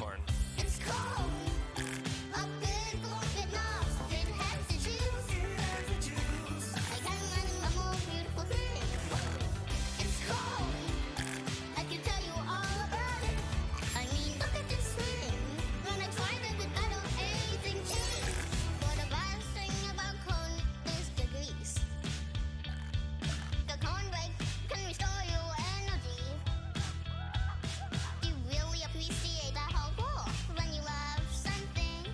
corn. It's cold. A big corn bit knobs. It has the juice. I got a more beautiful thing. It's cold. I can tell you all about it. I mean, look at this thing. When I tried it, I don't anything change. But the bad thing about corn is the grease. The corn break can restore your energy. You really appreciate that whole goal when you love something.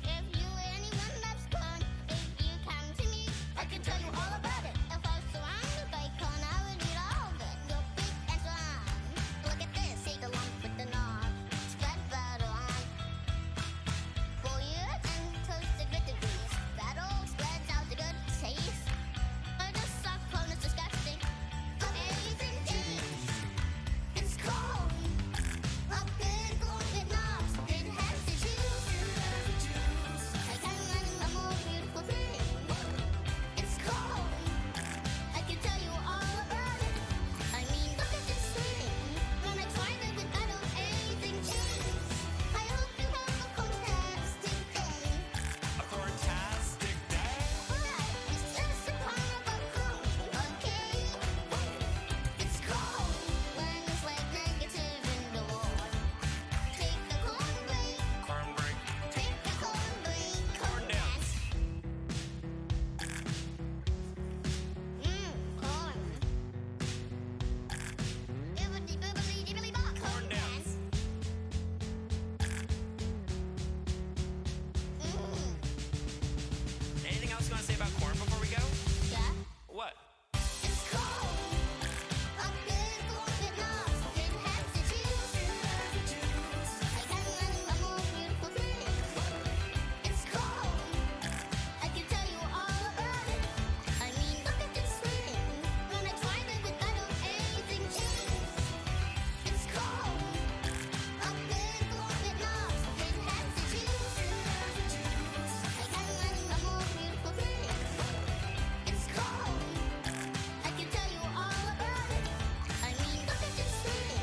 If you anyone loves corn, if you come to me, I can tell you all about it. If I was surrounded by corn, I would eat all of it. You're big and strong. Look at this, take a lump with the knob. Spread butter on. Boil it and toast it with the grease. That all spreads out the good taste. I just suck corn, it's disgusting. But everything changed. It's cold. A big corn bit knobs. It has the juice. I got a more beautiful thing. It's cold. I can tell you all about it. I mean, look at this thing. When I tried it, I don't anything change. I hope you have a fantastic day. A corn-tastic day. Alright, it's just a part of a corn, okay? It's cold when it's like negative in the world. Take the corn break. Corn break. Take the corn break. Corn dance. Corn. Bibbidi bibbidi dibbidi bop. Corn dance. Anything else you want to say about corn before we go? Yeah. What? It's cold. A big corn bit knobs. It has the juice. I got a more beautiful thing. It's cold. I can tell you all about it. I mean, look at this thing. When I tried it, I don't anything change. It's cold. A big corn bit knobs. It has the juice. I got a more beautiful thing. It's cold. I can tell you all about it. I mean, look at this thing.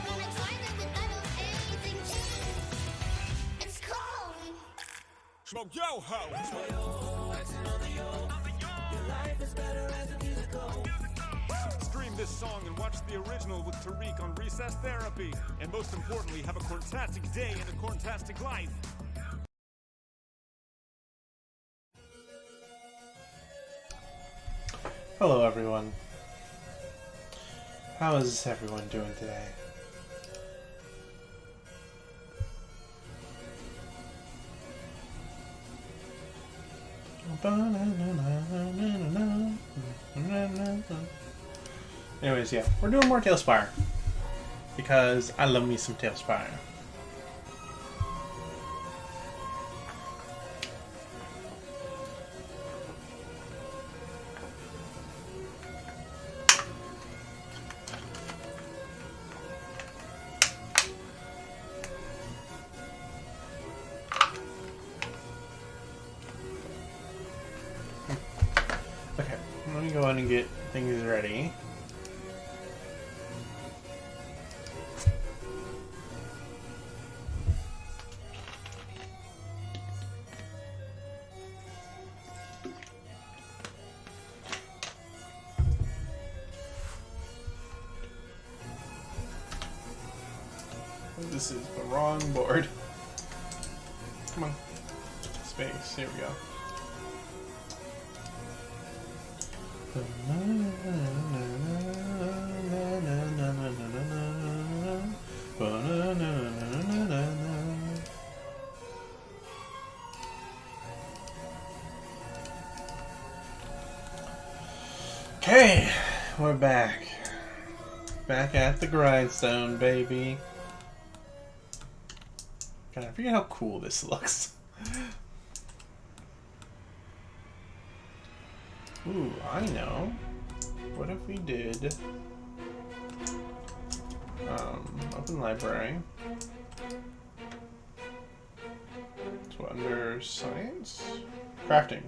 When I tried it, I don't anything change. It's cold. Smoke yo ho! Stream this song and watch the original with Tariq on Recess Therapy. And most importantly, have a corntastic day and a corntastic life. Hello everyone. How is everyone doing today? Anyways, yeah, we're doing more Talespire because I love me some Talespire. Okay, let me go ahead and get things ready. This is the wrong board. Come on. Space. Here we go. Okay, we're back. Back at the grindstone, baby. God, I forget how cool this looks. Ooh, I know. What if we did open library. So under science, crafting.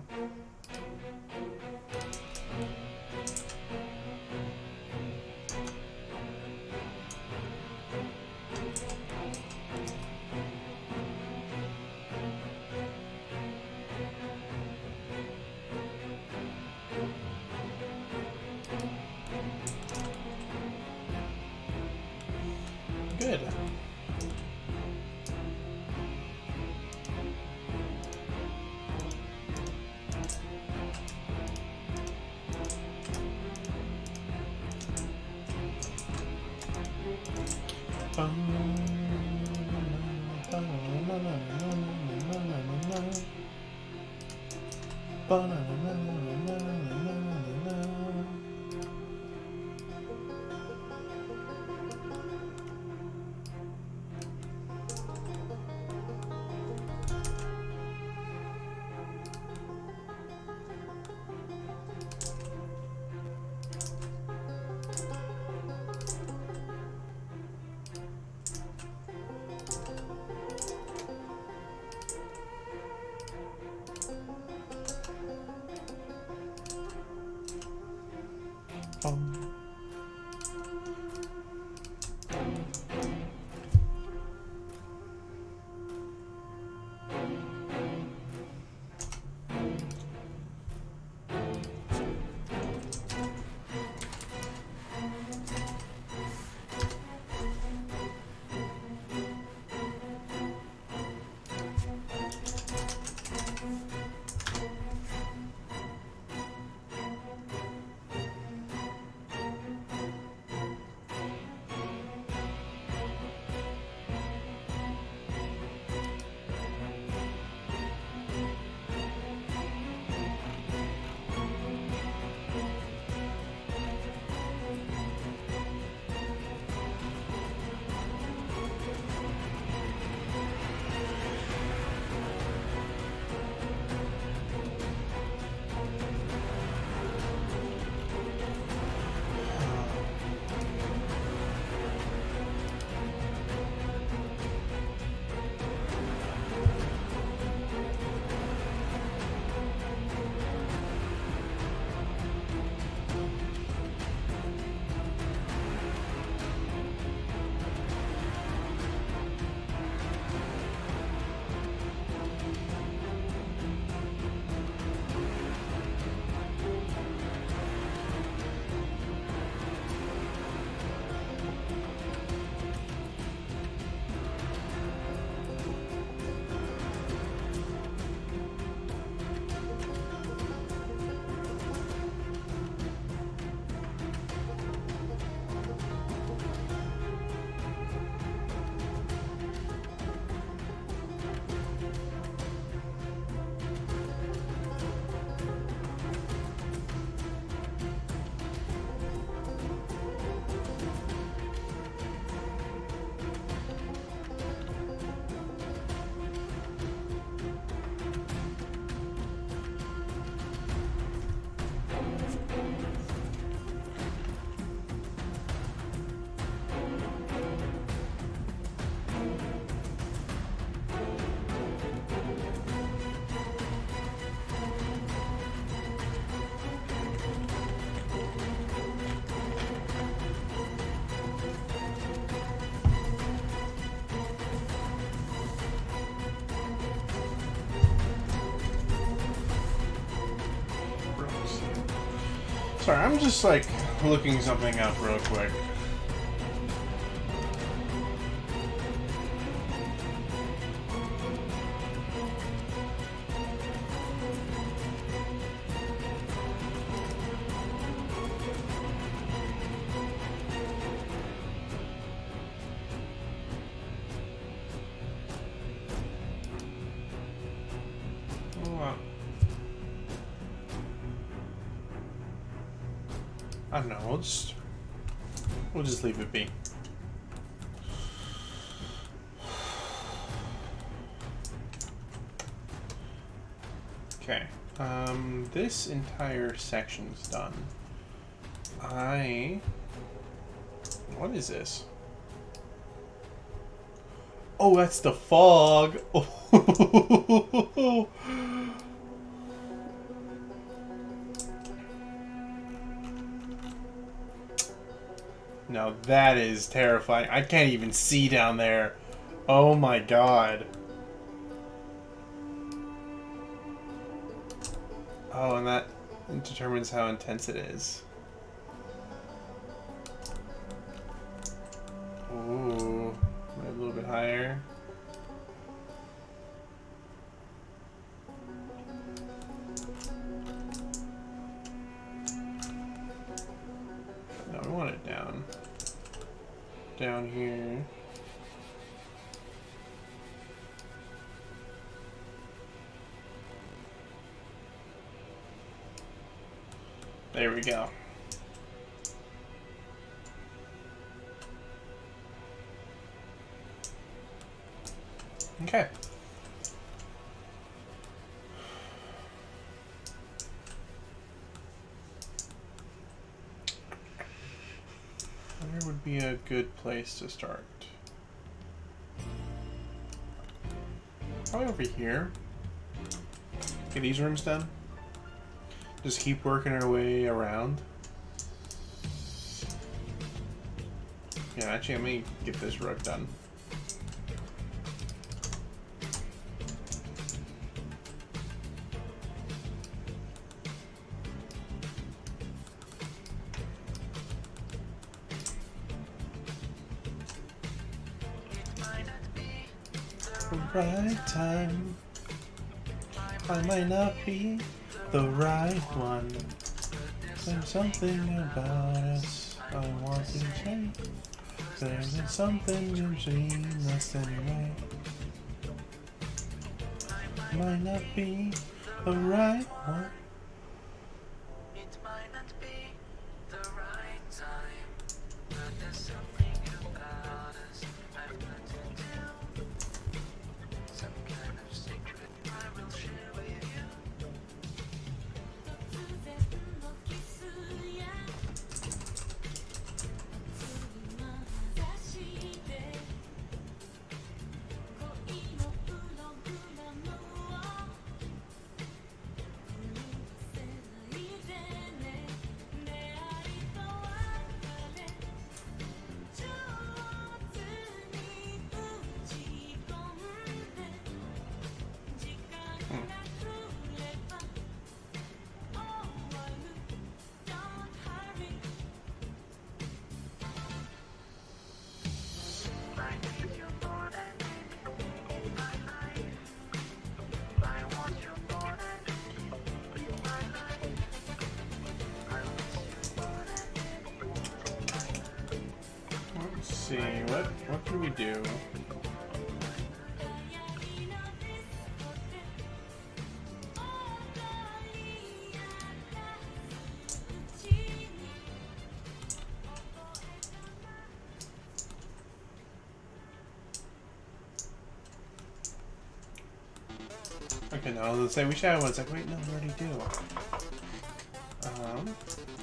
Sorry, I'm just like looking something up real quick. I don't know. We'll just leave it be. Okay. This entire section's done. What is this? Oh, that's the fog. Oh. Now that is terrifying. I can't even see down there. Oh my god. Oh, and that determines how intense it is. Ooh, maybe a little bit higher. No, we want it down. Down here. There we go. Okay. Where would be a good place to start? Probably over here. Get these rooms done. Just keep working our way around. Yeah, actually, I'm gonna get this rug done. The right time. I might not be the right one. There's something about us I want to change. There's something between us anyway. Might not be the right one. It might not be the right time, but there's something about us I've got to tell. Some kind of secret I will share with you. I need you more than anything in my life. I want you more than anything in my life. I miss you more than anything in my life. Let's see, what can we do? Okay, now let's say we should have one sec. Wait, no, we already do.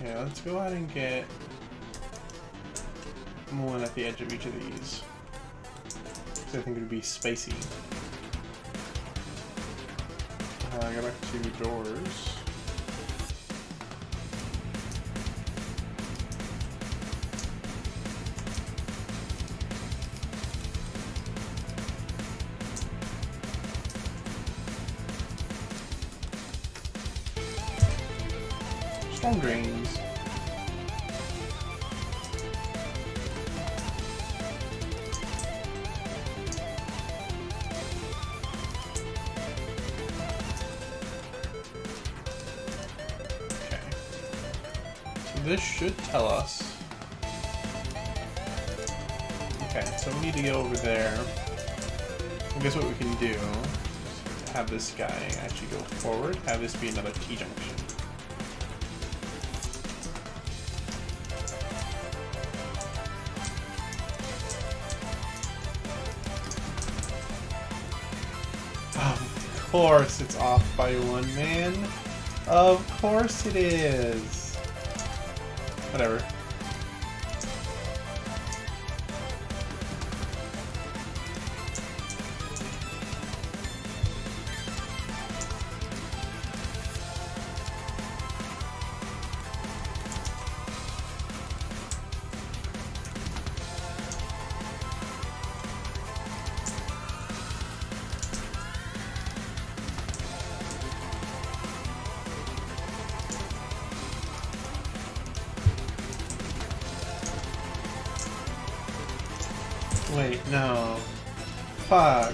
Yeah, let's go ahead and get one at the edge of each of these. Because I think it would be spicy. Go back to doors. Storm drains. Okay. So this should tell us. Okay, so we need to go over there. I guess what we can do is have this guy actually go forward, have this be another T-junction. Of course it's off by one, man. Of course it is. Whatever. Wait, no. Fuck.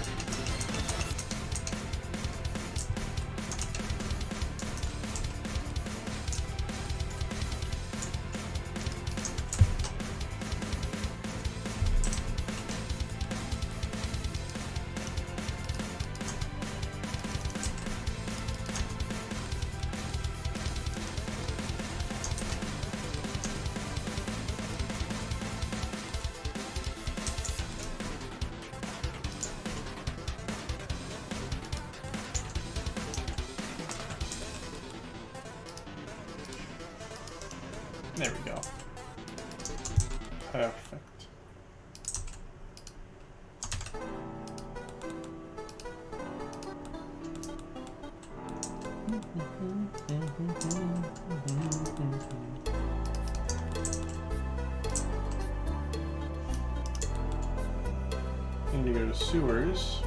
There we go. Perfect. Need to go to sewers.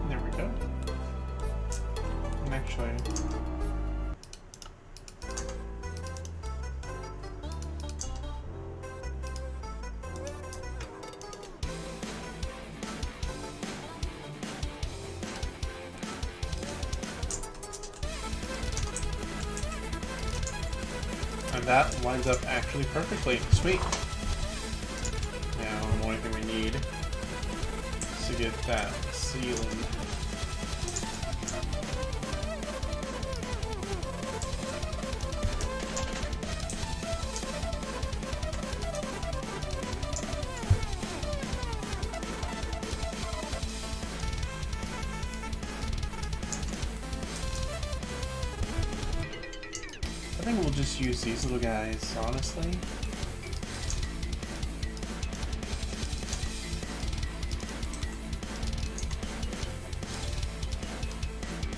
There we go. And actually, and that lines up actually perfectly. Sweet. Now the only thing we need is to get that ceiling. I think we'll just use these little guys, honestly.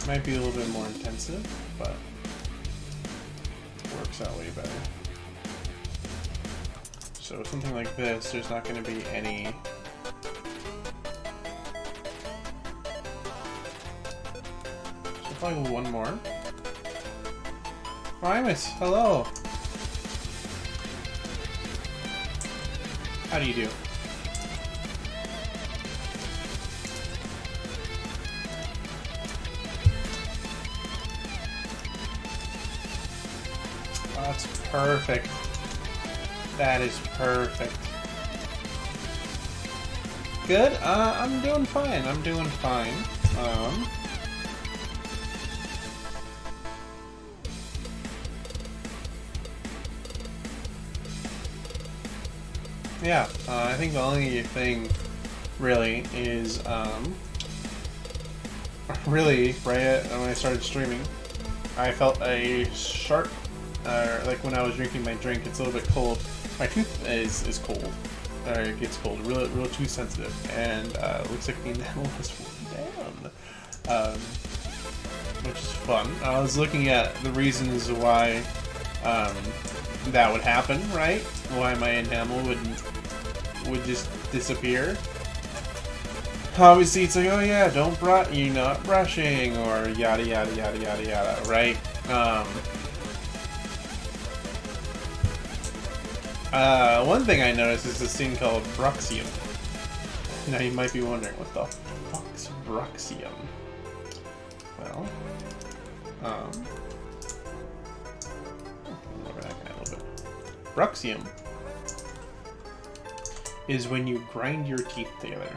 Might be a little bit more intensive, but works out way better. So something like this, there's not going to be any... So probably one more. Primus, hello! How do you do? Oh, that's perfect. That is perfect. Good? I'm doing fine. I'm doing fine. Yeah, I think the only thing really is, really, right when I started streaming, I felt a sharp, like when I was drinking my drink, it's a little bit cold. My tooth is cold, or it gets cold, real tooth sensitive, and it looks like the enamel was down, which is fun. I was looking at the reasons why that would happen, right? Why my enamel would just disappear. Obviously, it's like, oh yeah, you're not brushing, or yada yada yada yada yada, right? One thing I noticed is this thing called Bruxium. Now you might be wondering, what the fuck's Bruxium? Well, over that guy a little bit. Bruxium is when you grind your teeth together.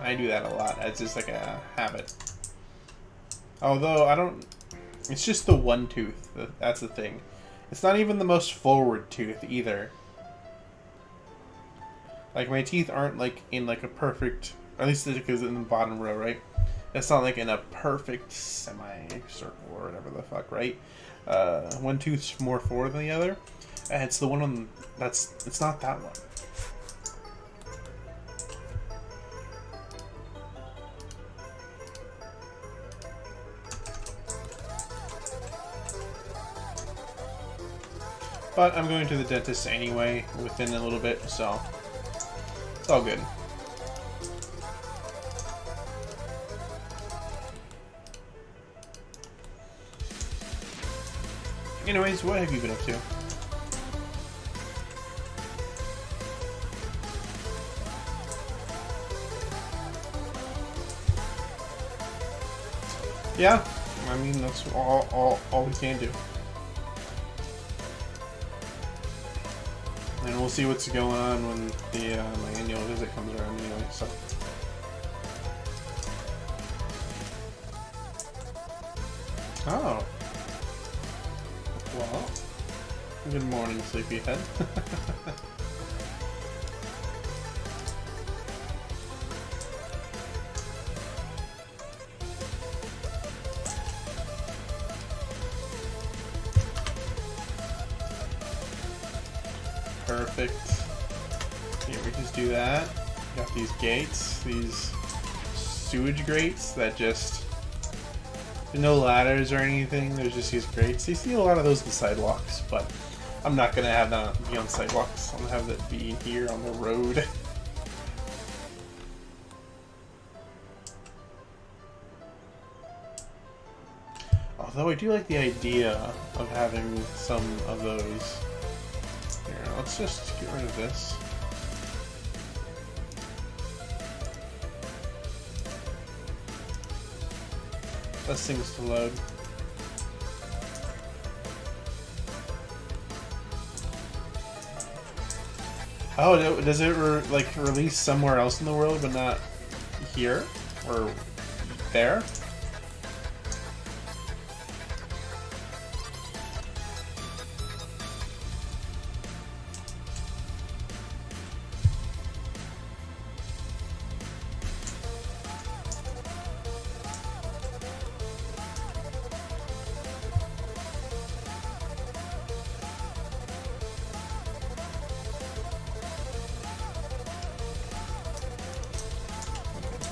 I do that a lot. It's just like a habit. Although I don't... It's just the one tooth. That's the thing. It's not even the most forward tooth either. Like my teeth aren't like in like a perfect... At least because in the bottom row, right? It's not like in a perfect semi-circle or whatever the fuck, right? One tooth's more forward than the other. And it's the one on... It's not that one. But I'm going to the dentist anyway within a little bit, so it's all good. Anyways, what have you been up to? Yeah, I mean, that's all we can do. And we'll see what's going on when the my annual visit comes around anyway, so. Oh. Well, good morning, sleepyhead. Perfect. Here, we just do that. Got these gates, these sewage grates that just... There's no ladders or anything, there's just these grates. You see a lot of those in sidewalks, but I'm not gonna have that be on sidewalks. I'm gonna have that be here on the road. Although I do like the idea of having some of those. Here, let's just get rid of this. Less things to load. Oh, does it like release somewhere else in the world, but not here or there?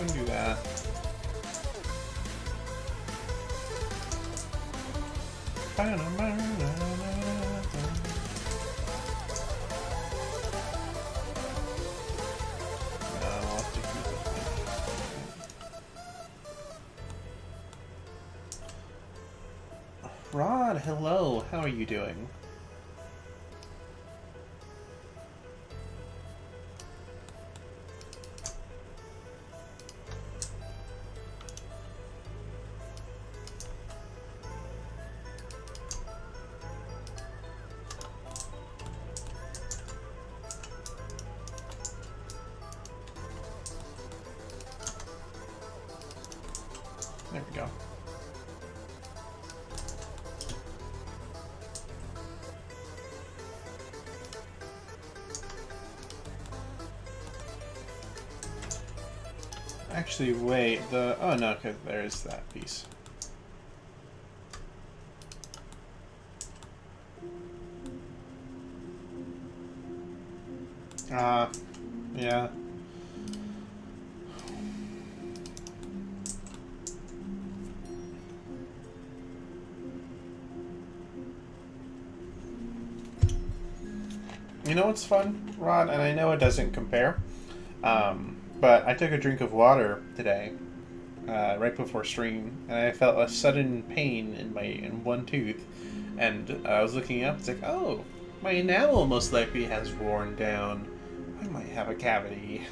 Do that. Rod, hello. How are you doing? There we go. Actually, wait, oh no, okay, there's that piece. Yeah. You know what's fun, Rod? And I know it doesn't compare, but I took a drink of water today, right before stream, and I felt a sudden pain in one tooth, and I was looking up. It's like, oh, my enamel most likely has worn down. I might have a cavity.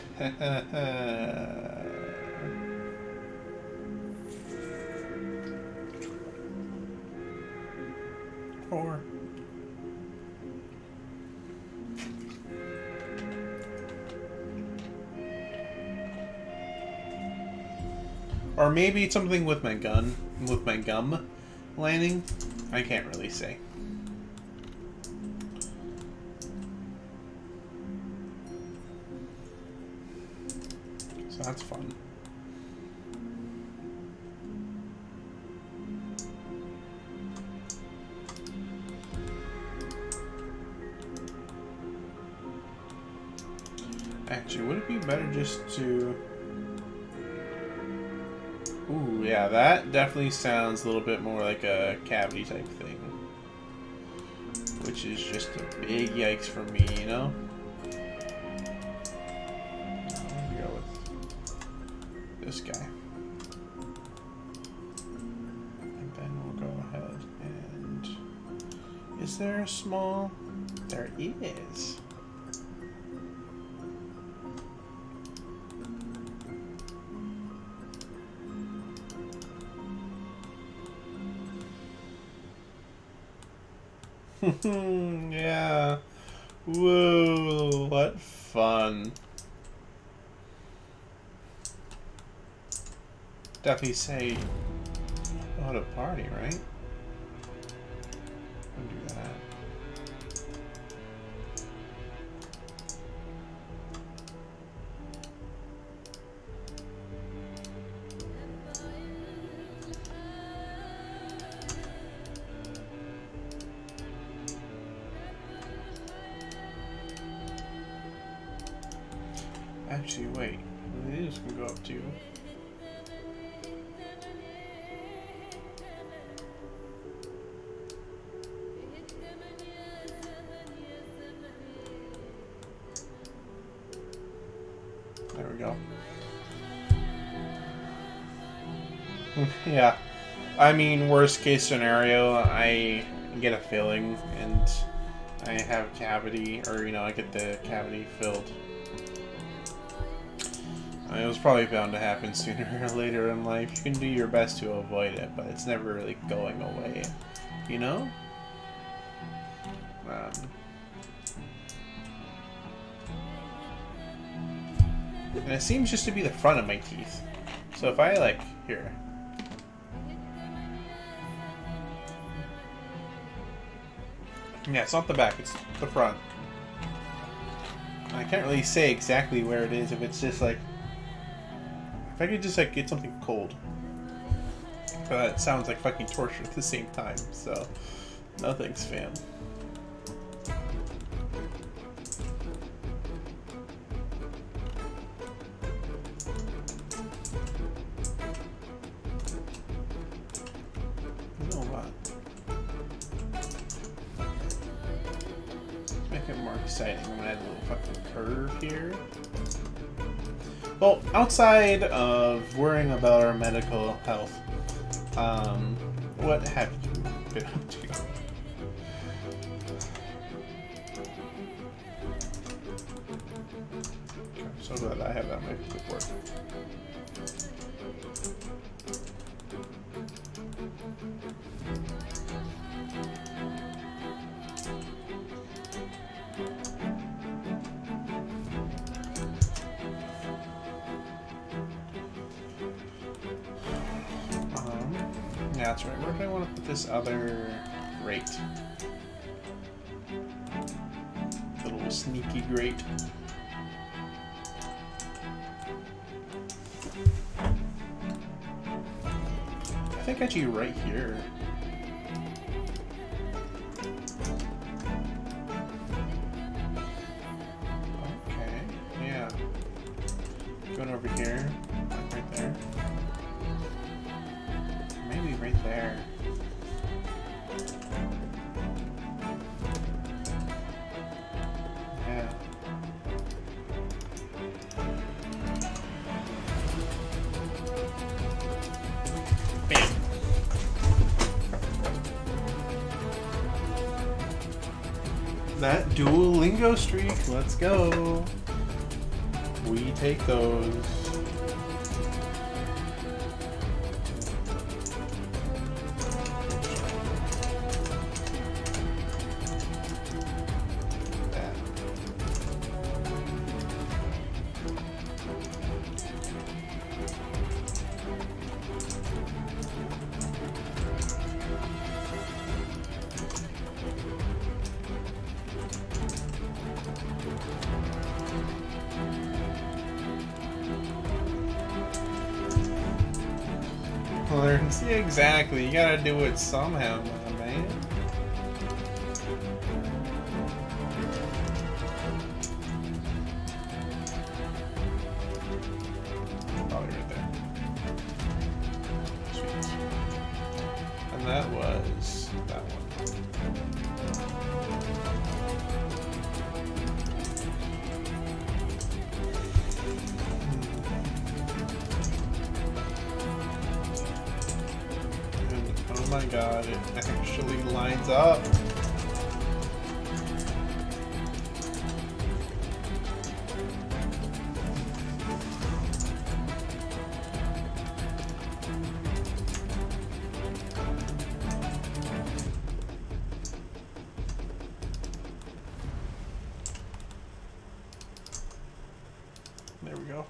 Or maybe something with my gum landing. I can't really say. So that's fun. Actually, would it be better just to... Ooh, yeah, that definitely sounds a little bit more like a cavity type thing. Which is just a big yikes for me, you know? I'm gonna go with this guy. And then we'll go ahead and... Is there a small... There is. Yeah. Whoa, what fun. Definitely say, what a party, right? I'll do that. Actually, wait. These can go up too. There we go. Yeah. I mean, worst case scenario, I get a filling and I have cavity, or, you know, I get the cavity filled. I mean, it was probably bound to happen sooner or later in life. You can do your best to avoid it, but it's never really going away. You know? And it seems just to be the front of my teeth. So if I, like, here. Yeah, it's not the back, it's the front. I can't really say exactly where it is, if it's just like... If I could just like get something cold. But that sounds like fucking torture at the same time, so... No thanks, fam. You know what? Make it more exciting. I'm gonna add a little fucking curve here. Well, outside of worrying about our medical health, what have you been up to? I'm so glad I have that on my clipboard. Yeah, that's right. Where do I want to put this other grate? The little sneaky grate. I think actually right here. Okay, yeah. Going over here, like right there. Maybe right there. Yeah. Bam. That Duolingo streak, let's go. We take those. See, exactly. You gotta do it somehow, man. Probably right there. Sweet. And that was that one. Oh my god, it actually lines up. There we go.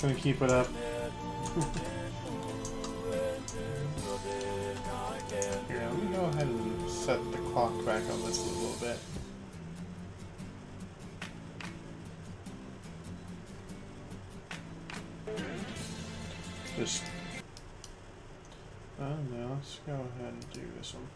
Gonna keep it up. Here, let me go ahead and set the clock back on this a little bit. Just... oh no, let's go ahead and do this one.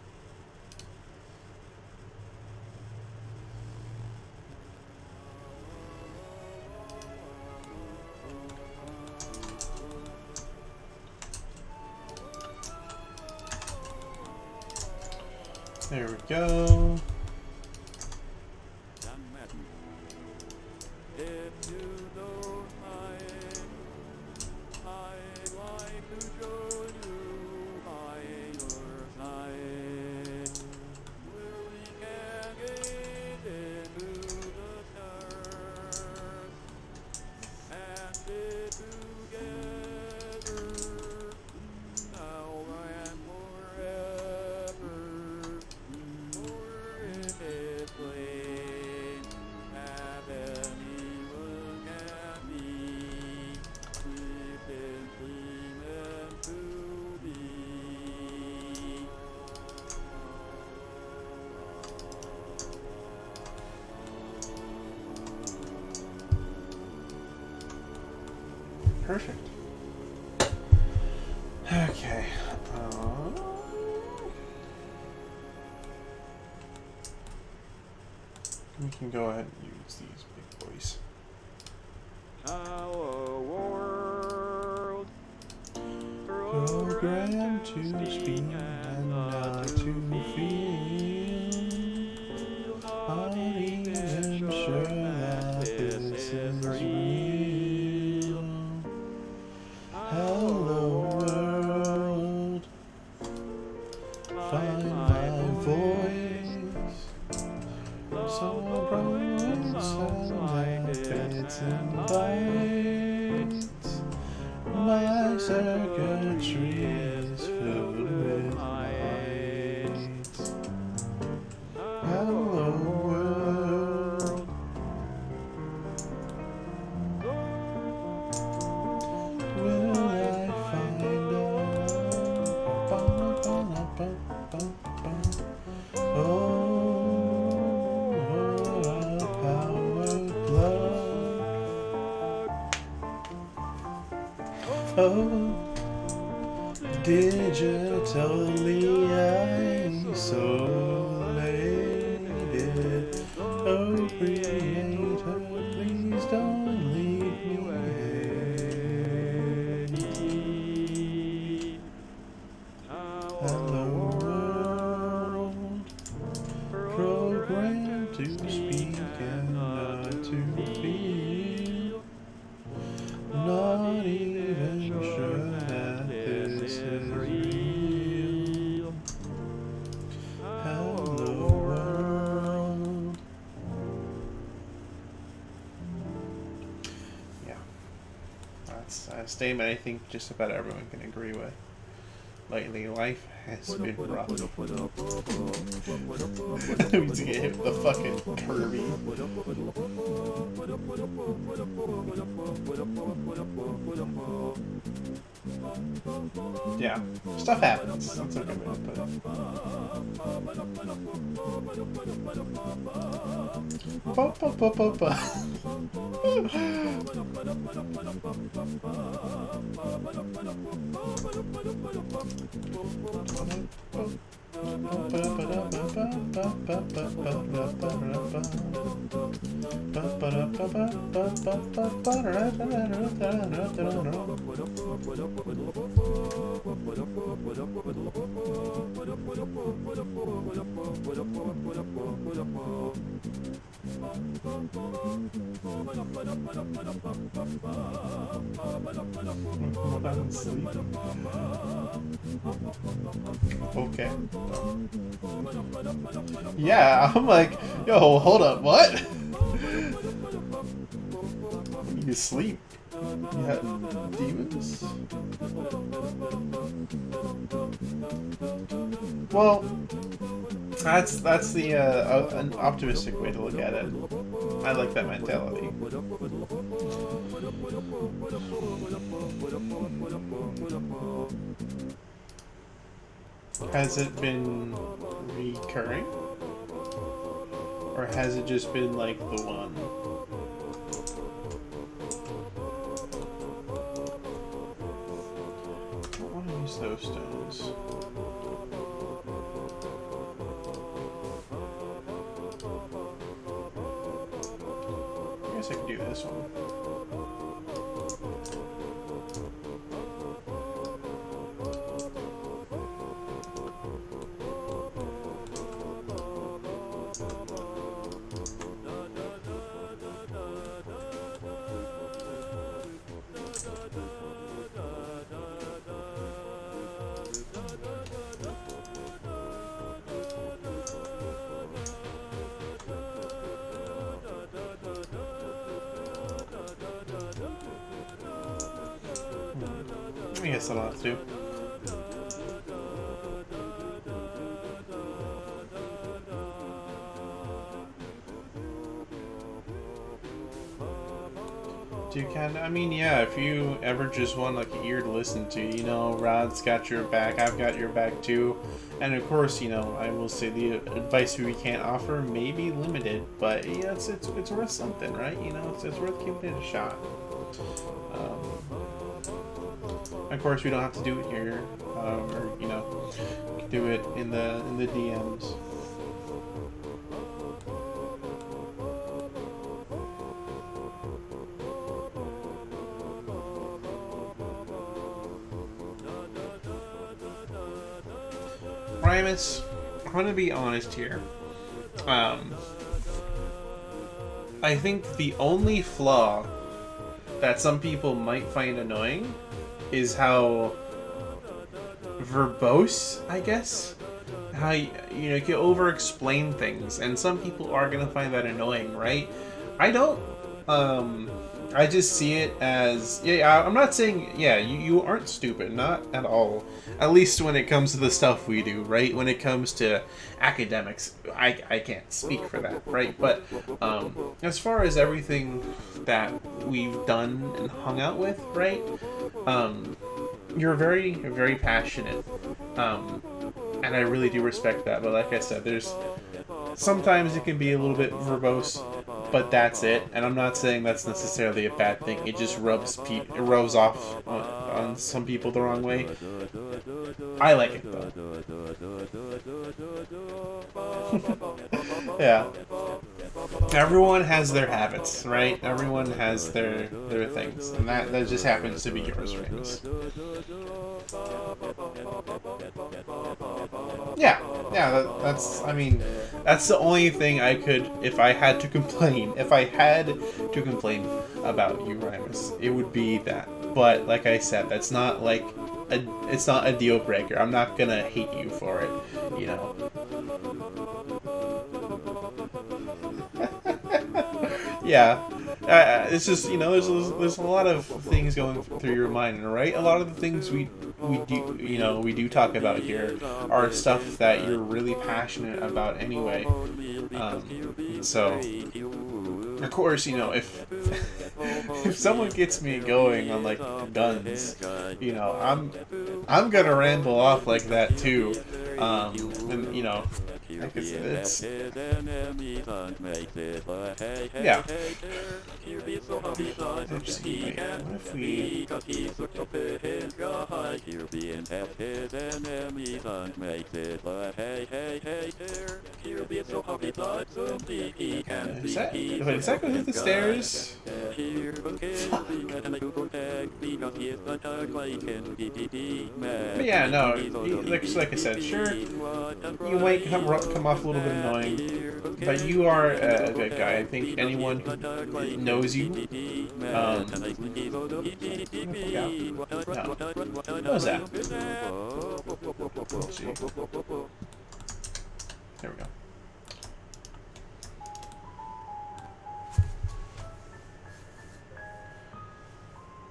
There we go. If you don't mind, I'd like to show you my your side. Where we can get into the stars and live together now and forever. For in this place have anyone can be. We've been meant to be. Perfect. Okay. We can go ahead and use these big boys. Our world Programmed to speak and not to feel. Not even sure that this is real. Hello world, find my voice. So broken sound like bits and bites. My circuitry is filled with lights. Hello world. Will I find oh, a power plug. Oh, digitally isolated. Oh, creator, please don't leave me hanging. Hello world, programmed to speak and not to feel. Not even sure that this is real. Hello world. Yeah, that's a statement I think just about everyone can agree with. Lately, life has been rough. We need to get hit with the fucking Kirby. Yeah, stuff happens. That's a good way to put it. Ba, ba, ba, ba, ba. Okay. Yeah, I'm like, yo, hold up, what? You sleep. You have demons? Well, that's the an optimistic way to look at it. I like that mentality. Has it been recurring? Or has it just been like the one? I want to use those stones. I guess I could do this one. guess I don't have to. You can, I mean, yeah, if you ever just want like an ear to listen to, you know, Rod's got your back, I've got your back too. And of course, you know, I will say the advice we can't offer may be limited, but yeah, it's worth something, right? You know, it's worth giving it a shot. Of course, we don't have to do it here, or you know, do it in the DMs. Primus, I'm gonna be honest here. I think the only flaw that some people might find annoying is how verbose, I guess. How you know, you can over-explain things, and some people are gonna find that annoying, right? I don't. I just see it as, yeah, I'm not saying, yeah, you aren't stupid, not at all. At least when it comes to the stuff we do, right? When it comes to academics, I can't speak for that, right? But as far as everything that we've done and hung out with, right? You're very, very passionate. And I really do respect that. But like I said, there's sometimes it can be a little bit verbose, but that's it. And I'm not saying that's necessarily a bad thing. It just rubs off on some people the wrong way. I like it though. Yeah. Everyone has their habits, right? Everyone has their things, and that just happens to be yours, Ramus. Yeah, that's, I mean, that's the only thing I could, if I had to complain about you, Ramus, it would be that. But like I said, that's not like it's not a deal breaker. I'm not gonna hate you for it, you know. Yeah, it's just, you know, there's a lot of things going through your mind, right? A lot of the things we do, you know, we do talk about here are stuff that you're really passionate about anyway. So of course, you know, if someone gets me going on like guns, you know, I'm gonna ramble off like that too, and you know, like it's yeah. Let's see, what if we? Is that? Wait, does that go through the stairs? But yeah, no. Like I said, sure, you might come off a little bit annoying, but you are a good guy. I think anyone who knows you, no. What was that? Let's see. There we go.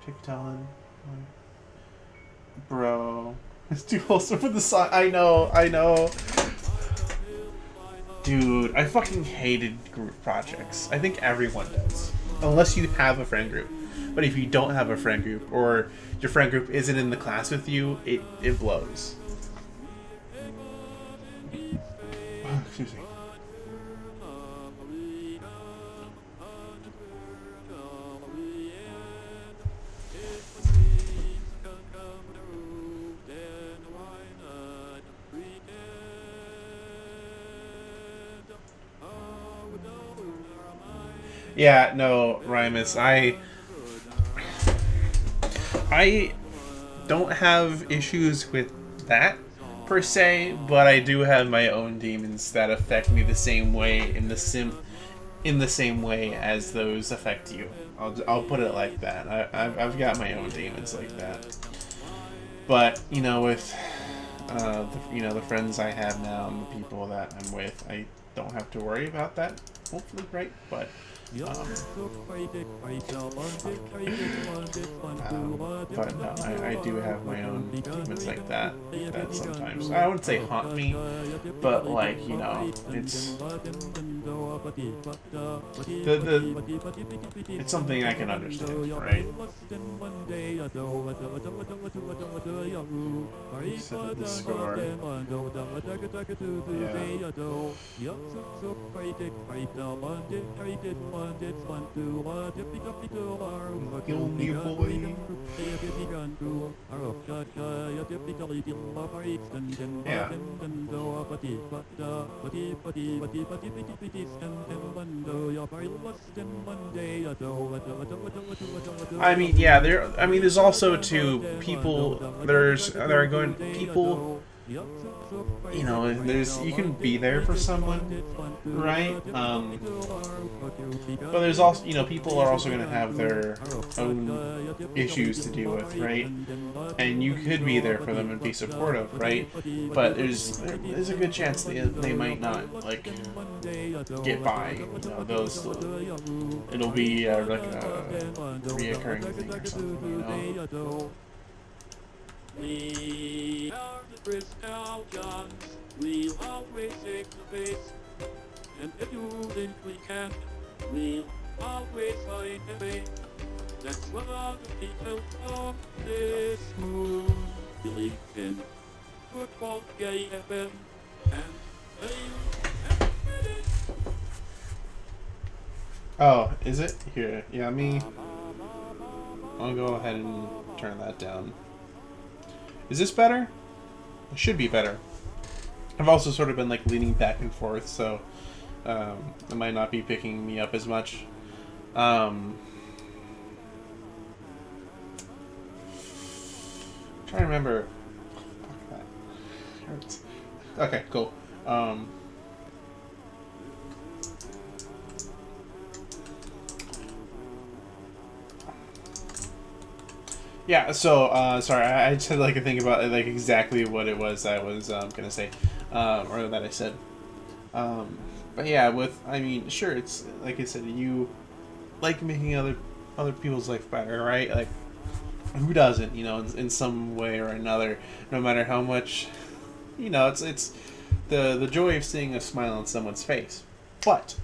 Pictalon. Bro. It's too wholesome for the song. I know. Dude, I fucking hated group projects. I think everyone does. Unless you have a friend group. But if you don't have a friend group, or your friend group isn't in the class with you, it blows. Oh, excuse me. Yeah, no, Rymus, I don't have issues with that per se, but I do have my own demons that affect me the same way in the same way as those affect you. I'll put it like that. I've got my own demons like that. But you know, with the friends I have now and the people that I'm with, I don't have to worry about that. Hopefully, right? But But no, I do have my own demons like that sometimes, I wouldn't say haunt me, but like, you know, it's it's something I can understand, right? Set the score. Yeah. Kill me, boy. Yeah. I mean, yeah, there's also people, there are going, people, you know, you can be there for someone, right? But there's also, you know, people are also going to have their own issues to deal with, right? And you could be there for them and be supportive, right? But there's a good chance they might not, like, get by, you know, it'll be like a reoccurring thing or something, you know? We are the Crystal Johns. We'll always take the base. And if you think we can't, we'll always find a way. That's what all the people of this moon believe in. Football, gay FM, and they. Oh, is it? Here, yeah, I'll go ahead and turn that down. Is this better? It should be better. I've also sort of been like leaning back and forth, so it might not be picking me up as much. Trying to remember. Fuck, that hurts. Okay, cool. Yeah, so, sorry, I just had like a think about like exactly what it was I was gonna say, or that I said. But yeah, I mean, sure, it's, like I said, you like making other people's life better, right? Like, who doesn't, you know, in some way or another, no matter how much, you know, it's the joy of seeing a smile on someone's face. But,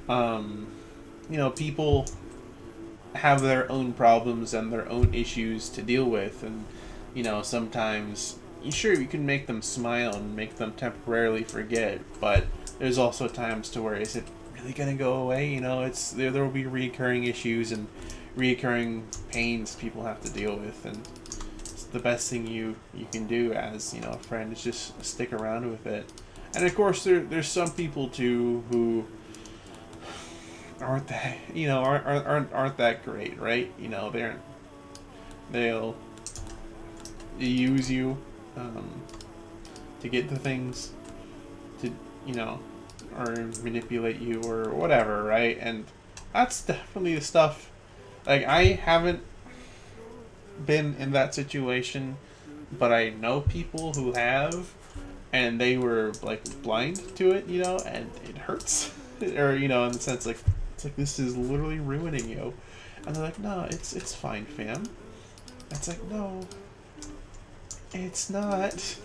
you know, people have their own problems and their own issues to deal with, and you know, sometimes sure you can make them smile and make them temporarily forget, but there's also times to where, is it really gonna go away? You know, it's there will be recurring issues and recurring pains people have to deal with, and it's the best thing you can do as, you know, a friend is just stick around with it. And of course there's some people too who aren't that, you know, aren't that great, right? You know, they'll use you to get to things, to, you know, or manipulate you or whatever, right? And that's definitely the stuff. Like, I haven't been in that situation, but I know people who have, and they were like blind to it, you know, and it hurts. Or, you know, in the sense like, it's like, this is literally ruining you. And they're like, no, it's fine, fam. It's like, no, it's not.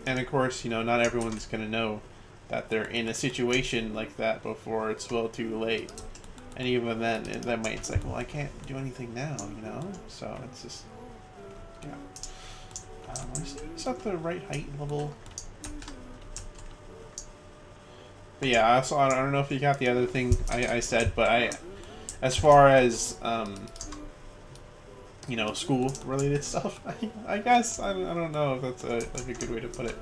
And of course, you know, not everyone's gonna know that they're in a situation like that before it's well too late. And even then, that might, it's like, well, I can't do anything now, you know? So it's just, yeah. Is that the right height level? But yeah, I don't know if you got the other thing I said, but as far as, you know, school related stuff, I guess, I don't know if that's like a good way to put it.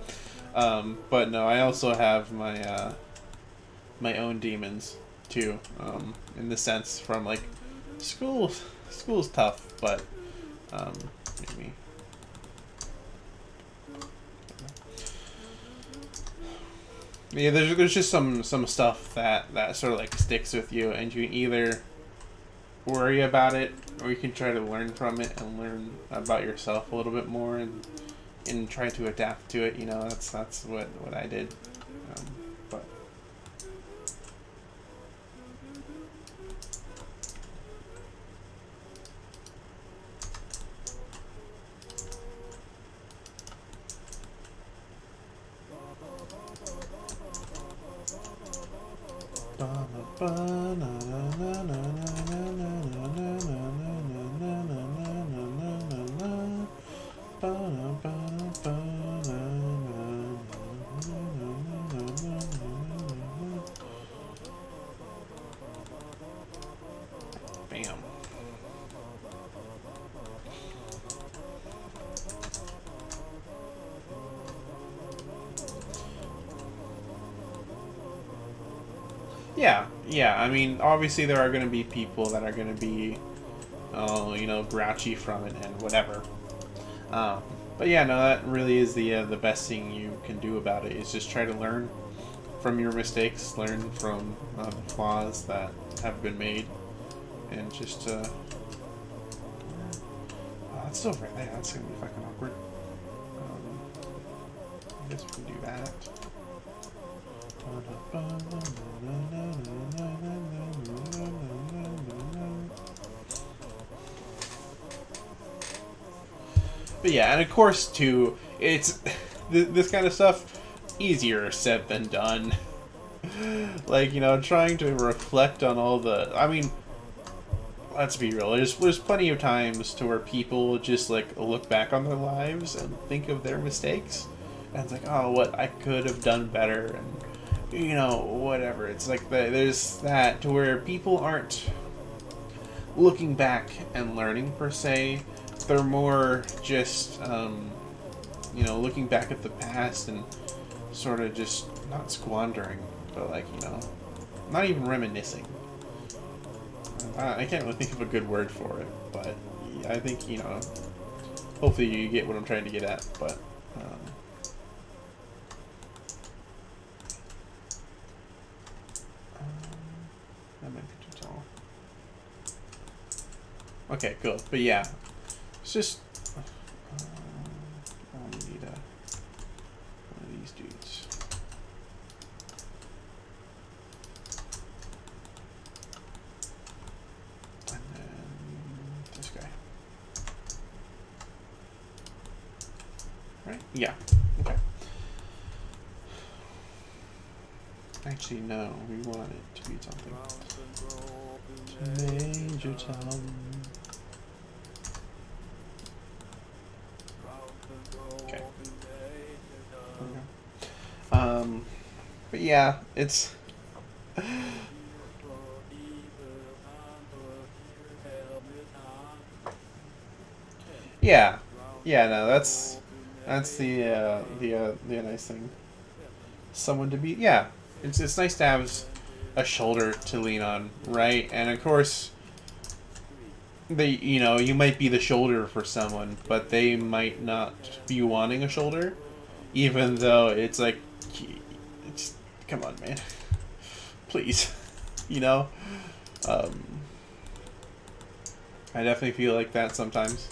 But no, I also have my, my own demons too, in the sense from like, school's tough, but, maybe. Yeah, there's just some stuff that sort of like sticks with you, and you can either worry about it, or you can try to learn from it and learn about yourself a little bit more, and and try to adapt to it. You know, that's what I did. But bam. Yeah. I mean, obviously there are going to be people that are going to be, you know, grouchy from it and whatever. But yeah, no, that really is the best thing you can do about it is just try to learn from your mistakes, learn from flaws that have been made, and just oh, that's still right there. That's gonna be fucking awkward. I guess we can do that. But yeah, and of course too, it's this kind of stuff easier said than done. Like, you know, trying to reflect on all the, I mean, let's be real, there's plenty of times to where people just like look back on their lives and think of their mistakes and it's like, oh, what I could have done better, and you know, whatever. It's like there's that to where people aren't looking back and learning per se. They're more just you know, looking back at the past and sort of just not squandering, but like, you know, not even reminiscing. I can't really think of a good word for it, but I think, you know, hopefully you get what I'm trying to get at. But that might be too tall. Okay, cool. But yeah, it's just we need one of these dudes. And then this guy. Right? Yeah. Okay. Actually, no. We want it to be something. Major Tom. Okay. But yeah, it's yeah, no, that's the nice thing. Someone to be, yeah. It's nice to have a shoulder to lean on, right? And of course, you know, you might be the shoulder for someone, but they might not be wanting a shoulder, even though it's like, it's, come on, man, please, you know. I definitely feel like that sometimes.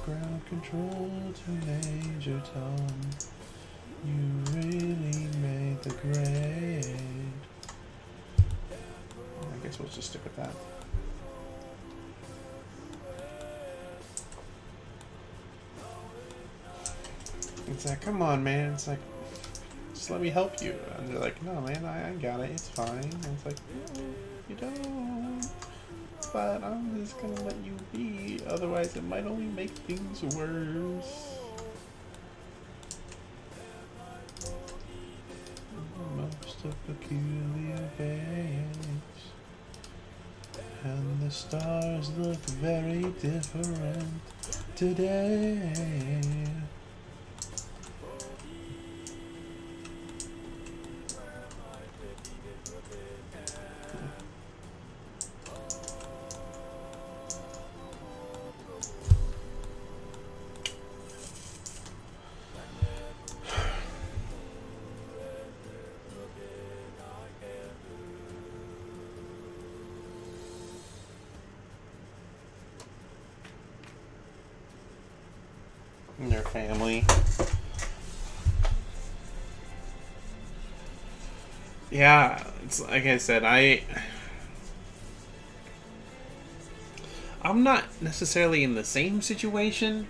Ground control to Major Tom. You really made the grade. I guess we'll just stick with that. It's like, come on, man. It's like, just let me help you. And they're like, no, man, I got it. It's fine. And it's like, no, you don't. But I'm just gonna let you be. Otherwise, it might only make things worse. Most of peculiar face, and the stars look very different today. in their family. Yeah, it's like I said, I'm not necessarily in the same situation.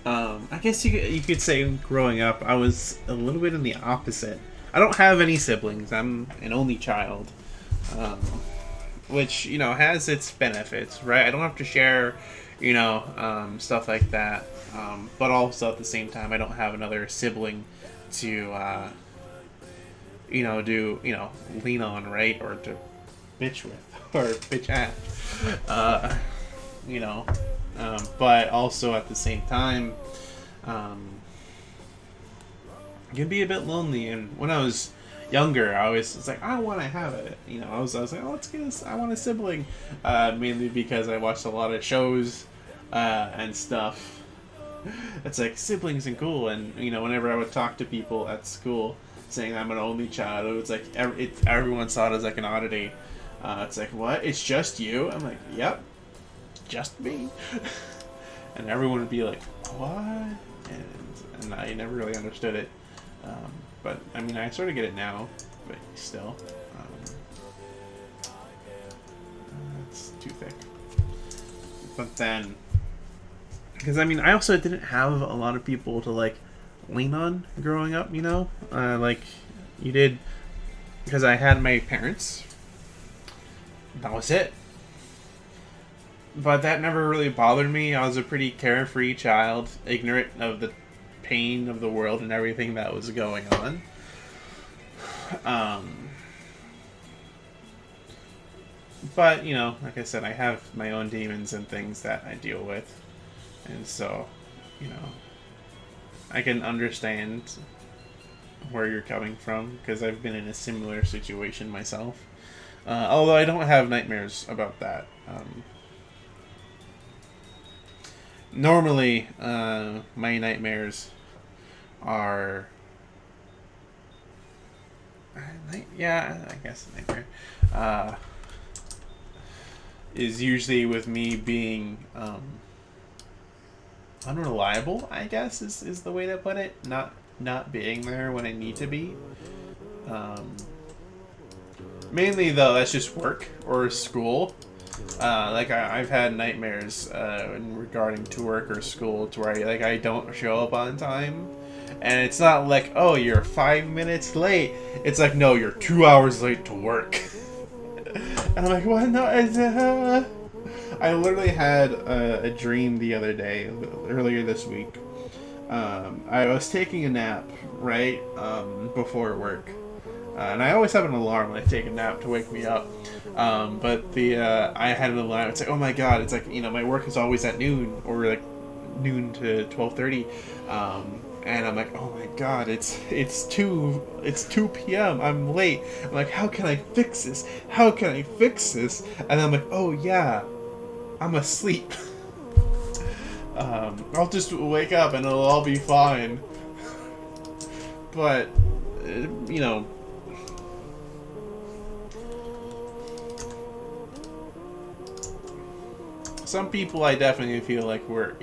I guess you could say growing up, I was a little bit in the opposite. I don't have any siblings. I'm an only child, which has its benefits, right? I don't have to share, stuff like that. But also at the same time, I don't have another sibling to lean on, right, or to bitch with or bitch at. you know. But also at the same time, it can be a bit lonely. And when I was younger, I was like, I want to have it. I was like, oh, let's get this. I want a sibling. Mainly because I watched a lot of shows and stuff. It's like siblings and cool. And whenever I would talk to people at school saying I'm an only child, it was like everyone saw it as like an oddity. It's like, what? It's just you? I'm like, yep, just me. And everyone would be like, what? And I never really understood it. But I mean, I sort of get it now, but still, it's too thick. But then, because I mean, I also didn't have a lot of people to like lean on growing up, like you did, because I had my parents. That was it. But that never really bothered me. I was a pretty carefree child, ignorant of the pain of the world and everything that was going on. But, like I said, I have my own demons and things that I deal with. And so, I can understand where you're coming from, because I've been in a similar situation myself. Although I don't have nightmares about that. Normally, my nightmares are... yeah, I guess a nightmare. Is usually with me being unreliable, I guess, is the way to put it. Not being there when I need to be. Mainly, though, that's just work or school. Like I've had nightmares regarding to work or school to where I don't show up on time, and it's not like, oh, you're 5 minutes late. It's like, no, you're 2 hours late to work. And I'm like, what? No, I literally had a dream the other day, earlier this week. I was taking a nap right before work. And I always have an alarm when I take a nap to wake me up. But I had an alarm. It's like, oh my god! It's like, my work is always at noon, or like noon to 12:30. And I'm like, oh my god! It's 2 p.m. I'm late. I'm like, how can I fix this? How can I fix this? And I'm like, oh yeah, I'm asleep. I'll just wake up and it'll all be fine. But some people, I definitely feel like we're,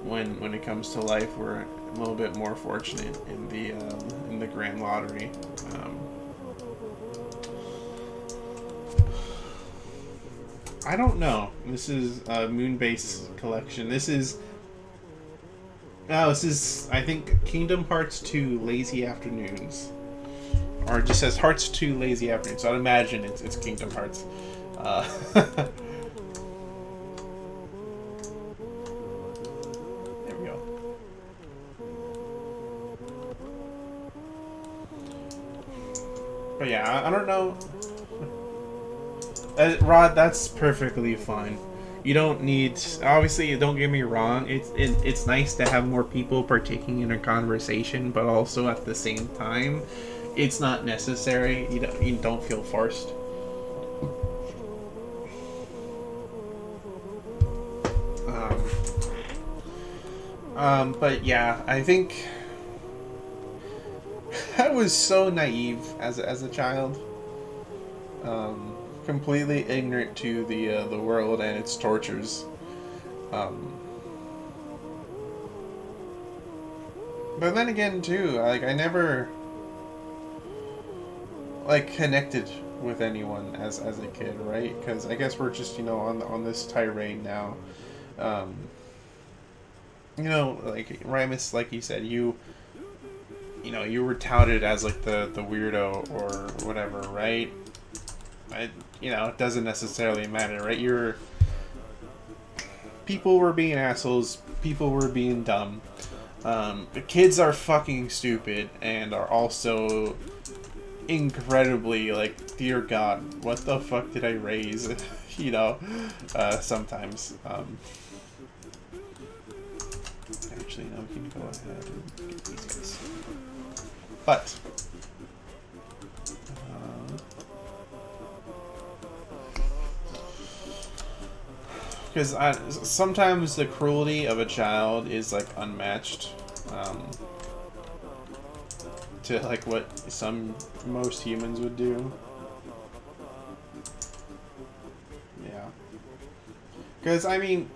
when it comes to life, we're a little bit more fortunate in the grand lottery. I don't know. This is a Moonbase collection. This is I think Kingdom Hearts 2 Lazy Afternoons, or it just says Hearts 2 Lazy Afternoons. So I'd imagine it's Kingdom Hearts. But yeah, I don't know. Rod, that's perfectly fine. You don't need... Obviously, don't get me wrong. It's nice to have more people partaking in a conversation, but also at the same time, it's not necessary. You don't feel forced. But yeah, I think... I was so naive as a child, completely ignorant to the world and its tortures. But then again, too, like I never like connected with anyone as a kid, right? Because I guess we're just on this tirade now. Like Rimus, like you said, you were touted as like the weirdo or whatever, right? It doesn't necessarily matter, right? People were being assholes, people were being dumb. The kids are fucking stupid and are also incredibly like, dear God, what the fuck did I raise? Sometimes. Actually, no, we can go ahead and get these guys. But, because sometimes the cruelty of a child is like unmatched to like what most humans would do. Yeah. Because I mean,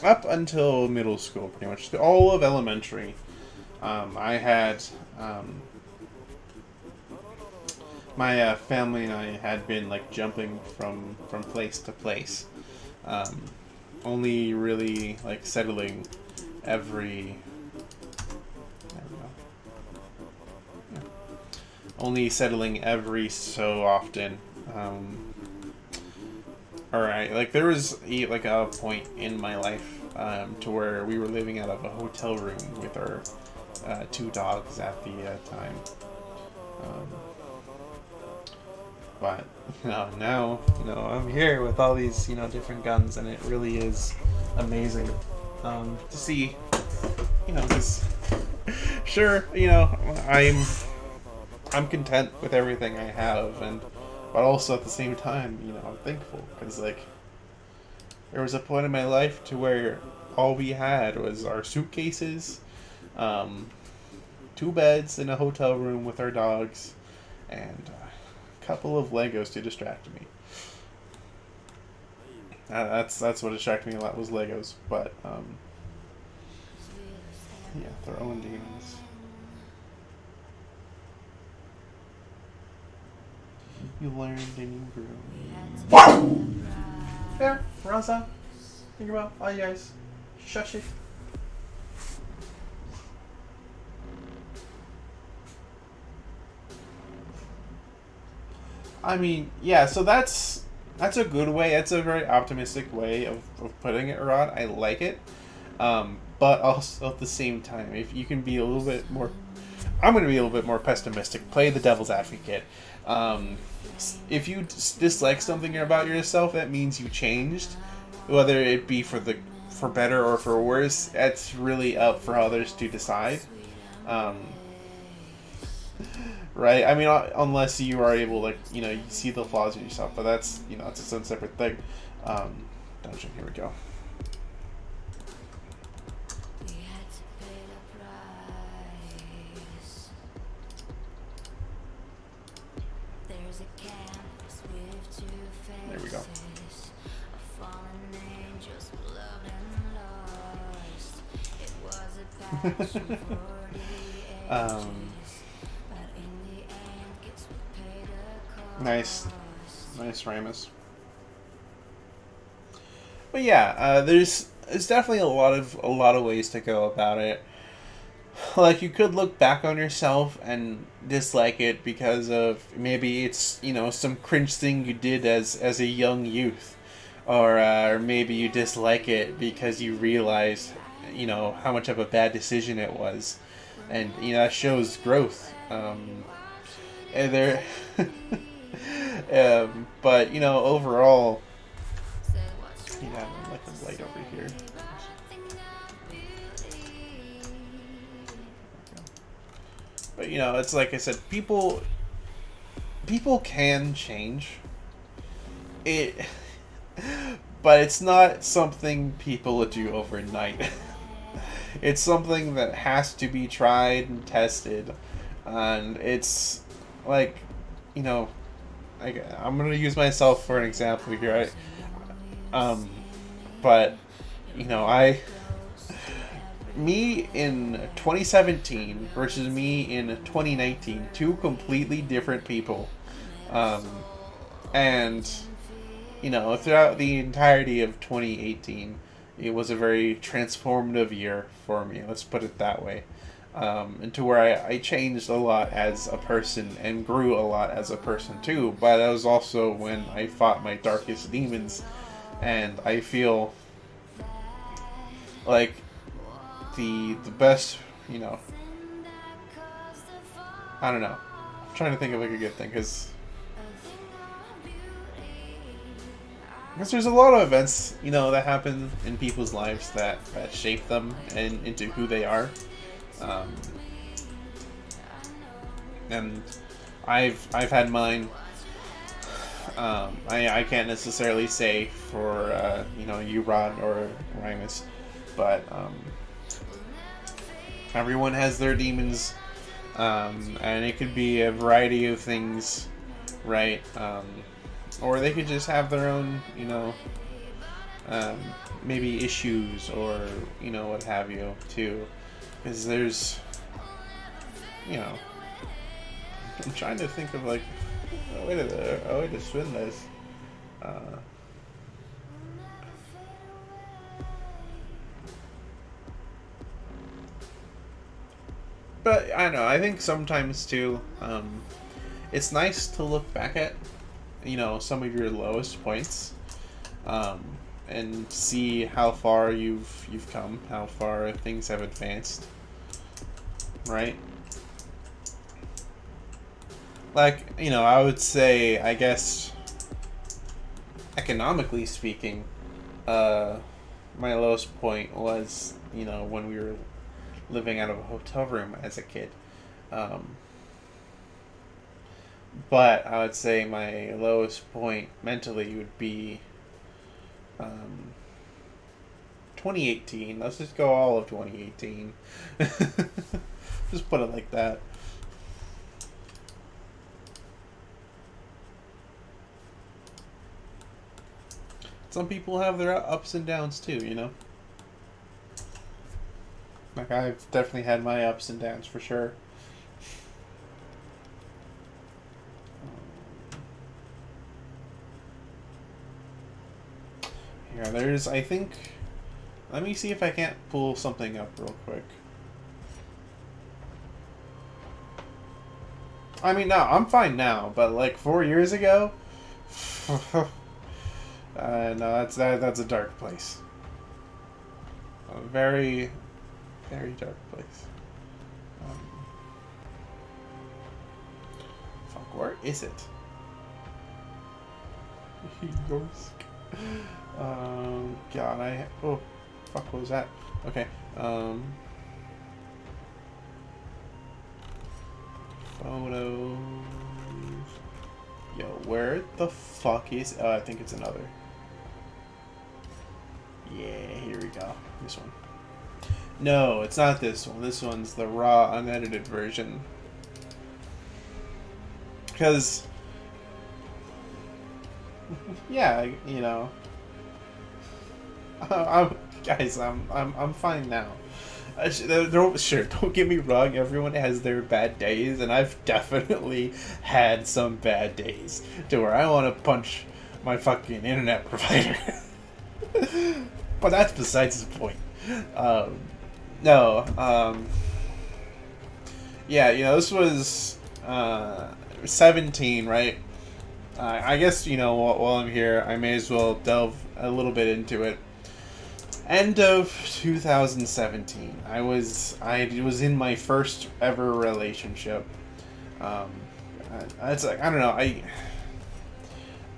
up until middle school, pretty much all of elementary, I had my family and I had been like jumping from place to place. Only really like settling every only settling every so often. Alright, like there was like a point in my life to where we were living out of a hotel room with our 2 dogs at the time. But now I'm here with all these different guns, and it really is amazing to see. Because sure, I'm content with everything I have, but also at the same time, I'm thankful because like there was a point in my life to where all we had was our suitcases, 2 beds in a hotel room with our dogs, and couple of Legos to distract me. That's what distracted me a lot was Legos, but yeah, throwing demons. You learned and you grew. There, Rosa. Think about all you guys. Shush it. I mean, yeah, so that's a good way. That's a very optimistic way of putting it, Rod. I like it. But also at the same time, if you can be a little bit more... I'm going to be a little bit more pessimistic. Play the devil's advocate. If you dislike something about yourself, that means you changed. Whether it be for better or for worse, that's really up for others to decide. Right? I mean, unless you are able, like, you see the flaws in yourself, but that's, it's its own separate thing. Dungeon, here we go. There we go. Nice Ramus. But yeah, there's definitely a lot of ways to go about it. Like, you could look back on yourself and dislike it because of maybe it's some cringe thing you did as a young youth, or maybe you dislike it because you realize how much of a bad decision it was, and that shows growth. And there. But overall, like a light over here. But it's like I said, people can change it, but it's not something people do overnight. It's something that has to be tried and tested, and it's like, I'm gonna use myself for an example here. me in 2017 versus me in 2019, two completely different people. And, you know, throughout the entirety of 2018, it was a very transformative year for me, let's put it that way. And to where I changed a lot as a person and grew a lot as a person too, but that was also when I fought my darkest demons, and I feel like the best, you know, I don't know. I'm trying to think of like a good thing because there's a lot of events, you know, that happen in people's lives that shape them and into who they are. And I've had mine. I can't necessarily say for you know, you, Rod, or Rymus, but everyone has their demons, and it could be a variety of things, right? Or they could just have their own, you know, maybe issues or, you know, what have you too, because there's, you know, I'm trying to think of like a way to spin this. But I don't know. I think sometimes too, it's nice to look back at, you know, some of your lowest points, and see how far you've come, how far things have advanced, right? Like, you know, I would say, I guess, economically speaking, my lowest point was, you know, when we were living out of a hotel room as a kid. But I would say my lowest point mentally would be 2018. Let's just go all of 2018. Just put it like that. Some people have their ups and downs too, you know? Like, I've definitely had my ups and downs for sure. Yeah, there's, I think... Let me see if I can't pull something up real quick. I mean, no, I'm fine now, but like 4 years ago... no, that's a dark place. A very, very dark place. Fuck, where is it? God, oh, fuck, what was that? Okay, photos. Yo, where the fuck is? Oh, I think it's another. Yeah, here we go. This one. No, it's not this one. This one's the raw, unedited version. Because, yeah, you know, I'm fine now. Sure, don't get me wrong. Everyone has their bad days, and I've definitely had some bad days to where I want to punch my fucking internet provider. But that's besides the point. Yeah, you know, this was 17, right? I guess, you know, while I'm here, I may as well delve a little bit into it. End of 2017. I was in my first ever relationship. It's like, I don't know.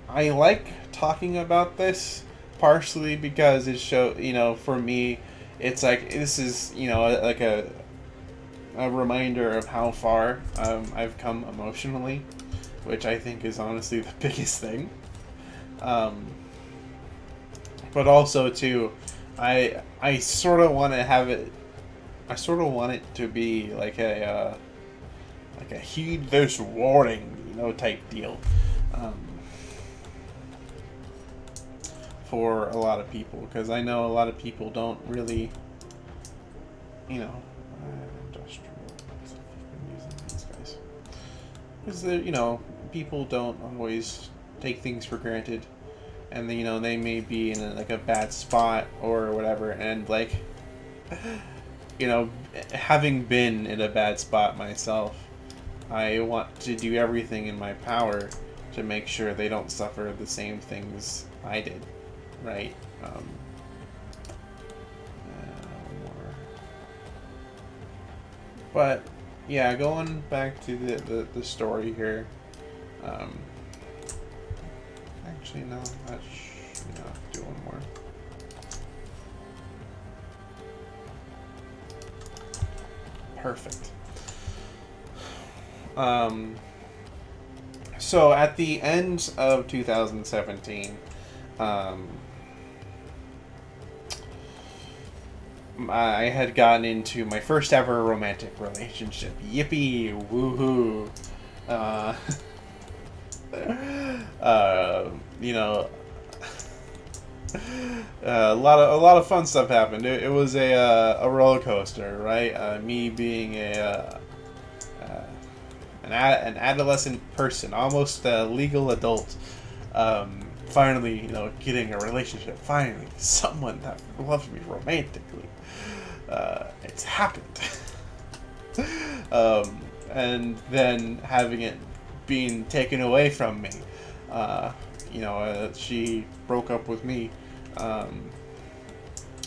I like talking about this partially because it you know, for me, it's like, this is, you know, like a reminder of how far I've come emotionally, which I think is honestly the biggest thing. But also too, I sort of want to have it. I sort of want it to be like a heed this warning, you know, type deal. For a lot of people, because I know a lot of people don't really you know, industrial. I've been using these guys because you know, people don't always take things for granted, and you know, they may be in like a bad spot or whatever, and like, you know, having been in a bad spot myself, I want to do everything in my power to make sure they don't suffer the same things I did, right? But yeah, going back to the story here. Actually, no, do one more. Perfect. So at the end of 2017, I had gotten into my first ever romantic relationship. Yippee! Woohoo! You know, a lot of fun stuff happened. It was a roller coaster, right? Me being an adolescent person, almost a legal adult, finally, you know, getting a relationship. Finally, someone that loves me romantically. It's happened. And then having it being taken away from me. You know, she broke up with me,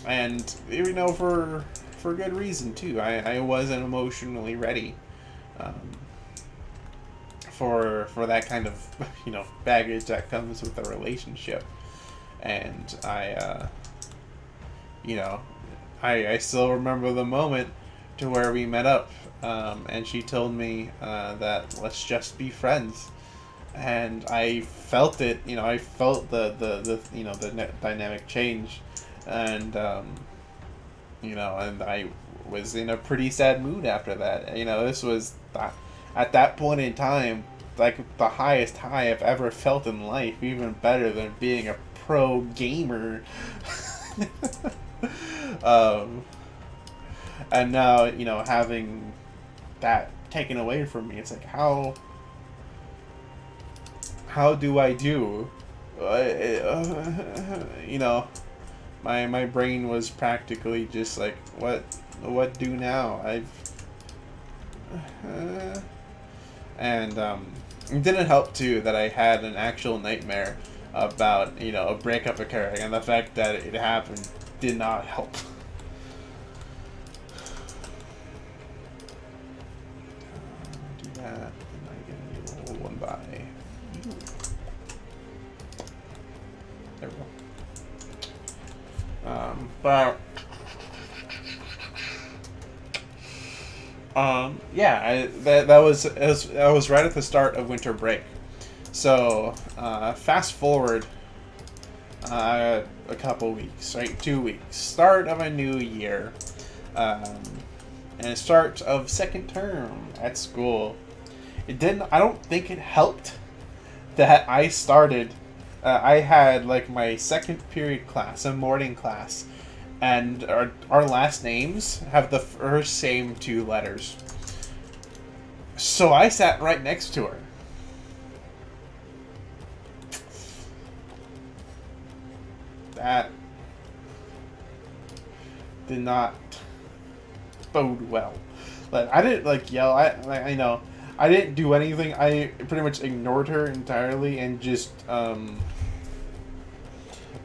and you know, for good reason too. I wasn't emotionally ready for that kind of, you know, baggage that comes with a relationship, and you know, I still remember the moment to where we met up, and she told me that let's just be friends. And I felt it, you know, I felt the you know, the dynamic change, and you know, and I was in a pretty sad mood after that. You know, this was at that point in time, like the highest high I've ever felt in life, even better than being a pro gamer. And now, you know, having that taken away from me, it's like, how do I do? You know, my brain was practically just like, what do now? And it didn't help too that I had an actual nightmare about, you know, a breakup occurring, and the fact that it happened did not help. Do that, and I get a little one by. There we go. But yeah, that was right at the start of winter break. So fast forward a couple weeks, right? 2 weeks. Start of a new year, and start of second term at school. I don't think it helped that I started. I had like my second period class, a morning class, and our last names have the first same two letters. So I sat right next to her. That did not bode well. Like, I didn't like yell. I know I didn't do anything. I pretty much ignored her entirely and just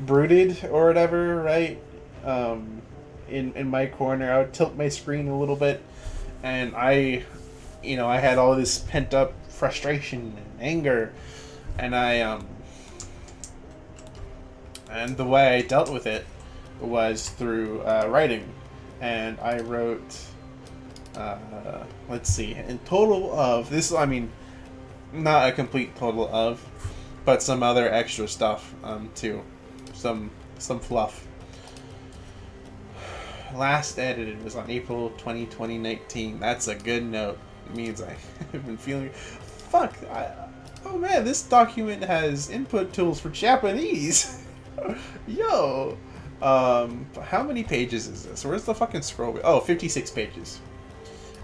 brooded or whatever, right? In my corner, I would tilt my screen a little bit, and I had all this pent up frustration and anger, and and the way I dealt with it was through writing, and I wrote, let's see, in total of this. I mean, not a complete total of, but some other extra stuff too, some fluff. Last edited was on April 20, 2019. That's a good note. It means I've been feeling... Fuck! Oh man, this document has input tools for Japanese! Yo! How many pages is this? Where's the fucking scroll wheel? Oh, 56 pages.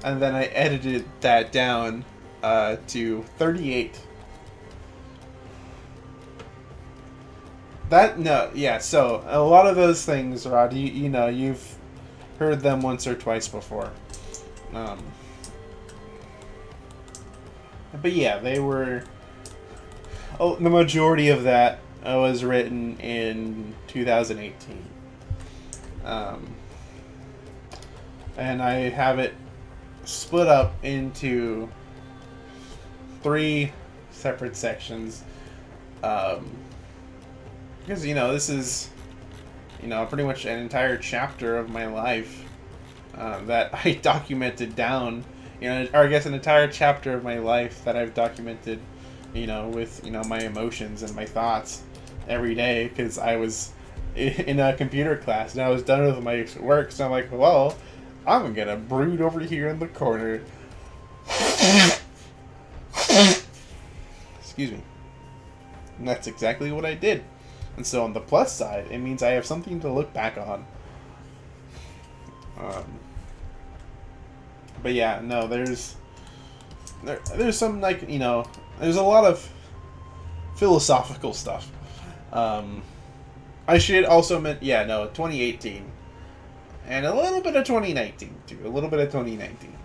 And then I edited that down to 38. So a lot of those things, Rod, you know, you've heard them once or twice before. But yeah, they were... Oh, the majority of that was written in 2018. And I have it split up into 3 separate sections. Because, you know, this is, you know, pretty much an entire chapter of my life that I documented down. You know, or I guess an entire chapter of my life that I've documented, you know, with, you know, my emotions and my thoughts every day, because I was in a computer class and I was done with my work, so I'm like, well, I'm gonna brood over here in the corner. Excuse me. And that's exactly what I did. And so on the plus side, it means I have something to look back on. But yeah, no, there's some, like, you know, there's a lot of philosophical stuff. I should also 2018. And a little bit of 2019, too. A little bit of 2019.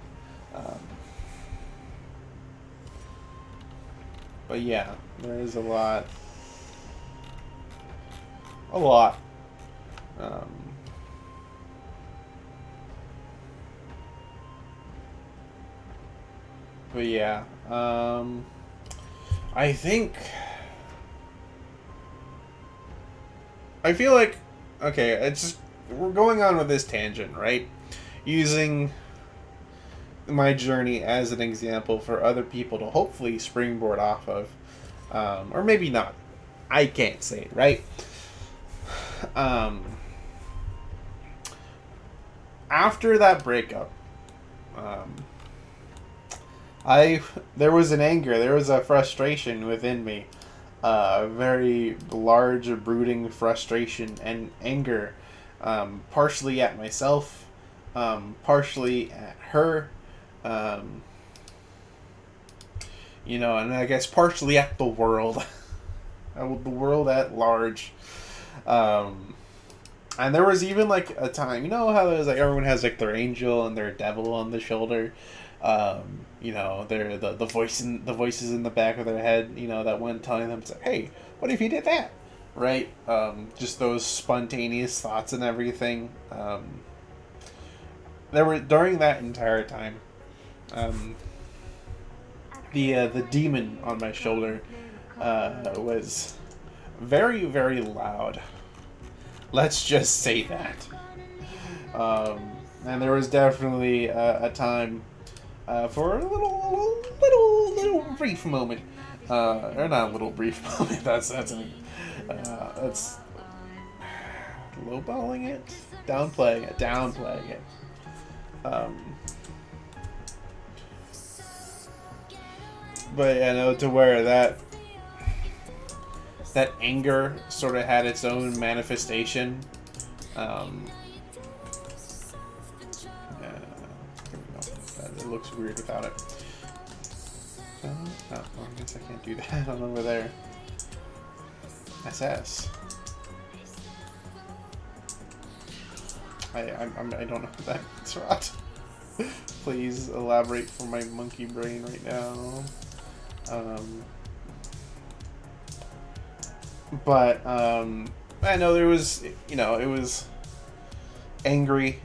But yeah, there is a lot. A lot. But yeah, I think... I feel like... Okay, it's just... We're going on with this tangent, right? Using my journey as an example for other people to hopefully springboard off of. Or maybe not. I can't say, right? After that breakup, there was an anger, there was a frustration within me, a very large, brooding frustration and anger, partially at myself, partially at her, you know, and I guess partially at the world, the world at large. And there was even, like, a time, you know how there's, like, everyone has, like, their angel and their devil on the shoulder, you know, they're the voices in the back of their head, you know, that one telling them, it's like, hey, what if you did that, right? Just those spontaneous thoughts and everything. There were, during that entire time, the demon on my shoulder was very, very loud. Let's just say that. And there was definitely a time for a little brief moment, or not a little brief moment. That's lowballing it, downplaying it. But I know to where that anger sort of had its own manifestation. It looks weird without it. I guess I can't do that on over there. SS. I don't know what that means, Rod. Please elaborate for my monkey brain right now. But I know there was, you know, it was angry,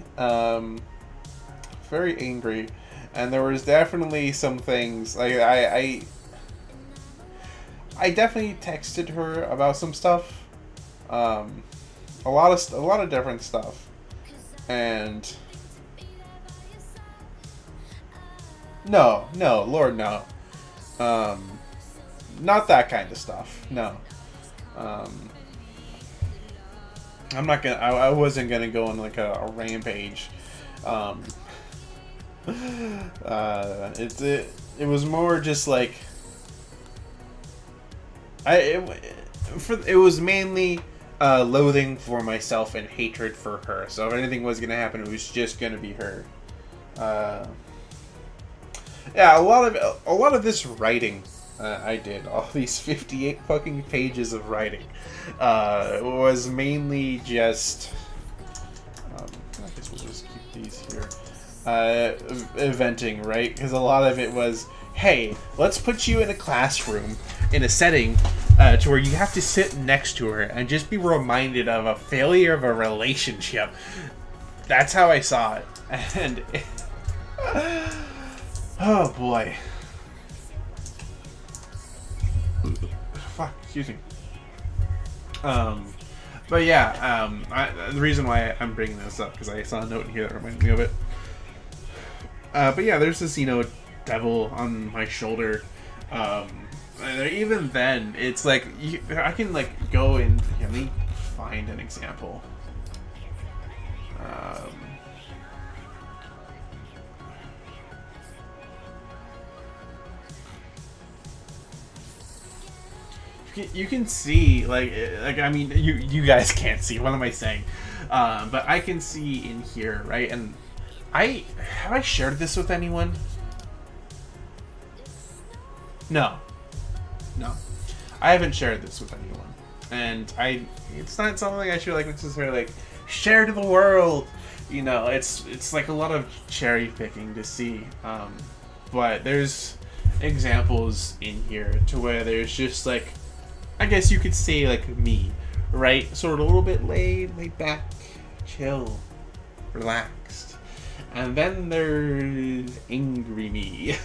very angry, and there was definitely some things, like, I definitely texted her about some stuff, a lot of different stuff, and no, Lord, no, not that kind of stuff, no. I'm not gonna. I wasn't gonna go on like a rampage. It was more just like it was mainly loathing for myself and hatred for her. So if anything was gonna happen, it was just gonna be her. Yeah, a lot of this writing I did, all these 58 fucking pages of writing, was mainly just. I guess we'll just keep these here. Eventing, right? Because a lot of it was, hey, let's put you in a classroom, in a setting, to where you have to sit next to her and just be reminded of a failure of a relationship. That's how I saw it. And oh boy. Fuck, excuse me. But yeah, the reason why I'm bringing this up, because I saw a note in here that reminded me of it. But yeah, there's this, devil on my shoulder. Even then, it's like, I can, like, go and, let me find an example. You can see, I mean, you guys can't see. What am I saying? But I can see in here, right? And have I shared this with anyone? No, I haven't shared this with anyone, and it's not something I should necessarily share to the world. It's like a lot of cherry picking to see. But there's examples in here to where there's just I guess you could say me, right? Sort of a little bit laid back, chill, relaxed. And then there's angry me.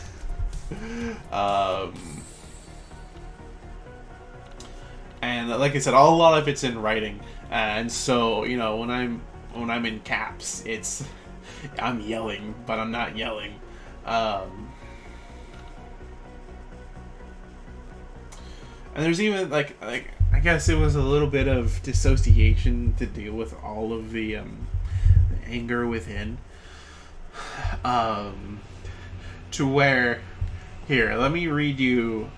And like I said, a lot of it's in writing. And so, when I'm in caps, I'm yelling, but I'm not yelling. And there's even I guess it was a little bit of dissociation to deal with all of the anger within. To where, here, let me read you.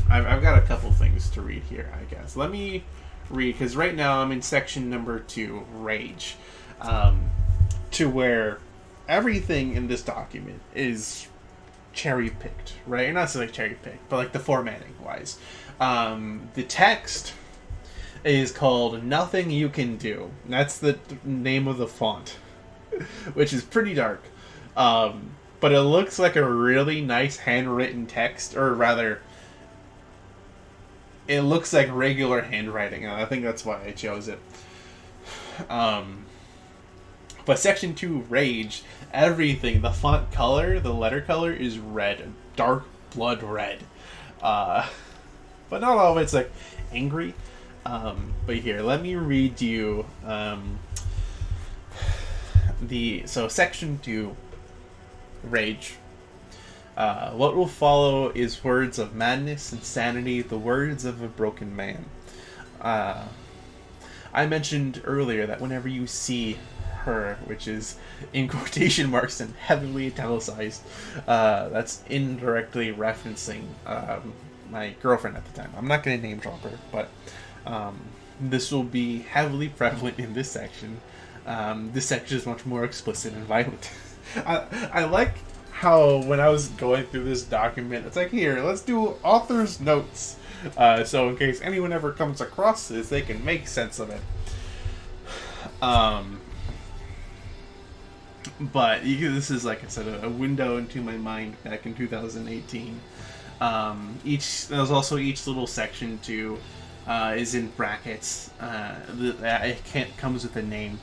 I've got a couple things to read here, I guess. Let me read, because right now I'm in section number 2, Rage. To where everything in this document is cherry-picked, right? Not so cherry-picked, but the formatting wise. The text is called Nothing You Can Do. That's the name of the font, which is pretty dark. But it looks like a really nice handwritten text, or rather, it looks like regular handwriting, and I think that's why I chose it. But section 2, Rage, everything, the font color, the letter color is red, dark blood red. But not all of it's angry. But here, let me read you so section 2, Rage. What will follow is words of madness, insanity, the words of a broken man. I mentioned earlier that whenever you see her, which is in quotation marks and heavily italicized, that's indirectly referencing my girlfriend at the time. I'm not going to name drop her, but this will be heavily prevalent in this section. This section is much more explicit and violent. I like how when I was going through this document, it's here, let's do author's notes. So in case anyone ever comes across this, they can make sense of it. But this is, like I said, a window into my mind back in 2018. There's also each little section too is in brackets. It comes with a name.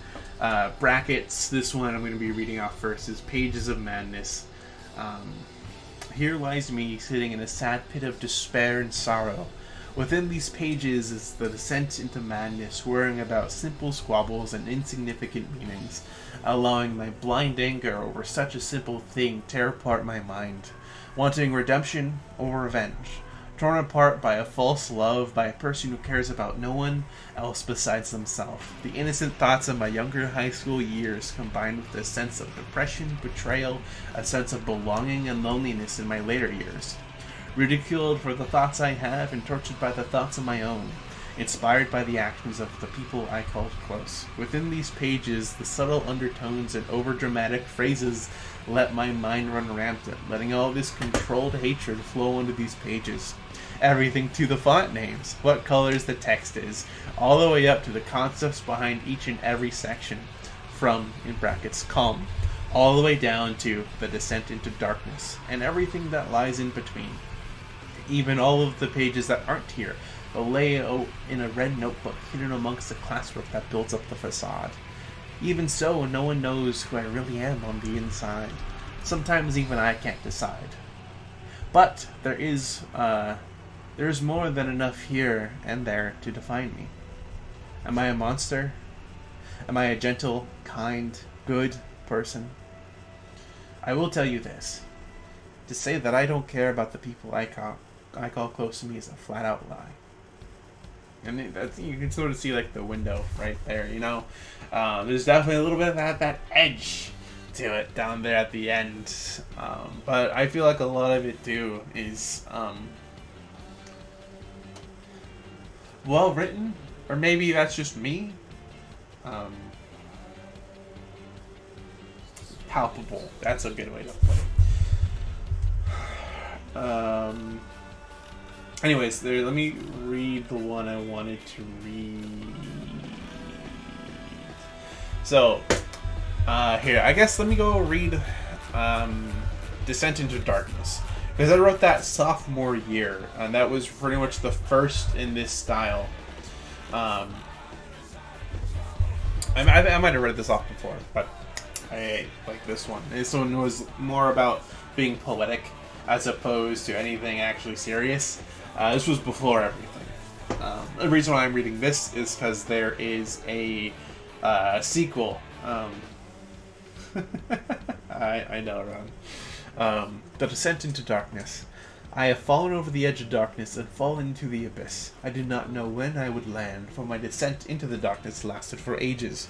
Brackets. This one I'm going to be reading off first is Pages of Madness. Here lies me sitting in a sad pit of despair and sorrow. Within these pages is the descent into madness, worrying about simple squabbles and insignificant meanings, allowing my blind anger over such a simple thing tear apart my mind, wanting redemption or revenge, torn apart by a false love by a person who cares about no one else besides themselves. The innocent thoughts of my younger high school years combined with a sense of depression, betrayal, a sense of belonging and loneliness in my later years. Ridiculed for the thoughts I have and tortured by the thoughts of my own. inspired by the actions of the people I called close. Within these pages, the subtle undertones and overdramatic phrases let my mind run rampant, letting all this controlled hatred flow into these pages. Everything to the font names, what colors the text is, all the way up to the concepts behind each and every section, from, in brackets, calm, all the way down to the descent into darkness, and everything that lies in between. Even all of the pages that aren't here will lay out in a red notebook hidden amongst the classwork that builds up the facade. Even so, no one knows who I really am on the inside. Sometimes even I can't decide. But there's more than enough here and there to define me. Am I a monster? Am I a gentle, kind, good person? I will tell you this. To say that I don't care about the people I call close to me is a flat out lie. And that's, you can sort of see like the window right there, you know. There's definitely a little bit of that edge to it down there at the end. But I feel like a lot of it too is well written, or maybe that's just me. Palpable. That's a good way to put it. Anyways, let me read the one I wanted to read. So, here, I guess let me go read Descent into Darkness. Because I wrote that sophomore year, and that was pretty much the first in this style. I might have read this off before, but I like this one. This one was more about being poetic as opposed to anything actually serious. This was before everything. The reason why I'm reading this is because there is a sequel. I know, Ron. The Descent into Darkness. I have fallen over the edge of darkness and fallen into the abyss. I did not know when I would land, for my descent into the darkness lasted for ages.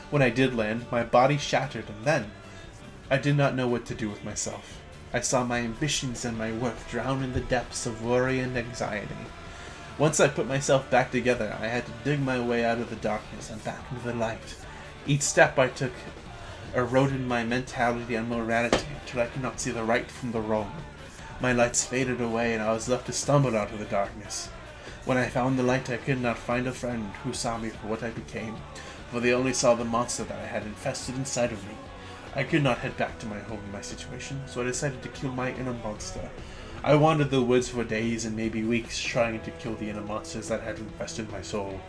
When I did land, my body shattered, and then I did not know what to do with myself. I saw my ambitions and my work drown in the depths of worry and anxiety. Once I put myself back together, I had to dig my way out of the darkness and back into the light. Each step I took eroded my mentality and morality until I could not see the right from the wrong. My lights faded away and I was left to stumble out of the darkness. When I found the light, I could not find a friend who saw me for what I became, for they only saw the monster that I had infested inside of me. I could not head back to my home in my situation, so I decided to kill my inner monster. I wandered the woods for days and maybe weeks trying to kill the inner monsters that had infested my soul.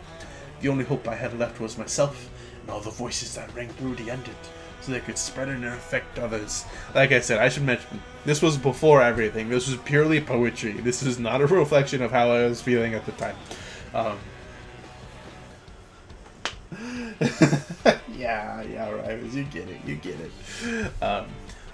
The only hope I had left was myself and all the voices that rang through the ended, so they could spread and affect others. Like I said, I should mention, this was before everything. This was purely poetry. This is not a reflection of how I was feeling at the time. Yeah, right. You get it.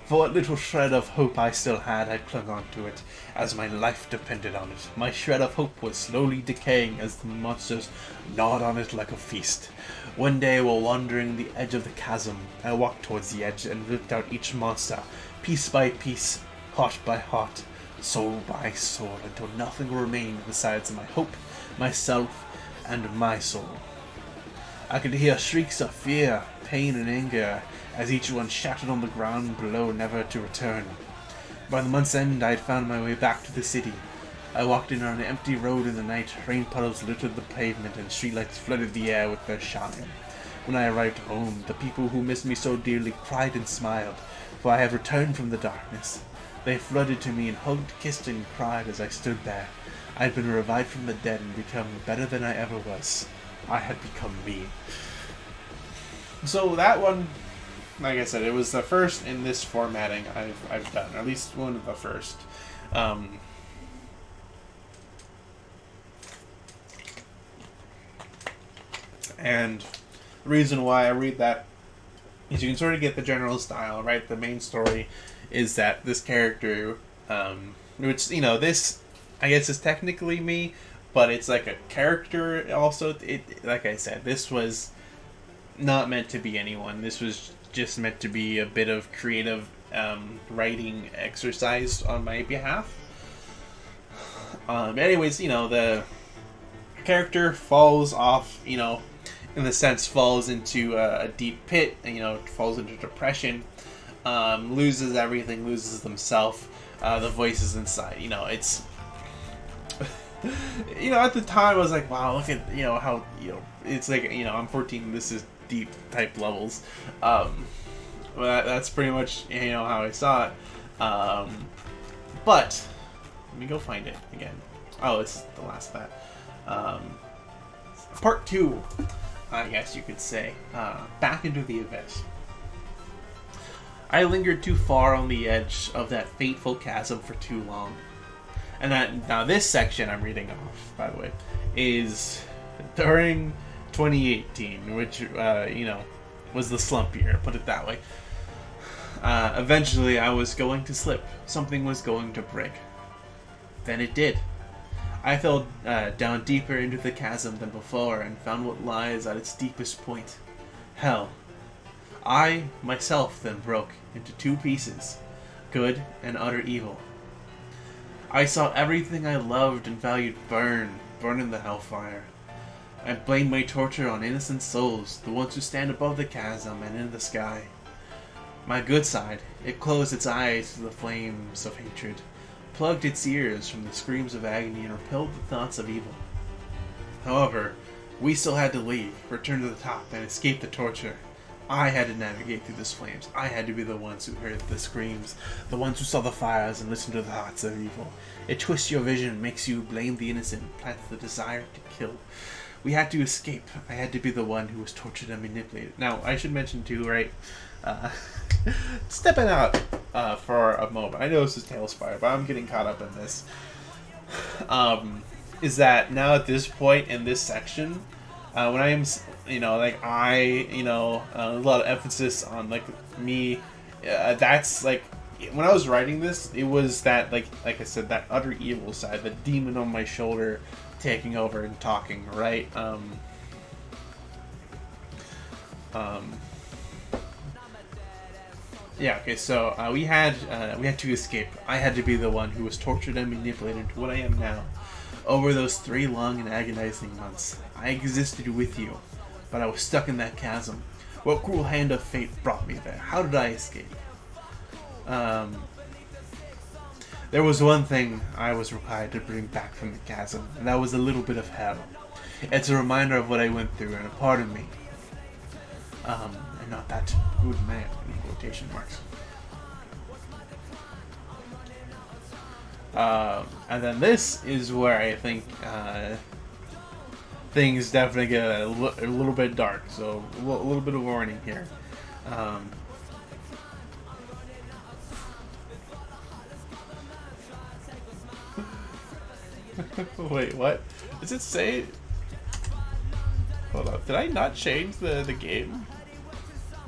For what little shred of hope I still had, I clung on to it, as my life depended on it. My shred of hope was slowly decaying as the monsters gnawed on it like a feast. One day, while wandering the edge of the chasm, I walked towards the edge and ripped out each monster, piece by piece, heart by heart, soul by soul, until nothing remained besides my hope, myself, and my soul. I could hear shrieks of fear, pain, and anger as each one shattered on the ground below, never to return. By the month's end, I had found my way back to the city. I walked in on an empty road in the night. Rain puddles littered the pavement, and streetlights flooded the air with their shine. When I arrived home, the people who missed me so dearly cried and smiled, for I had returned from the darkness. They flooded to me and hugged, kissed, and cried as I stood there. I had been revived from the dead and become better than I ever was. I had become me. So that one, like I said, it was the first in this formatting I've done, or at least one of the first. And the reason why I read that is you can sort of get the general style, right? The main story is that this character, which, you know, this, I guess, is technically me, but it's like a character also. Like I said, this was not meant to be anyone. This was just meant to be a bit of creative writing exercise on my behalf. Anyways, you know, character falls off, you know, in the sense falls into a deep pit, and, you know, falls into depression, loses everything, loses themselves, the voices inside, you know, it's, you know, at the time I was like, wow, look at, you know, how, you know, it's like, you know, I'm 14, this is deep type levels, well, that's pretty much, you know, how I saw it, but, let me go find it again. Oh, this is the last of that. Part 2, I guess you could say. Back into the abyss. I lingered too far on the edge of that fateful chasm for too long. And that, now this section I'm reading off, by the way, is during 2018, which, you know, was the slump year, put it that way. Eventually I was going to slip. Something was going to break. Then it did. I fell down deeper into the chasm than before and found what lies at its deepest point. Hell. I, myself, then broke into 2 pieces. Good and utter evil. I saw everything I loved and valued burn in the hellfire. I blamed my torture on innocent souls, the ones who stand above the chasm and in the sky. My good side, it closed its eyes to the flames of hatred, plugged its ears from the screams of agony, and repelled the thoughts of evil. However, we still had to leave, return to the top, and escape the torture. I had to navigate through those flames. I had to be the ones who heard the screams, the ones who saw the fires and listened to the thoughts of evil. It twists your vision, makes you blame the innocent, plants the desire to kill. We had to escape. I had to be the one who was tortured and manipulated. Now, I should mention too, right? Stepping out for a moment. I know this is Talesprie, but I'm getting caught up in this. Is that now at this point in this section, when I am, you know, like a lot of emphasis on like me. That's like when I was writing this, it was that like I said, that utter evil side, the demon on my shoulder, taking over and talking, right? Yeah, okay, so we had to escape. I had to be the one who was tortured and manipulated to what I am now. Over those 3 long and agonizing months, I existed with you, but I was stuck in that chasm. What cruel hand of fate brought me there? How did I escape? There was one thing I was required to bring back from the chasm, and that was a little bit of hell. It's a reminder of what I went through and a part of me. And not that good man, in quotation marks. And then this is where I think things definitely get a little bit dark, so a little bit of warning here. Wait, what? Does it say? Hold up, did I not change the game?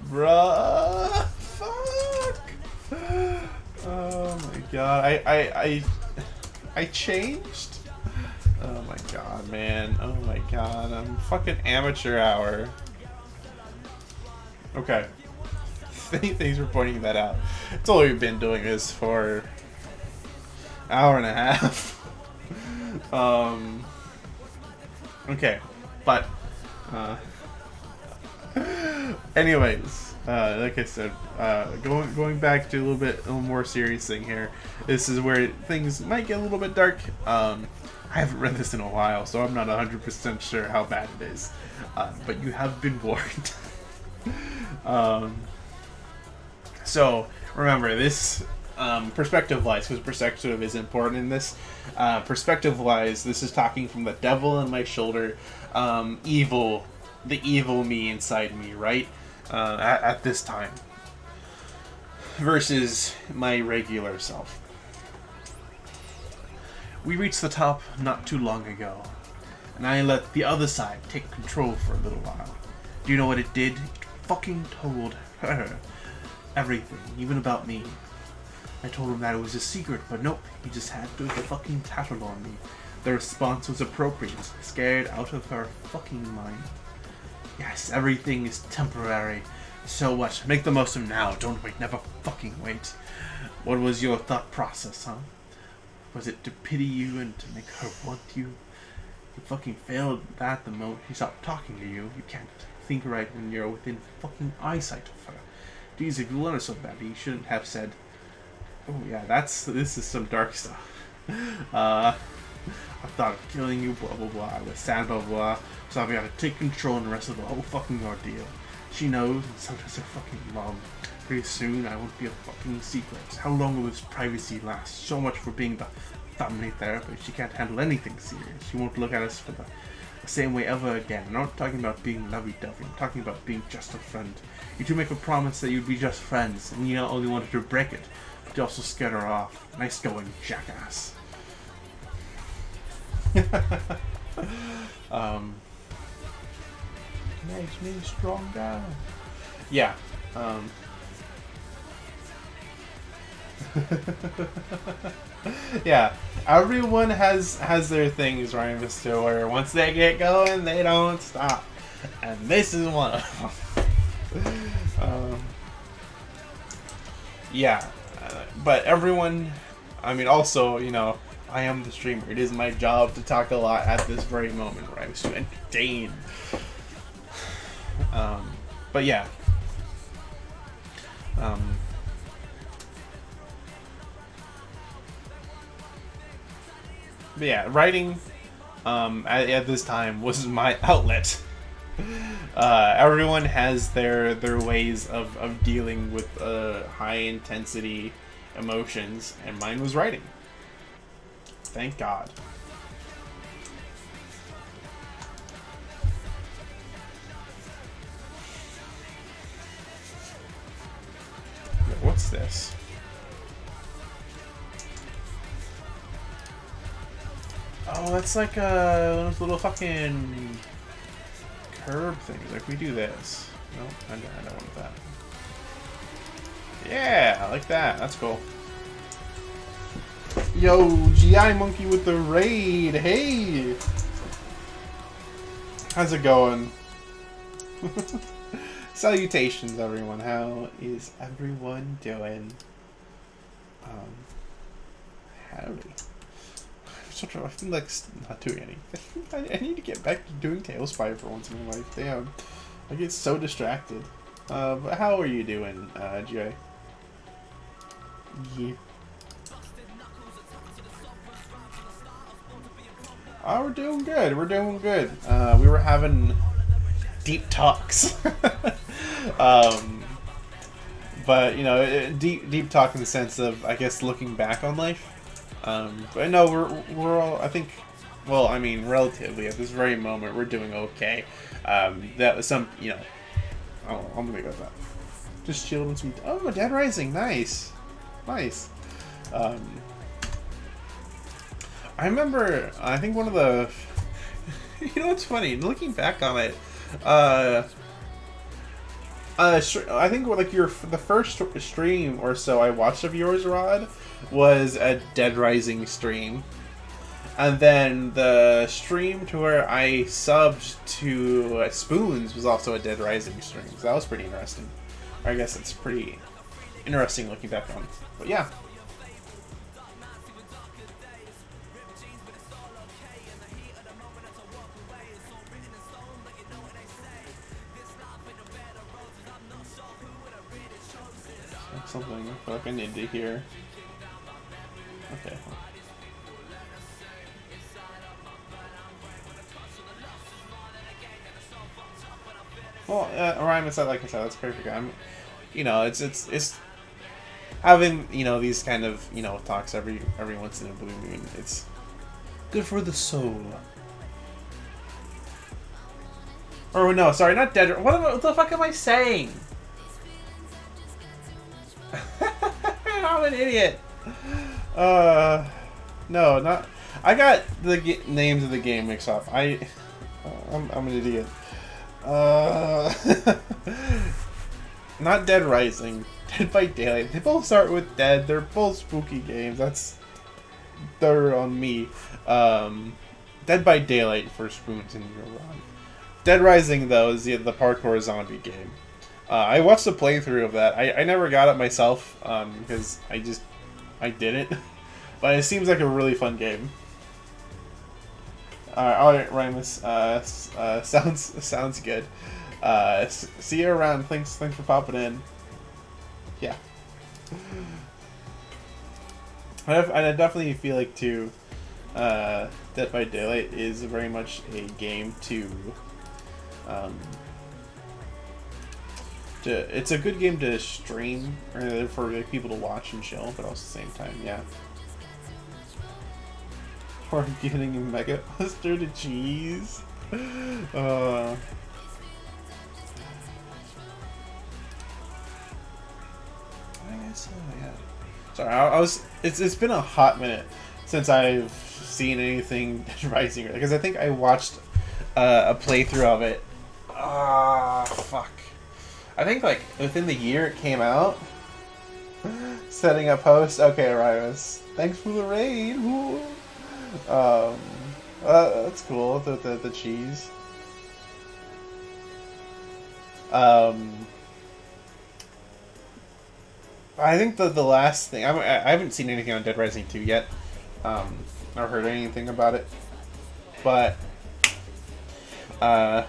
Bruh, fuck! Oh my god, I changed? Oh my god, man. Oh my god, I'm fucking amateur hour. Okay. Thanks for pointing that out. It's only been doing this for an hour and a half. Okay, but anyways, like I said, going back to a little more serious thing here. This is where things might get a little bit dark. I haven't read this in a while, so I'm not 100% sure how bad it is. But you have been warned. So remember this. Perspective-wise, because perspective is important in this. Perspective-wise, this is talking from the devil on my shoulder, evil, the evil me inside me, right? At this time, versus my regular self. We reached the top not too long ago, and I let the other side take control for a little while. Do you know what it did? It fucking told her everything, even about me. I told him that it was a secret, but nope, he just had to fucking tattle on me. The response was appropriate, scared out of her fucking mind. Yes, everything is temporary. So what? Make the most of now. Don't wait, never fucking wait. What was your thought process, huh? Was it to pity you and to make her want you? You fucking failed that the moment she stopped talking to you. You can't think right when you're within fucking eyesight of her. Geez, if you want her so badly, you shouldn't have said, oh yeah, this is some dark stuff. I thought of killing you, blah blah blah, with sad blah blah, so I've got to take control and the rest of the whole fucking ordeal. She knows, and so does her fucking mom. Pretty soon, I won't be a fucking secret. How long will this privacy last? So much for being the family therapist. She can't handle anything serious. She won't look at us for the same way ever again. I'm not talking about being lovey-dovey. I'm talking about being just a friend. You two make a promise that you'd be just friends, and you not only wanted to break it, but you also scared her off. Nice going, jackass. Makes me stronger. Yeah. Yeah. Everyone has their things, right, Mr. Where once they get going, they don't stop. And this is one of them. Yeah. But everyone, I mean, also, you know, I am the streamer. It is my job to talk a lot at this very moment, right? I was to entertain. But yeah. But yeah, writing at this time was my outlet. Everyone has their ways of dealing with high intensity emotions, and mine was writing. Thank God. What's this? Oh, that's like those little fucking curb things. Like we do this. No, I don't want that. Yeah, I like that. That's cool. Yo, GI Monkey with the raid. Hey, how's it going? Salutations, everyone. How is everyone doing? Howdy. I feel like not doing anything. I need to get back to doing Talesprie for once in my life. Damn, I get so distracted. But how are you doing, GI? Yeah. Oh, we're doing good. We're doing good. We were having deep talks. But you know, deep talk in the sense of, I guess, looking back on life. But no, we're all, I think, well, I mean, relatively at this very moment, we're doing okay. That was some, you know, oh, I'm gonna go with that. Just chilled and sweet. Oh, Dead Rising, nice, nice. I remember, I think one of the, you know what's funny, looking back on it, I think like the first stream or so I watched of yours, Rod, was a Dead Rising stream, and then the stream to where I subbed to Spoons was also a Dead Rising stream. So that was pretty interesting. I guess it's pretty interesting looking back on. But yeah. Something I feel like I need to hear. Okay. Well, Ryan said, like I said, that's perfect. You know, it's having, you know, these kind of, you know, talks every once in a blue moon. It's good for the soul. Or no, sorry, not dead. What the fuck am I saying? I'm an idiot. No, not. I got the names of the game mixed up. I'm an idiot. Not Dead Rising. Dead by Daylight. They both start with Dead. They're both spooky games. They're on me. Dead by Daylight for Spoons and you're wrong. Dead Rising though is the parkour zombie game. I watched a playthrough of that. I never got it myself because I didn't. But it seems like a really fun game. Alright, Rhymus. Sounds good. See you around. Thanks for popping in. Yeah. I definitely feel like too, Dead by Daylight is very much a game it's a good game to stream or for like, people to watch and chill, but also at the same time, yeah. Or getting a mega mustard to cheese. I guess yeah. Sorry, it's been a hot minute since I've seen anything Dead Rising, because I think I watched a playthrough of it. Fuck. I think like within the year it came out. Setting up host. Okay, Rivas. Thanks for the raid. Woo. That's cool. The cheese. I think the last thing I haven't seen anything on Dead Rising 2 yet. Or heard anything about it, but I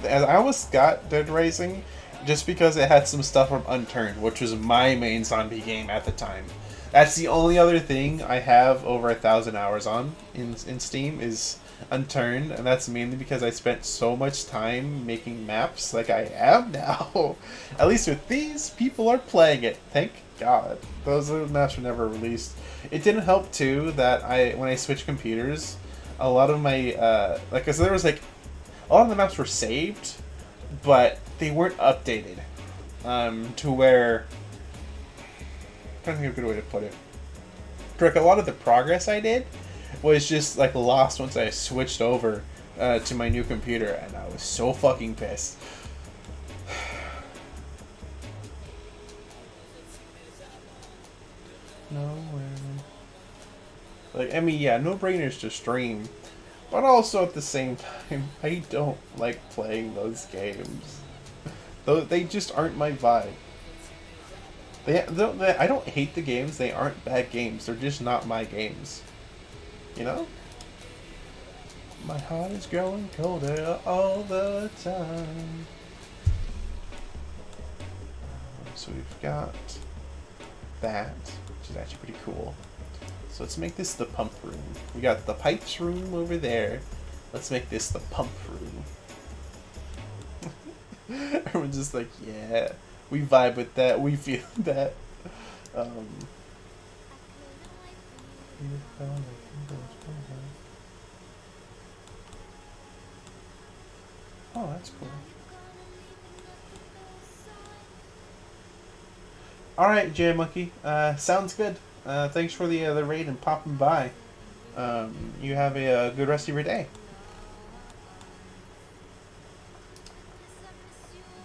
almost got Dead Rising just because it had some stuff from Unturned, which was my main zombie game at the time. That's the only other thing I have over 1,000 hours on in Steam is Unturned, and that's mainly because I spent so much time making maps like I am now. At least with these, people are playing it. Thank God. Those maps were never released. It didn't help too that when I switched computers, a lot of my cause there was like a lot of the maps were saved, but they weren't updated to where I'm trying to think of a good way to put it. Like a lot of the progress I did was just like lost once I switched over to my new computer, and I was so fucking pissed. Nowhere. Like, I mean, yeah, no brainers to stream, but also at the same time, I don't like playing those games. They just aren't my vibe. I don't hate the games. They aren't bad games. They're just not my games. You know? My heart is growing colder all the time. So we've got that, which is actually pretty cool. So let's make this the pump room. We got the pipes room over there. Let's make this the pump room. Everyone's just like, yeah, we vibe with that. We feel that. Oh, that's cool. All right, J Monkey. Sounds good. Thanks for the raid and popping by. You have a good rest of your day.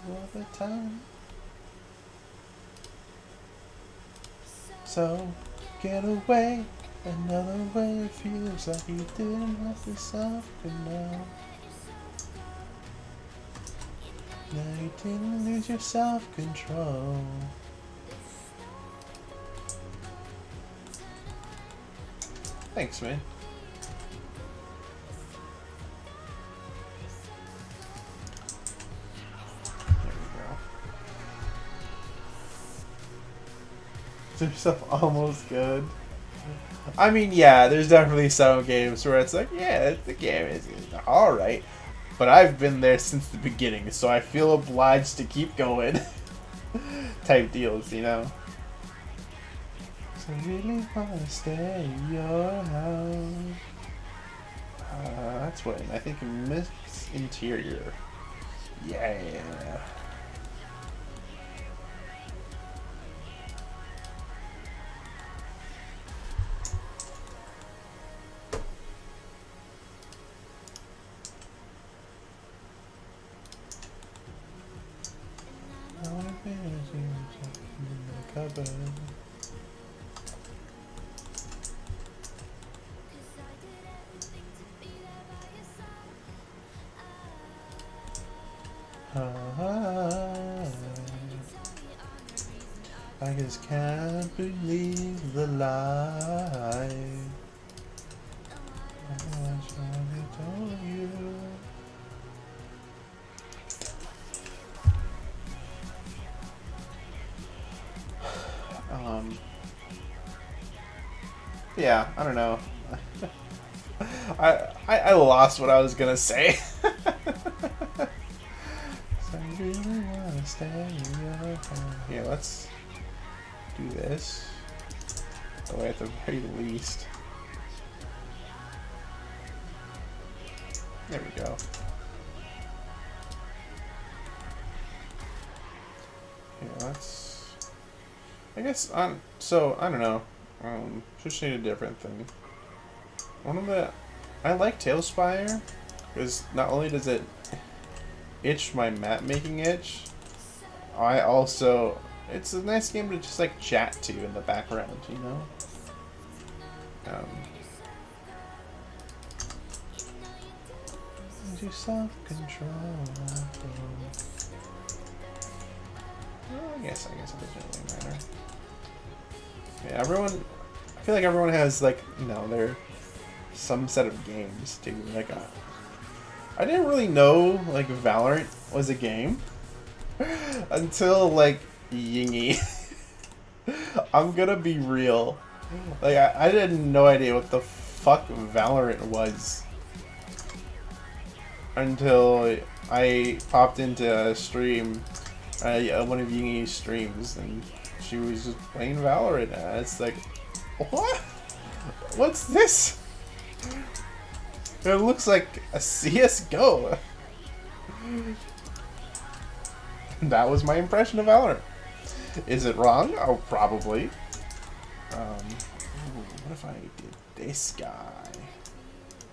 All the time. So get away another way. It feels like you didn't have to suffer now. Now you didn't lose your self-control. Thanks, man. There we go. Is your stuff almost good? I mean, yeah, there's definitely some games where it's like, yeah, the game is alright. But I've been there since the beginning, so I feel obliged to keep going. Type deals, you know? So I really wanna stay in your house. That's what I think. Miss Interior. Yeah. Cupboard. I just can't believe the lie. told you. Yeah, I don't know. I lost what I was gonna say. So I really wanna stay here. Here, let's do this. Oh, at the very least. There we go. Here, let's. I guess on. So I don't know. Just need a different thing. One of the. I like Talesprie because not only does it itch my map making itch, I also. It's a nice game to just like chat to in the background, you know. Do self-control. Well, I guess it doesn't really matter. Yeah, everyone. I feel like everyone has like their some set of games too. Like I didn't really know like Valorant was a game until like Yingy. I'm gonna be real. Like I had no idea what the fuck Valorant was until I popped into a stream, one of Yingy's streams, and she was just playing Valorant. And it's like, what? What's this? It looks like a CS:GO. That was my impression of Valorant. Is it wrong? Oh, probably. What if I did this guy?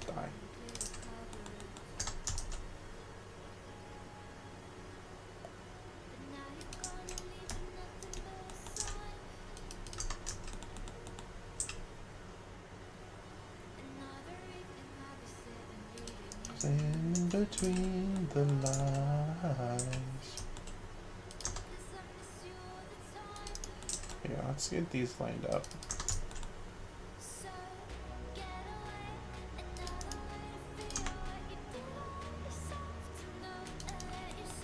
Die. In between the lines. Yeah, let's get these lined up.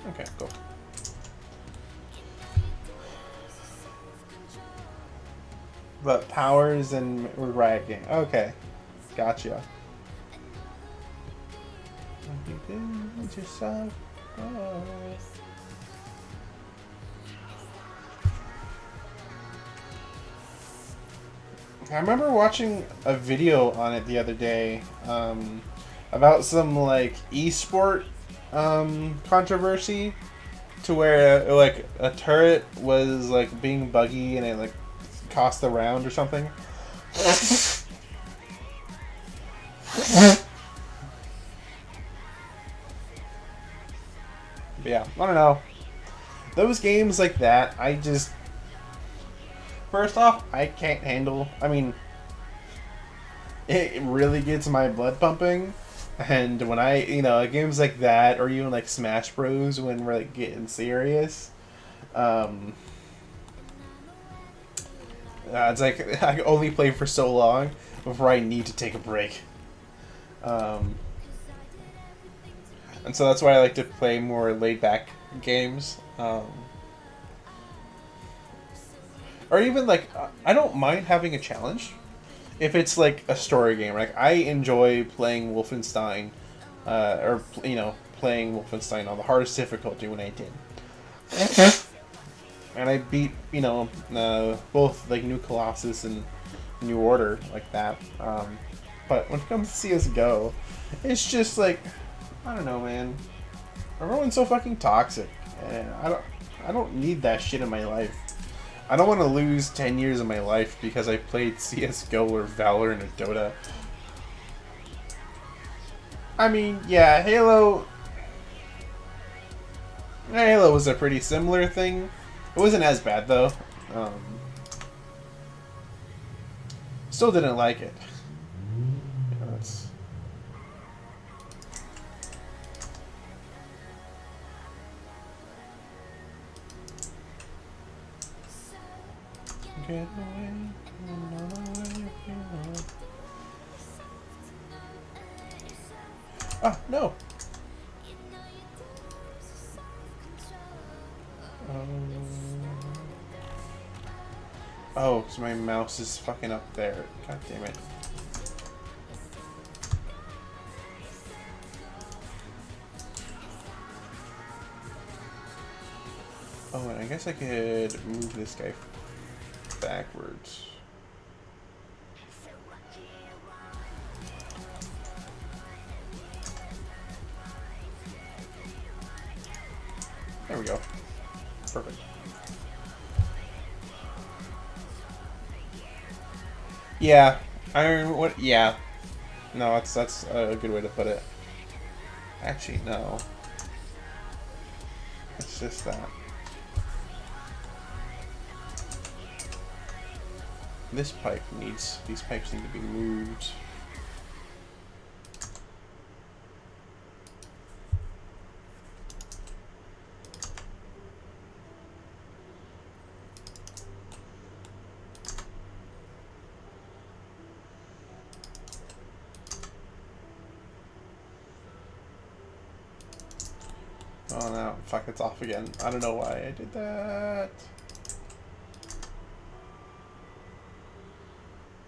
Okay, cool. But powers and riot game. Okay, gotcha. You did yourself. Oh. I remember watching a video on it the other day about some like esport controversy to where like a turret was like being buggy and it like cost the round or something. But yeah, I don't know. Those games like that, I just... First off, I can't handle... I mean, it really gets my blood pumping. And when I, games like that, or even like Smash Bros. When we're like getting serious, it's like I only play for so long before I need to take a break. And so that's why I like to play more laid back games. Or even like, I don't mind having a challenge. If it's like a story game, like I enjoy playing Wolfenstein, or playing Wolfenstein on the hardest difficulty when I did, and I beat both like New Colossus and New Order like that. But when it comes to CS:GO, it's just like I don't know, man. Everyone's so fucking toxic, and I don't need that shit in my life. I don't want to lose 10 years of my life because I played CS:GO or Valorant or Dota. I mean, yeah, Halo was a pretty similar thing. It wasn't as bad, though. Still didn't like it. Yeah, that's... Get away, run away if you want. Ah, no. Oh, because my mouse is fucking up there. God damn it. Oh, and I guess I could move this guy backwards. There we go. Perfect. Yeah. What? Yeah. No, that's a good way to put it. Actually, no. It's just that. These pipes need to be moved. Oh no, fuck, it's off again. I don't know why I did that.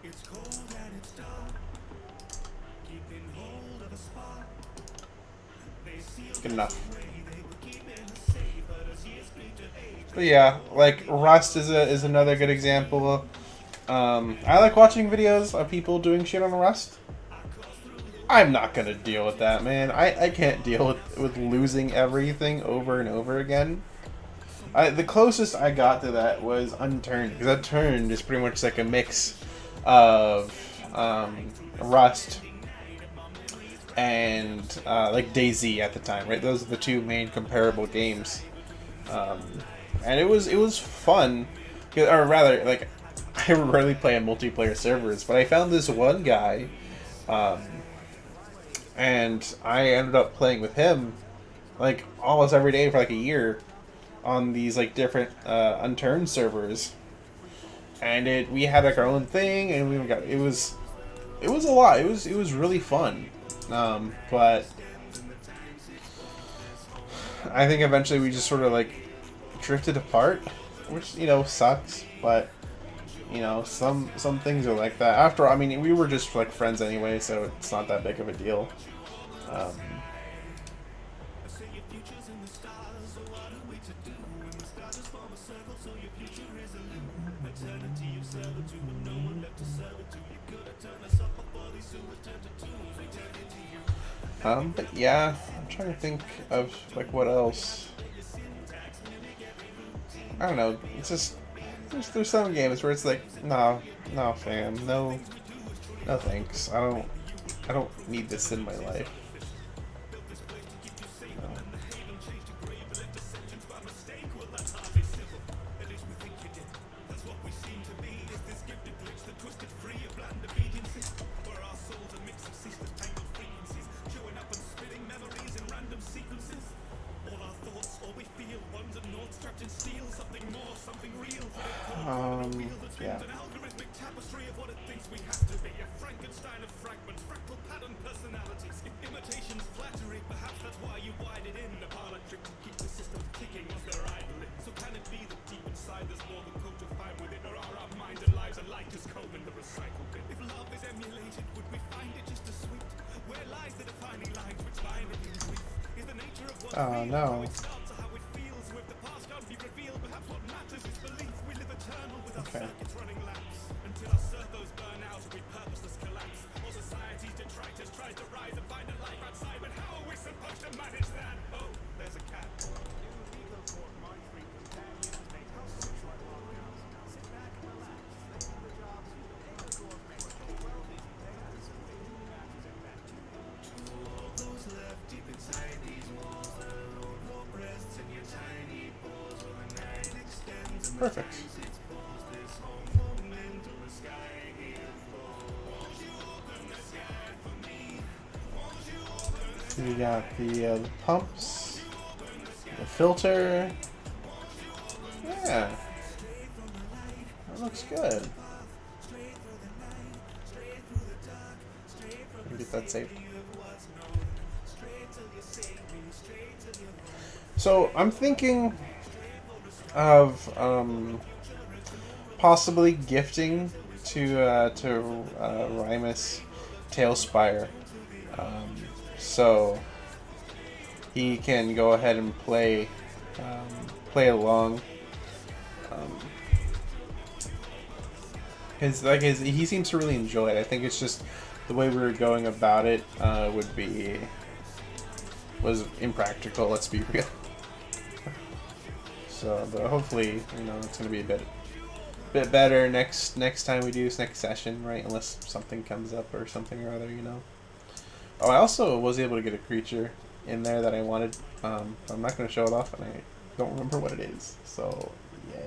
It's cold and it's dark, keeping hold of a spark. They sealed Good enough. away, they were keeping us safe, but as years grew to age, But yeah, like Rust is another good example. I like watching videos of people doing shit on Rust. I'm not gonna deal with that, man. I can't deal with losing everything over and over again. The closest I got to that was Unturned, because Unturned is pretty much like a mix of Rust and like DayZ at the time, right? Those are the two main comparable games, and it was fun, or rather, like I rarely play on multiplayer servers, but I found this one guy, and I ended up playing with him like almost every day for like a year on these like different Unturned servers, and we had like our own thing, and it was a lot. It was really fun, but I think eventually we just sort of like drifted apart, which sucks, but some things are like that. After all, I mean, we were just like friends anyway, so it's not that big of a deal. But yeah, I'm trying to think of like what else. I don't know. It's just there's some games where it's like, no, fam, no thanks. I don't need this in my life. Yeah. Oh no. Okay. Perfect. So we got the pumps, the filter. Yeah, that looks good. Let me get that saved. So I'm thinking of possibly gifting to Rymus Talespire, so he can go ahead and play along. He seems to really enjoy it. I think it's just the way we were going about it was impractical. Let's be real. So, but hopefully, it's gonna be a bit better next time we do this next session, right? Unless something comes up or something or other, Oh, I also was able to get a creature in there that I wanted. I'm not gonna show it off, and I don't remember what it is. So, yeah.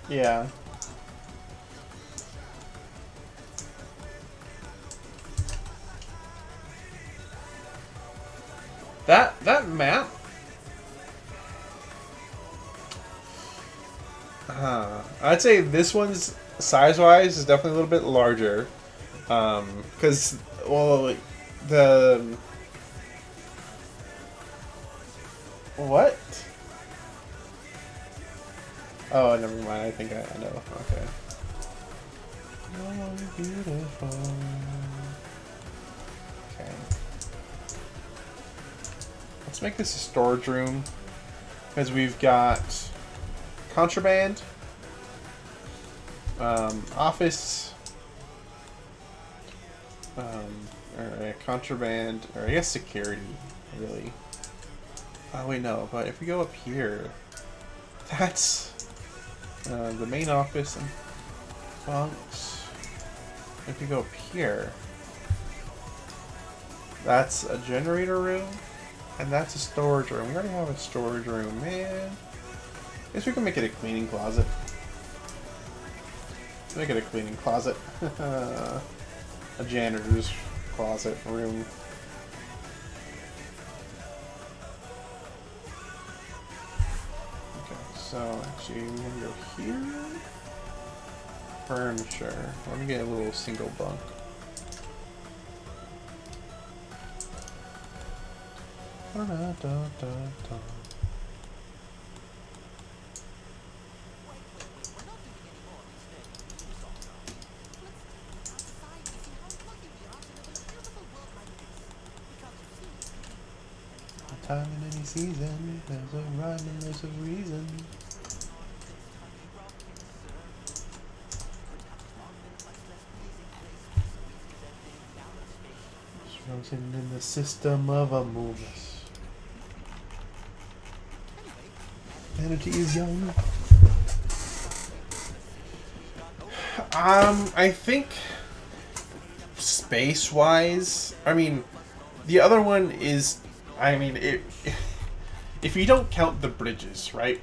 Yeah. That map. I'd say this one's size-wise is definitely a little bit larger. Because the what? Oh, never mind. I think I know. Okay. Oh, beautiful. Okay. Let's make this a storage room, because we've got contraband, office, or contraband, or I guess security, really. Oh wait, no. But if we go up here, that's the main office and bunks. If you go up here, that's a generator room, and that's a storage room. We already have a storage room, man. I guess we can make it a cleaning closet. Make it a cleaning closet. A janitor's closet room. Okay, so actually we're gonna go here. Furniture. Let me get a little single bunk. Time in any season, there's a rhyme and there's a reason. Frozen in the system of a movement. Vanity is young. I think space-wise, I mean, the other one is, I mean, if you don't count the bridges, right?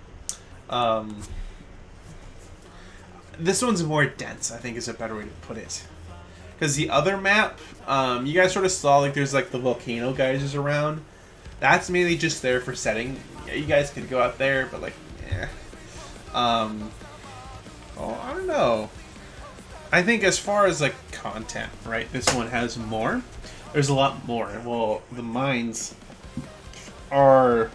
This one's more dense, I think is a better way to put it. Because the other map, you guys sort of saw, like, there's, like, the volcano geysers around. That's mainly just there for setting. Yeah, you guys could go out there, but, like, yeah. Oh, I don't know. I think as far as, like, content, right, this one has more. There's a lot more. Well, the mines are...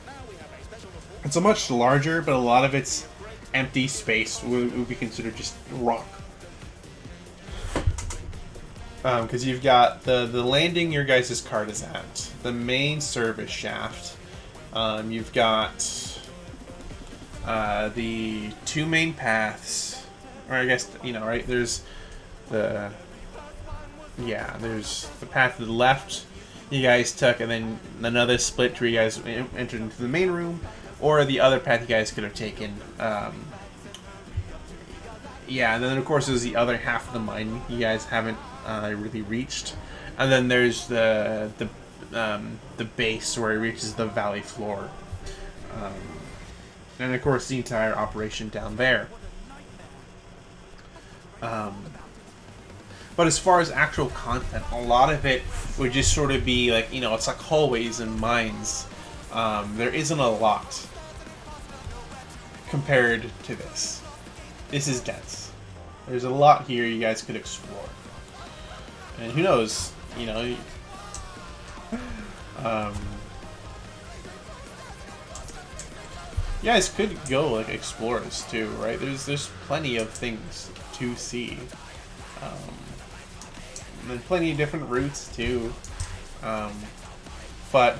It's a much larger, but a lot of it's empty space would be considered just rock. Because you've got the landing your guys' cart is at, the main service shaft. You've got the two main paths, or I guess, you know, right? There's the path to the left you guys took, and then another split where you guys entered into the main room, or the other path you guys could have taken. Yeah, and then of course there's the other half of the mine you guys haven't really reached, and then there's the the base where it reaches the valley floor, and of course the entire operation down there. But as far as actual content, a lot of it would just sort of be like, you know, it's like hallways and mines. There isn't a lot compared to this. This is dense. There's a lot here you guys could explore. And who knows, you know, you guys could go like explore this too, right? There's plenty of things to see. And plenty of different routes too. But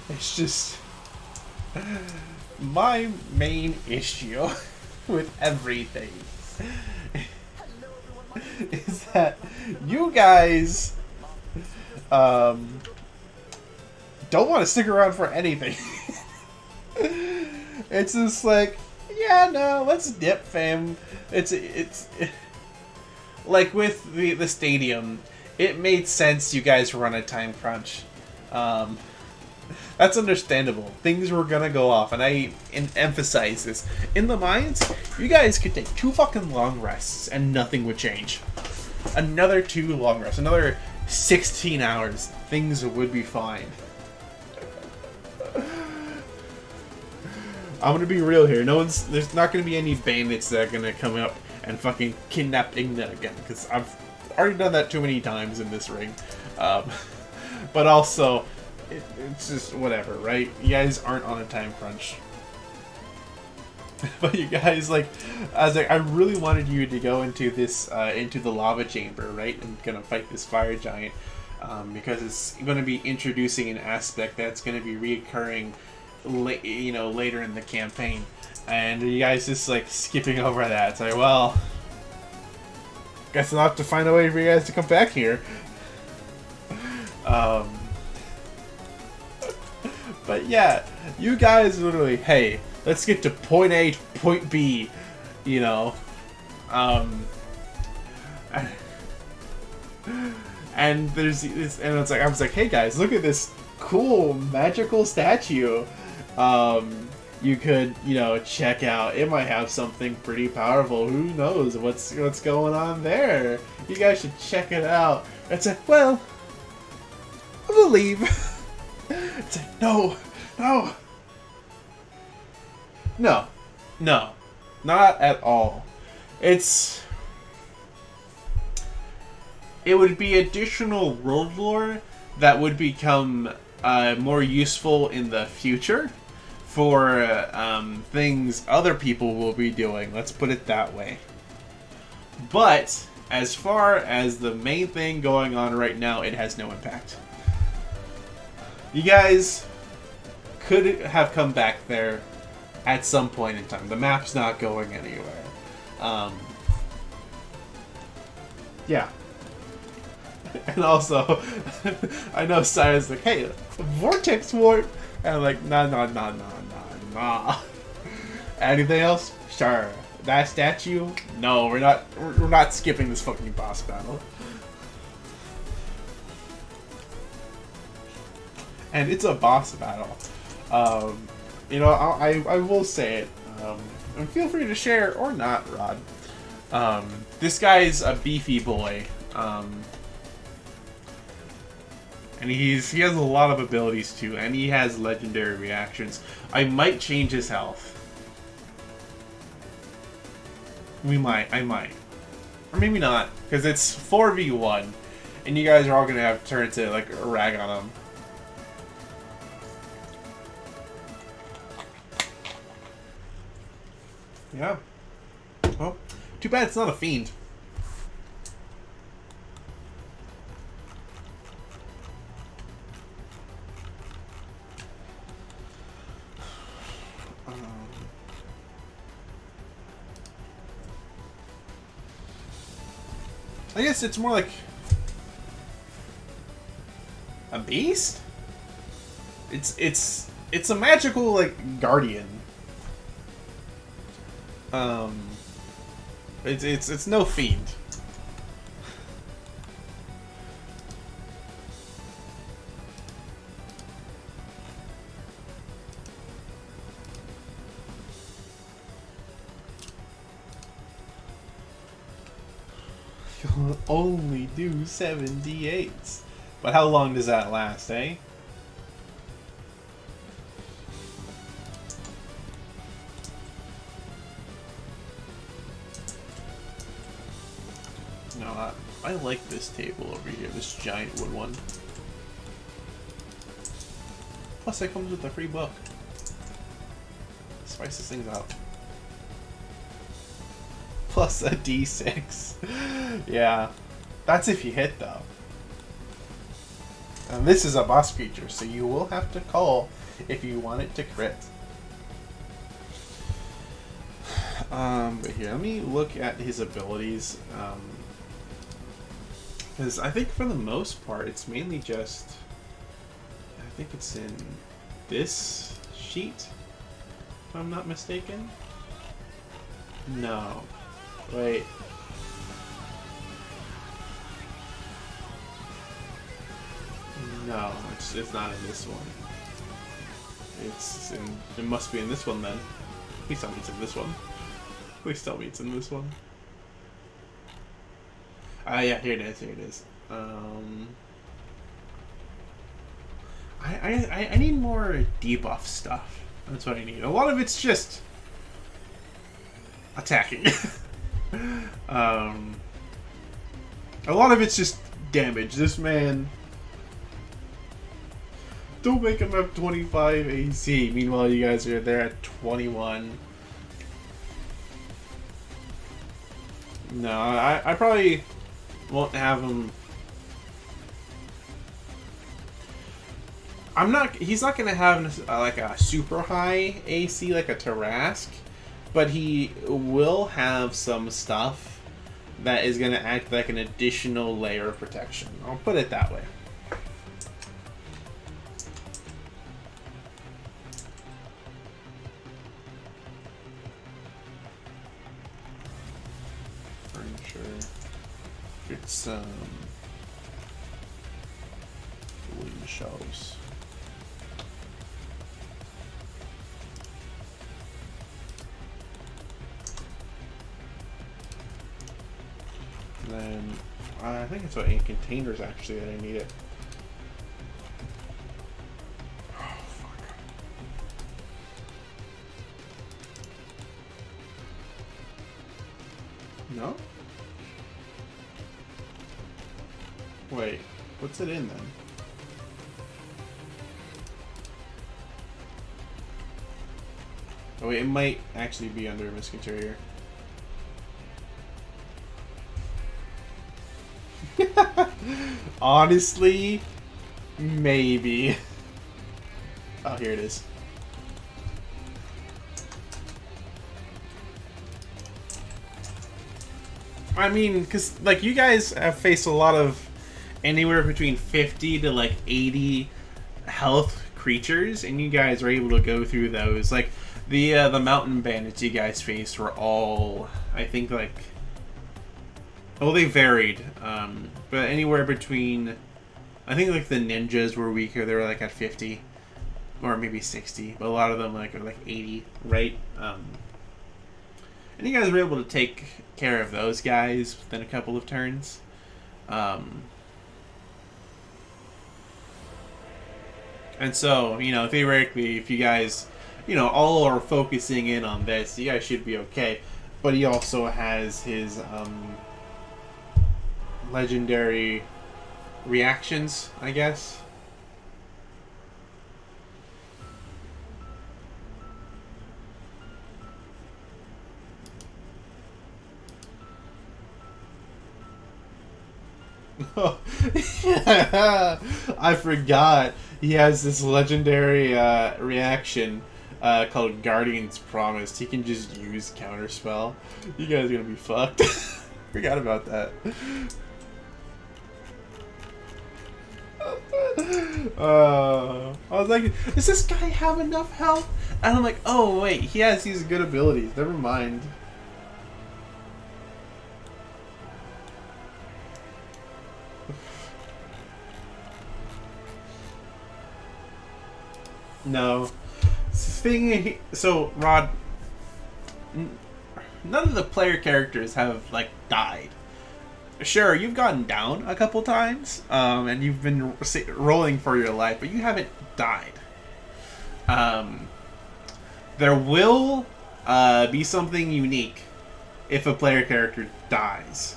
it's just my main issue with everything is that you guys don't want to stick around for anything. It's just like, yeah, no, let's dip, fam. It's like with the stadium, it made sense you guys were on a time crunch. That's understandable. Things were gonna go off, and I emphasize this. In the mines, you guys could take 2 fucking long rests, and nothing would change. Another 2 long rests, another 16 hours, things would be fine. I'm gonna be real here. There's not gonna be any bandits that are gonna come up and fucking kidnap Igna again, because I've already done that too many times in this ring. But also, it's just whatever, right? You guys aren't on a time crunch. But you guys, like, I really wanted you to go into this, into the lava chamber, right? And gonna fight this fire giant, because it's gonna be introducing an aspect that's gonna be reoccurring, you know, later in the campaign. And you guys just like skipping over that. It's like, well, guess I'll have to find a way for you guys to come back here. But yeah, you guys literally, hey, let's get to point A to point B, you know. And there's this, and it's like, I was like, hey guys, look at this cool magical statue. You could, you know, check out. It might have something pretty powerful. Who knows what's going on there? You guys should check it out. It's like, well, I believe. It's like, no, not at all. It would be additional world lore that would become more useful in the future for things other people will be doing. Let's put it that way. But as far as the main thing going on right now, it has no impact. You guys could have come back there at some point in time. The map's not going anywhere. Yeah. And also, I know Sire's like, hey, vortex warp. And I'm like, nah. Anything else? Sure. That statue? No, we're not skipping this fucking boss battle. And it's a boss battle. You know, I will say it. And feel free to share or not, Rod. This guy's a beefy boy. And he has a lot of abilities too, and he has legendary reactions. I might change his health. I might. Or maybe not, because it's 4v1, and you guys are all going to have to turn to, like, a rag on him. Yeah. Well, too bad it's not a fiend. I guess it's more like a beast. It's a magical, like, guardian. It's no fiend. can only do 78s. But how long does that last, eh? No, I like this table over here, this giant wood one. Plus, it comes with a free book. Spices things out. Plus a d6. Yeah. That's if you hit, though. And this is a boss creature, so you will have to call if you want it to crit. But here, let me look at his abilities. Because I think for the most part, it's mainly just... I think it's in this sheet, if I'm not mistaken. No. Wait. No, it's not in this one. It's in... It must be in this one then. Please tell me it's in this one. Please tell me it's in this one. Yeah, here it is, here it is. I need more debuff stuff. That's what I need. A lot of it's just attacking. A lot of it's just damage. This man... Don't make him have 25 AC. Meanwhile, you guys are there at 21. No, I probably won't have him... He's not gonna have like a super high AC like a Tarask, but he will have some stuff that is gonna act like an additional layer of protection. I'll put it that way. Furniture. It's wooden shelves. And then I think it's about 8 containers actually that I need it. Oh fuck. No? Wait, what's it in then? Oh wait, it might actually be under Misk Interior. Honestly, maybe. Oh, here it is. I mean, because, like, you guys have faced a lot of anywhere between 50 to, like, 80 health creatures, and you guys are able to go through those. Like, the mountain bandits you guys faced were all, I think, like... Well, they varied, but anywhere between... I think, like, the ninjas were weaker. They were, like, at 50, or maybe 60, but a lot of them, like, are, like, 80, right? And you guys were able to take care of those guys within a couple of turns. And so, you know, theoretically, if you guys, you know, all are focusing in on this, you guys should be okay. But he also has his legendary reactions, I guess. I forgot. He has this legendary reaction called Guardian's Promise. He can just use Counterspell. You guys are gonna be fucked. Forgot about that. I was like, does this guy have enough health? And I'm like, oh wait, he has these good abilities. Never mind. No. So, Rod, none of the player characters have, like, died. sure, you've gotten down a couple times, and you've been rolling for your life, but you haven't died. There will be something unique if a player character dies.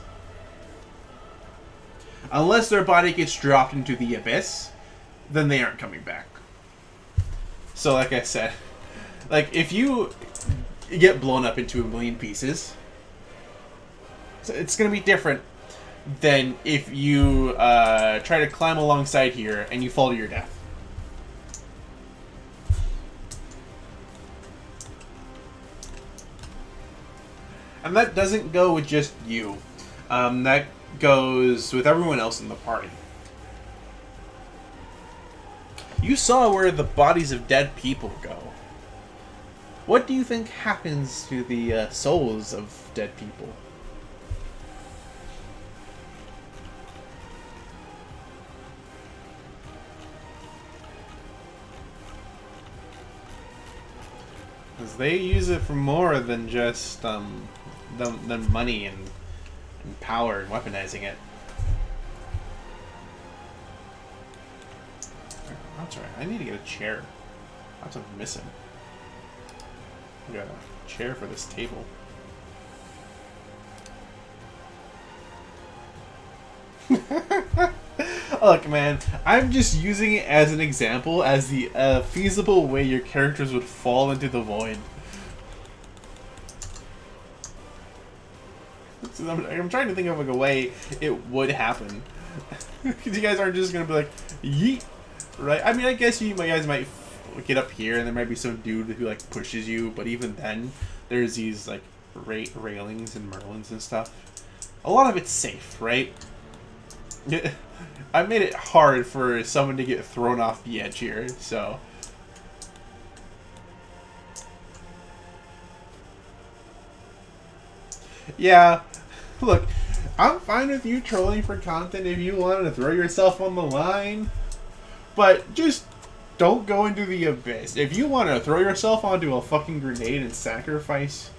Unless their body gets dropped into the abyss, then they aren't coming back. So like I said, like if you get blown up into a million pieces, it's going to be different than if you try to climb alongside here and you fall to your death. And that doesn't go with just you. That goes with everyone else in the party. You saw where the bodies of dead people go. What do you think happens to the souls of dead people? Because they use it for more than just than money and power and weaponizing it. That's right. I need to get a chair. That's what I'm missing. I got a chair for this table. Look, man, I'm just using it as an example, as the feasible way your characters would fall into the void. So I'm trying to think of like a way it would happen. Because you guys aren't just gonna be like, yeet, right? I mean, I guess you guys might get up here, and there might be some dude who like pushes you, but even then, there's these like railings and merlins and stuff. A lot of it's safe, right? I made it hard for someone to get thrown off the edge here, so. Yeah, look, I'm fine with you trolling for content if you want to throw yourself on the line, but just don't go into the abyss. If you want to throw yourself onto a fucking grenade and sacrifice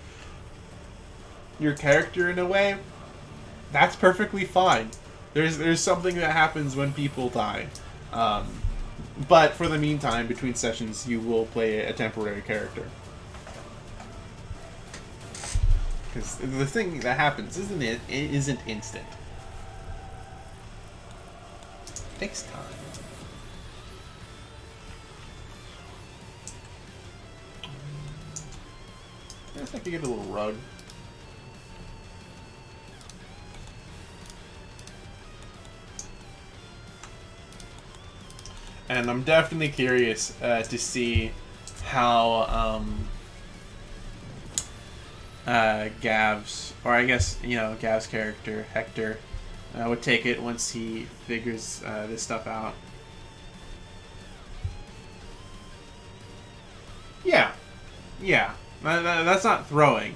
your character in a way, that's perfectly fine. There's something that happens when people die. But for the meantime, between sessions, you will play a temporary character. Because the thing that happens isn't instant. It takes time. I guess I could get a little rug. And I'm definitely curious to see how Gav's, or I guess, you know, Gav's character, Hector, would take it once he figures this stuff out. Yeah. Yeah. That's not throwing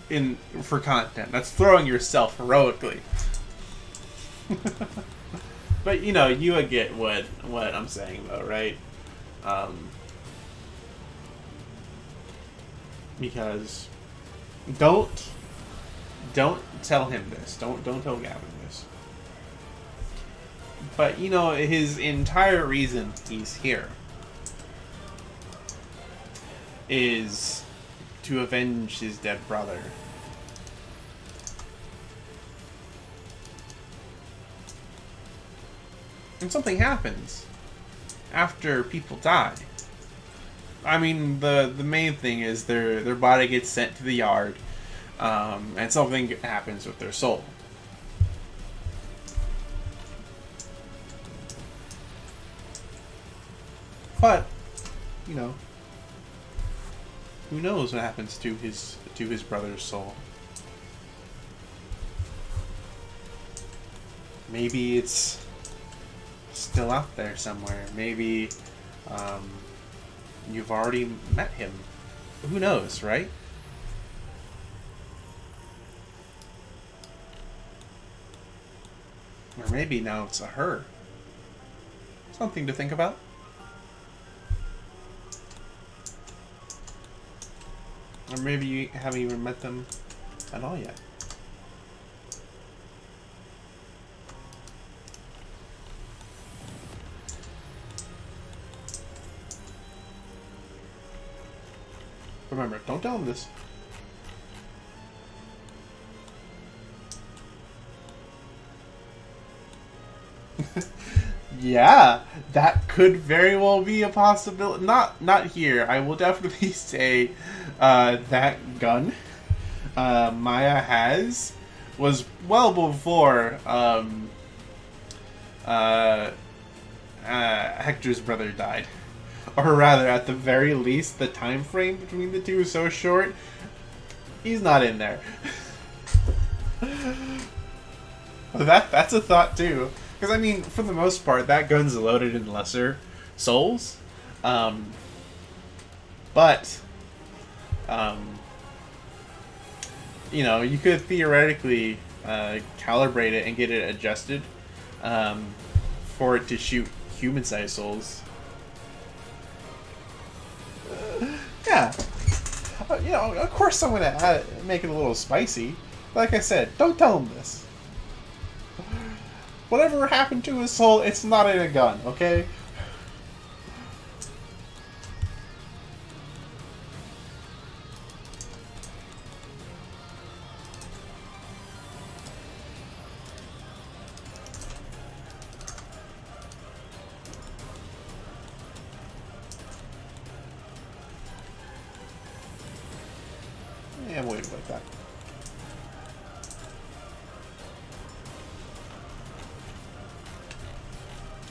in for content. That's throwing yourself heroically. But, you know, you would get what I'm saying, though, right? Because don't tell him this. Don't tell Gavin this. But, you know, his entire reason he's here is to avenge his dead brother. And something happens after people die. I mean, the main thing is their body gets sent to the yard, and something happens with their soul. But, you know, who knows what happens to his brother's soul? Maybe it's still out there somewhere. Maybe you've already met him. Who knows, right? Or maybe now it's a her. Something to think about. Or maybe you haven't even met them at all yet. Remember, don't tell him this. Yeah, that could very well be a possibility. Not here. I will definitely say that gun Maya has was well before Hector's brother died. Or rather, at the very least, the time frame between the two is so short, he's not in there. That's a thought too. Because, I mean, for the most part, that gun's loaded in lesser souls. But, you know, you could theoretically calibrate it and get it adjusted for it to shoot human-sized souls. Yeah. You know, of course I'm going to make it a little spicy. Like I said, don't tell him this. Whatever happened to his soul, it's not in a gun, okay? Yeah, I'm waiting like that.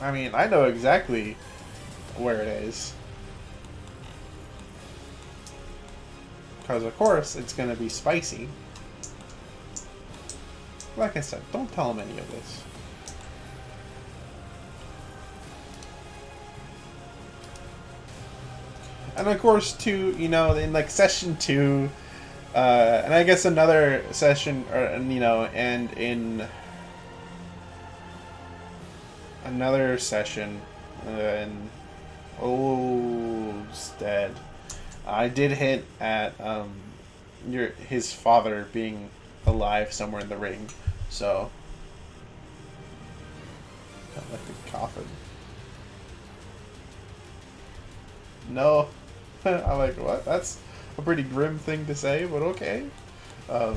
I mean, I know exactly where it is. Because, of course, it's going to be spicy. Like I said, don't tell him any of this. And, of course, too, you know, in, like, session 2, and I guess another session, or, you know, and in another session in Olstead, I did hint at his father being alive somewhere in the ring, so I like the coffin. No, I'm like, what? That's a pretty grim thing to say, but okay. I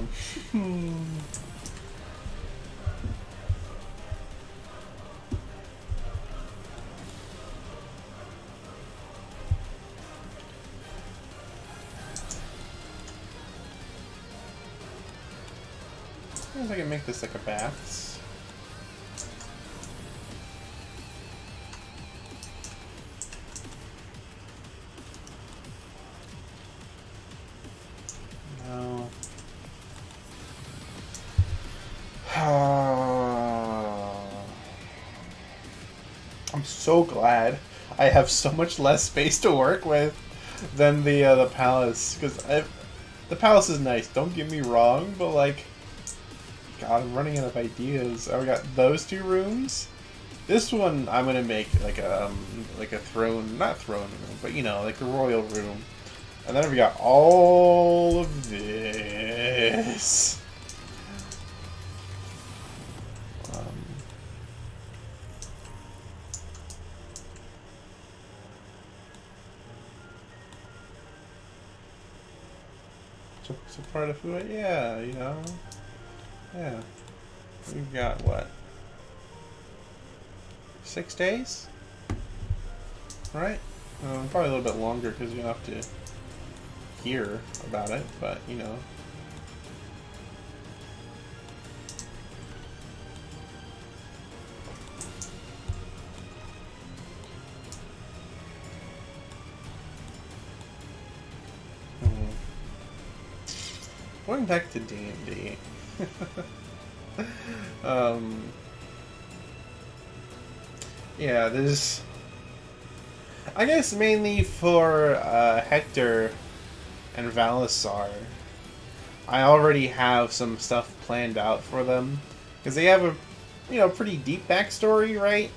guess I can make this like a baths. No. I'm so glad I have so much less space to work with than the palace, because the palace is nice. Don't get me wrong, but like, God, I'm running out of ideas. Oh, we got those two rooms. This one I'm gonna make like a throne, not throne room, but you know, like a royal room. And then we got all of this. So part of food, yeah, you know. Yeah. We've got what? 6 days? Right? Probably a little bit longer because you have to hear about it, but you know. Going back to D&D. Yeah, there's, I guess mainly for Hector and Valisar, I already have some stuff planned out for them, because they have a, you know, pretty deep backstory, right?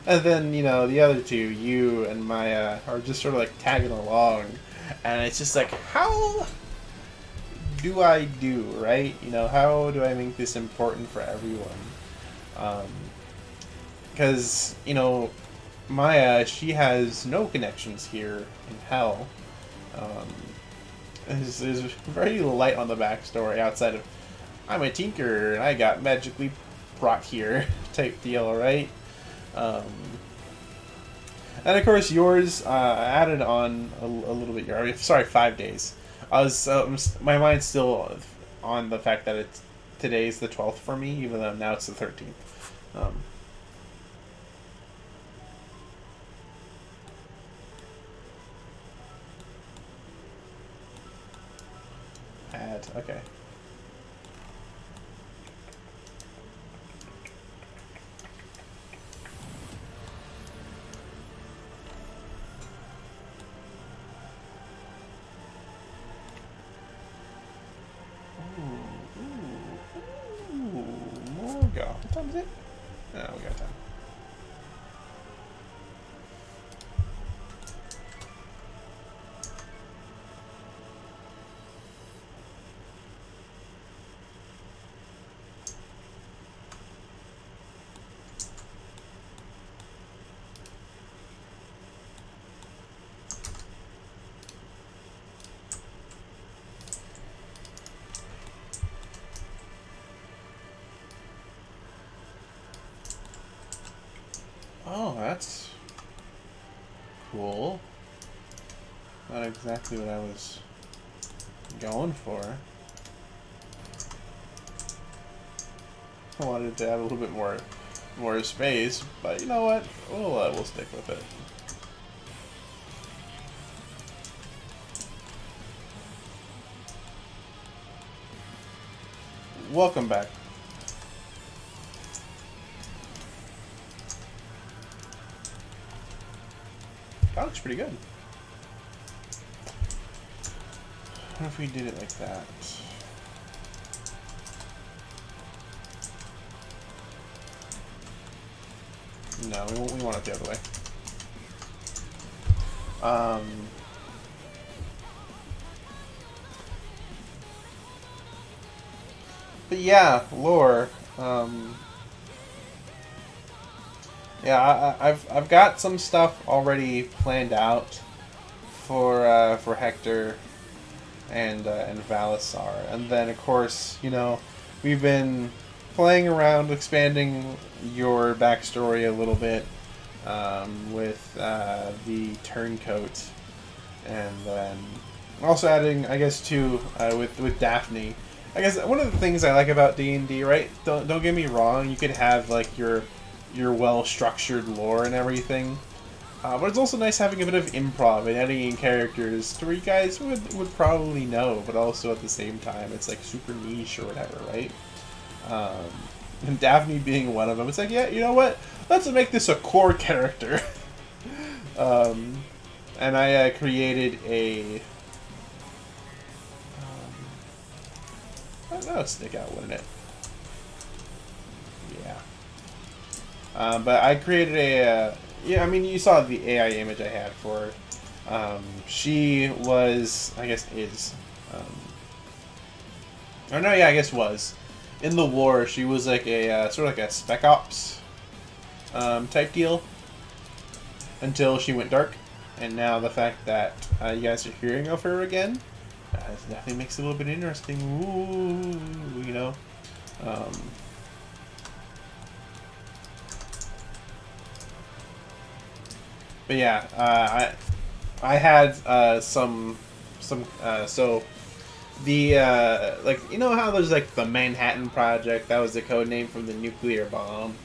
And then, you know, the other two, you and Maya, are just sort of like tagging along, and it's just like, how do I do, right? You know, how do I make this important for everyone? Because, you know, Maya, she has no connections here in Hell. is very light on the backstory outside of I'm a tinker and I got magically brought here type deal, right? And of course yours added on a little bit. Sorry, 5 days. I was my mind's still on the fact that today's the 12th for me, even though now it's the 13th. Okay. Ooh, more go. What time is it? No, we got time. Oh, that's cool. Not exactly what I was going for. I wanted to have a little bit more space, but you know what? We'll stick with it. Welcome back. That looks pretty good. What if we did it like that? No, we want it the other way. But yeah, lore. Yeah, I've got some stuff already planned out for Hector and Valisar, and then of course, you know, we've been playing around, expanding your backstory a little bit with the turncoat, and then also adding, I guess, too with Daphne. I guess one of the things I like about D&D, right? Don't get me wrong. You could have like your well-structured lore and everything. But it's also nice having a bit of improv and adding in characters to where you guys would probably know, but also at the same time, it's like super niche or whatever, right? And Daphne being one of them, it's like, yeah, you know what? Let's make this a core character. And I created a... that would stick out, wouldn't it? Yeah. But I created a... yeah, I mean, you saw the AI image I had for her. She was... I guess is... or no, yeah, I guess was. In the war, she was like a... sort of like a Spec Ops type deal. Until she went dark. And now the fact that you guys are hearing of her again... definitely makes it a little bit interesting. Ooh, you know. But yeah, I had some so the like, you know how there's like the Manhattan Project, that was the code name from the nuclear bomb.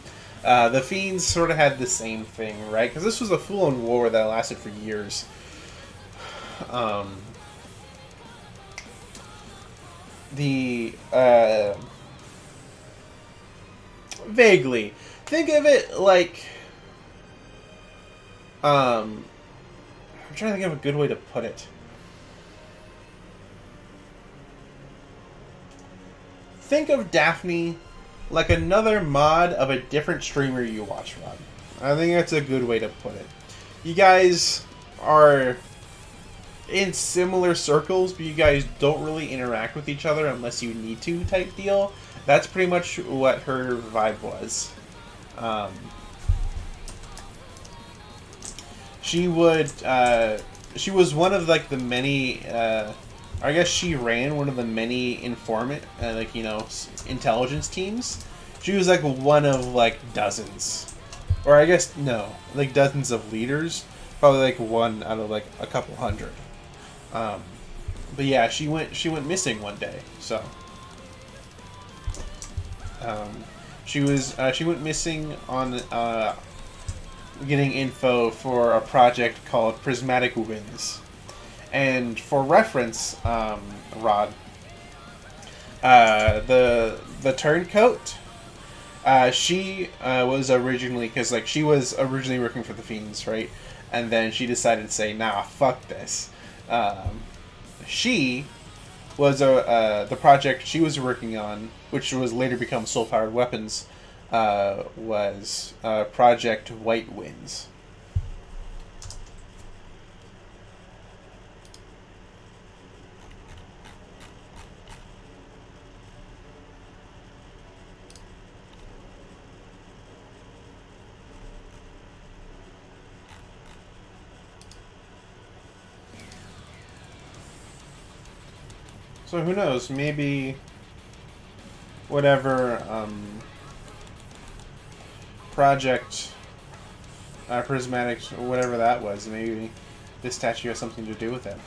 The Fiends sort of had the same thing, right? Because this was a full-on war that lasted for years. Vaguely think of it like I'm trying to think of a good way to put it. Think of Daphne like another mod of a different streamer you watch run. I think that's a good way to put it. You guys are in similar circles, but you guys don't really interact with each other unless you need to type deal. That's pretty much what her vibe was. She was one of like the many I guess she ran one of the many informant, intelligence teams. She was like one of like dozens, or I guess no, like dozens of leaders. Probably like one out of like a couple hundred. But yeah, she went missing one day. So she went missing on getting info for a project called Prismatic Winds. And for reference, Rod, the turncoat, she was originally, because like she was originally working for the Fiends, right? And then she decided to say, nah, fuck this. She was the project she was working on, which was later become Soul Powered Weapons, was Project White Winds. So who knows? Maybe whatever project prismatic, whatever that was, maybe this statue has something to do with it.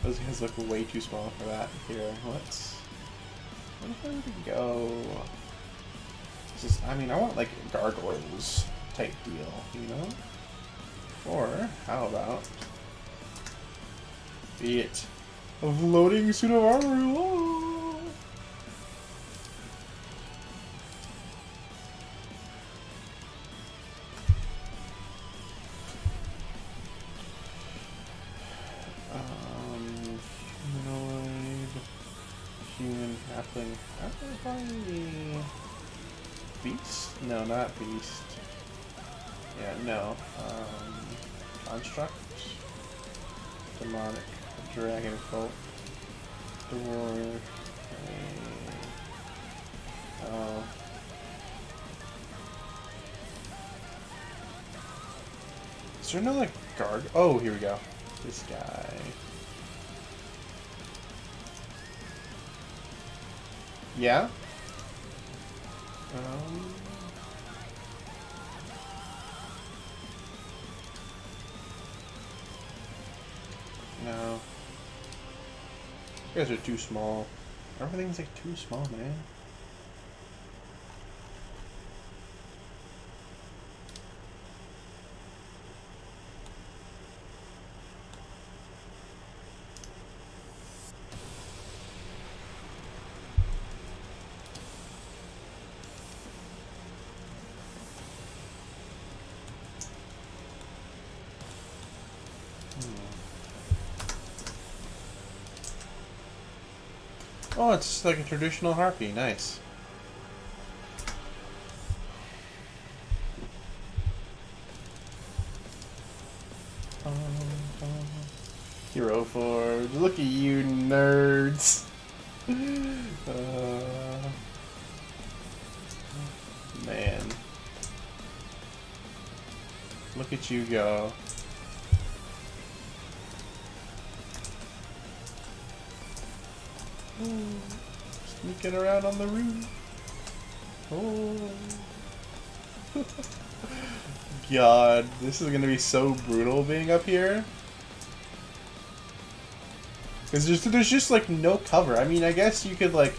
Those guys look way too small for that. Here, what if I were to go? I mean, I want like gargoyles type deal, you know? Or how about be it a floating suit of armor? Oh. Humanoid, human, halfling, probably. Beast? No, not beast. Yeah, no. Construct. Demonic. Dragon cult. Dwarf. Oh. Is there no like guard? Oh, here we go. This guy. Yeah? No. You guys are too small. Everything's like too small, man. Oh, it's like a traditional harpy. Nice. Hero Forge. Look at you, nerds. Man. Look at you go. Sneaking around on the roof. Oh. God, this is gonna be so brutal being up here. Because there's just like no cover. I mean, I guess you could like,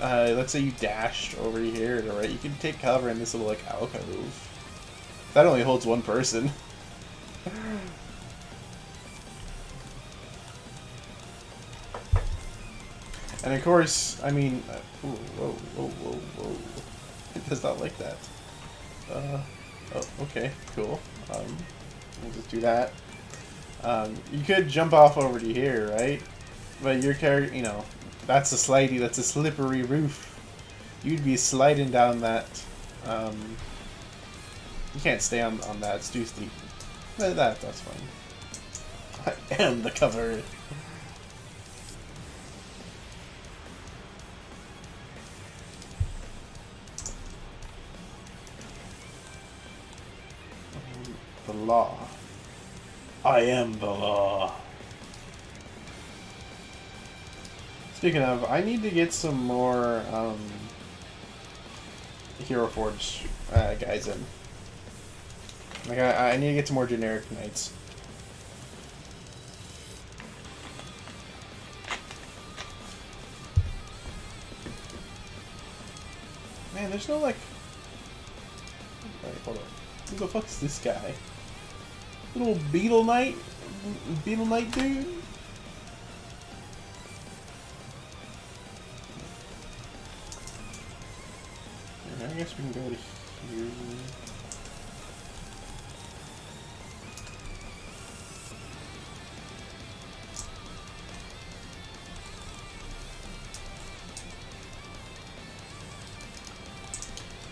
let's say you dashed over here, right? You could take cover in this little like alcove. That only holds one person. And of course, I mean, whoa. It does not like that. Oh, okay, cool. We'll just do that. You could jump off over to here, right? But your character, you know, that's a slippery roof. You'd be sliding down that. You can't stay on that, it's too steep. That's fine. I am the cover. the law. I am the law. Speaking of, I need to get some more Hero Forge guys in. Like I need to get some more generic knights. Man, there's no like. Alright, hold on. Who the fuck is this guy? Little Beetle Knight? Beetle Knight dude? I guess we can go to here.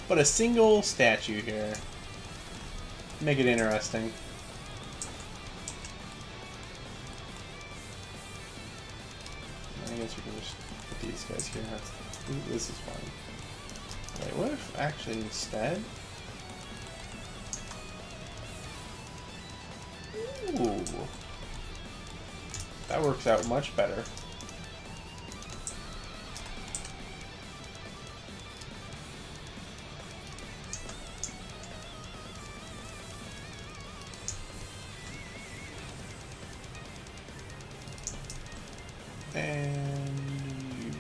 Put a single statue here. Make it interesting. I guess we can just put these guys here. Ooh, this is fine. Wait, what if actually instead? Ooh. That works out much better. And you.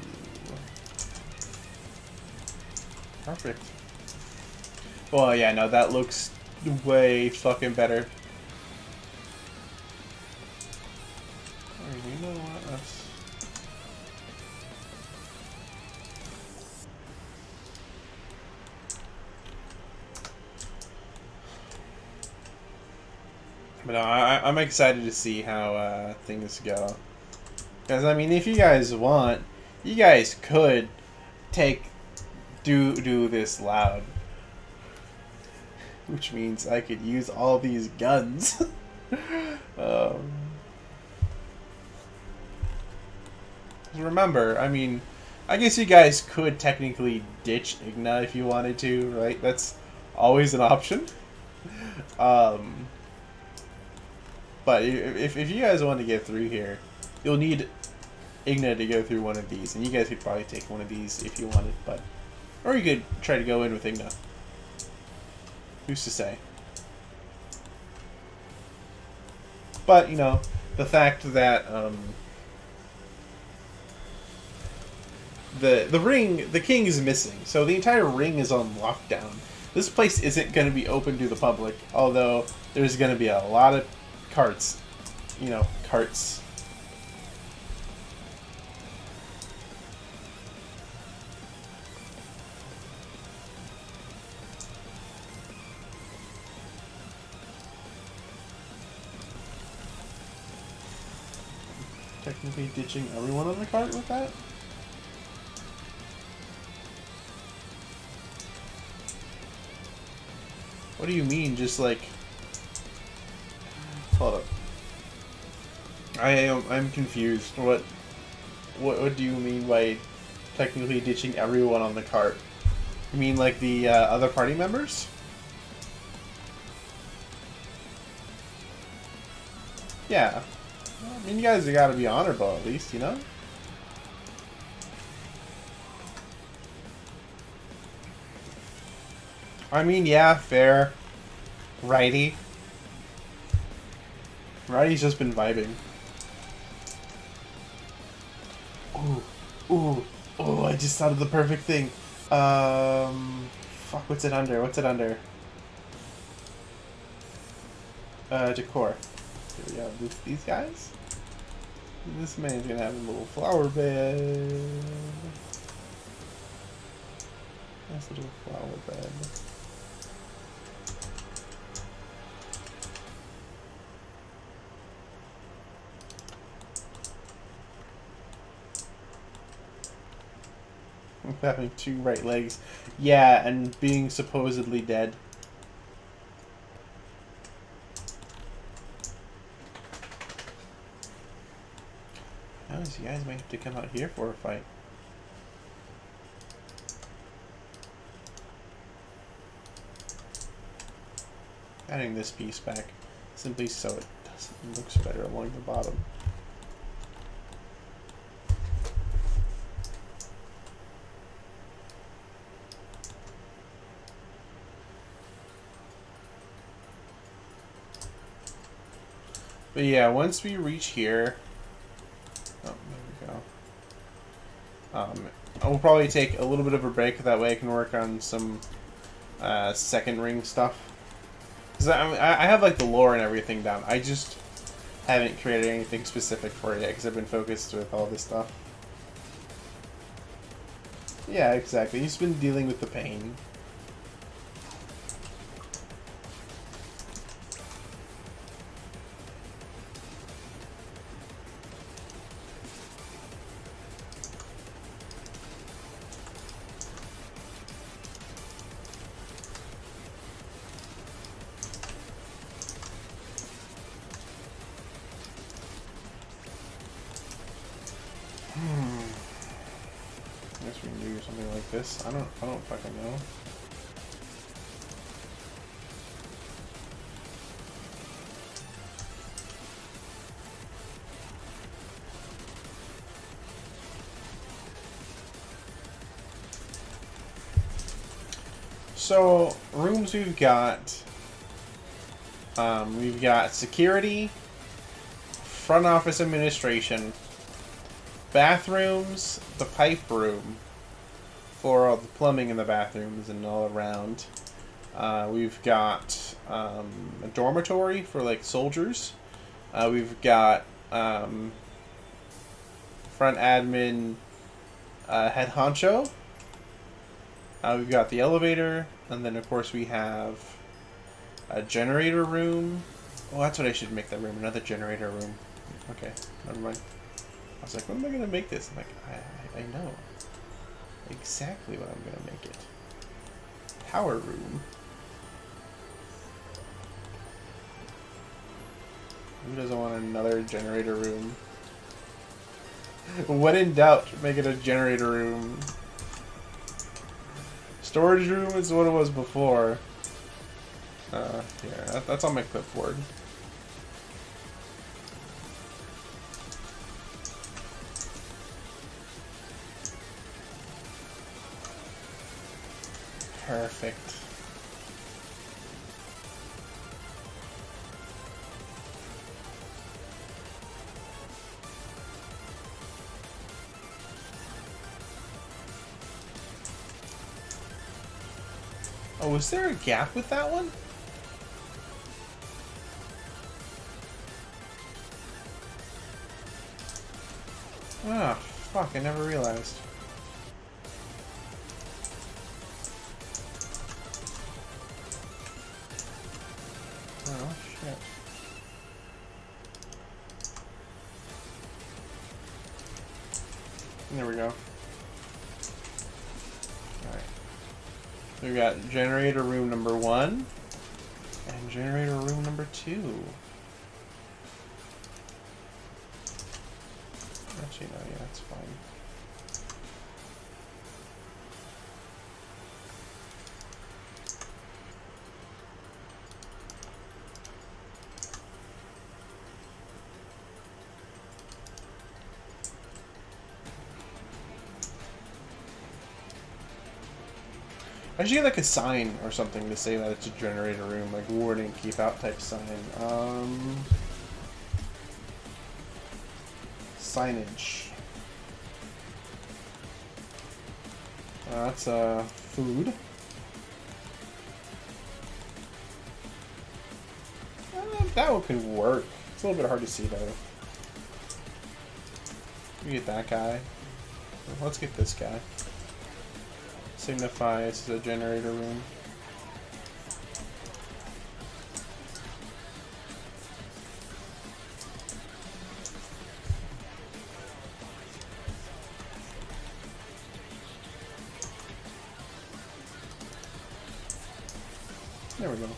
Perfect. Well, yeah, no, that looks way fucking better. Alright, you know what? That's... But no, I'm excited to see how things go. Because, I mean, if you guys want, you guys could do this loud. Which means I could use all these guns. Remember, I mean, I guess you guys could technically ditch Igna if you wanted to, right? That's always an option. But if you guys want to get through here, you'll need Igna to go through one of these, and you guys could probably take one of these if you wanted, but or you could try to go in with Igna. Who's to say? But you know, the fact that the king is missing, so the entire ring is on lockdown. This place isn't going to be open to the public, although there's going to be a lot of carts, you know, carts. Technically ditching everyone on the cart with that? What do you mean, just like... Hold up. I'm confused. What do you mean by technically ditching everyone on the cart? You mean like the other party members? Yeah. I mean, you guys have got to be honorable at least, you know? I mean, yeah, fair. Righty. Righty's just been vibing. Ooh, ooh, oh, I just thought of the perfect thing. Fuck, what's it under? What's it under? Decor. Here we go. These guys? This man's gonna have a little flower bed. Nice little flower bed. Having 2 right legs. Yeah, and being supposedly dead. Oh, so you guys might have to come out here for a fight. Adding this piece back simply so it looks better along the bottom. But yeah, once we reach here, oh, there we go. I'll probably take a little bit of a break. That way I can work on some second ring stuff. Because I have like the lore and everything down. I just haven't created anything specific for it yet because I've been focused with all this stuff. Yeah, exactly. He's been dealing with the pain. I guess we can do something like this. I don't fucking know. So rooms we've got security, front office administration, bathrooms, the pipe room for all the plumbing in the bathrooms and all around. We've got a dormitory for like soldiers. We've got front admin, head honcho. We've got the elevator, and then of course we have a generator room. Oh, that's what I should make that room, another generator room. Okay, never mind. I was like, what am I going to make this? I'm like, I know exactly what I'm going to make it. Power room. Who doesn't want another generator room? When in doubt, make it a generator room. Storage room is what it was before. Yeah, that's on my clipboard. Perfect. Oh, was there a gap with that one? Ah, fuck, I never realized. Oh, shit. There we go. Alright. We've got generator room number 1 and generator room number 2. Actually, no, yeah, that's fine. I should get like a sign or something to say that it's a generator room, like warning, keep out type sign. Signage. That's food. That one could work. It's a little bit hard to see though. We get that guy. Let's get this guy. Signifies the generator room. There we go.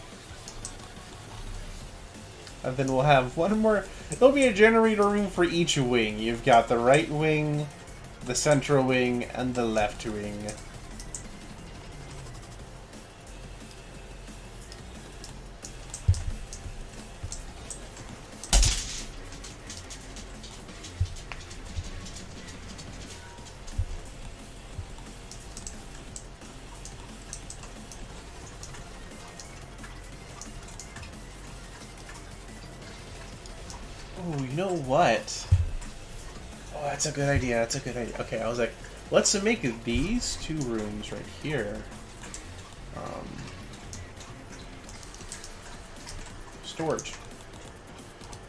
And then we'll have one more. There'll be a generator room for each wing. You've got the right wing, the central wing, and the left wing. Oh, you know what? Oh, that's a good idea. That's a good idea. Okay, I was like, let's make these 2 rooms right here. Storage.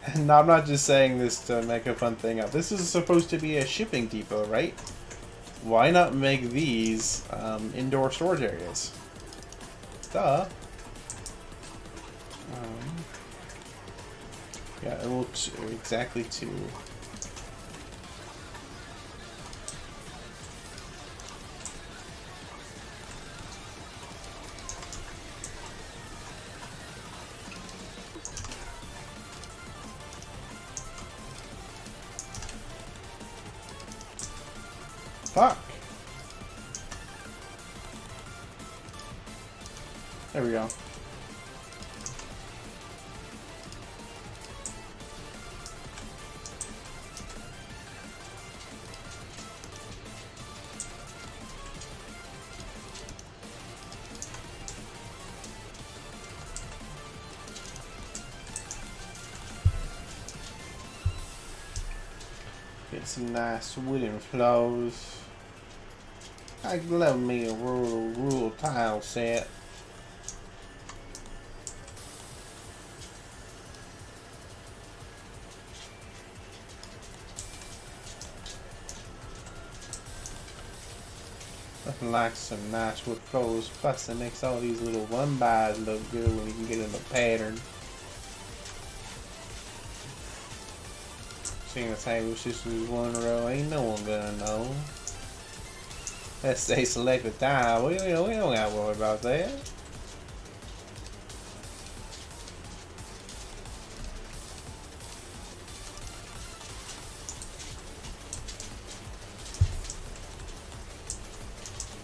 And I'm not just saying this to make a fun thing up. This is supposed to be a shipping depot, right? Why not make these indoor storage areas? Duh. Yeah, it looks exactly 2. Fuck. There we go. Get some nice wooden floors. I love me a rural tile set. Nothing like some nice wood floors. Plus, it makes all these little one-bys look good when you can get in the pattern. Seeing as how it's just one row, ain't no one gonna know. Let's say select the tile. We don't gotta worry about that.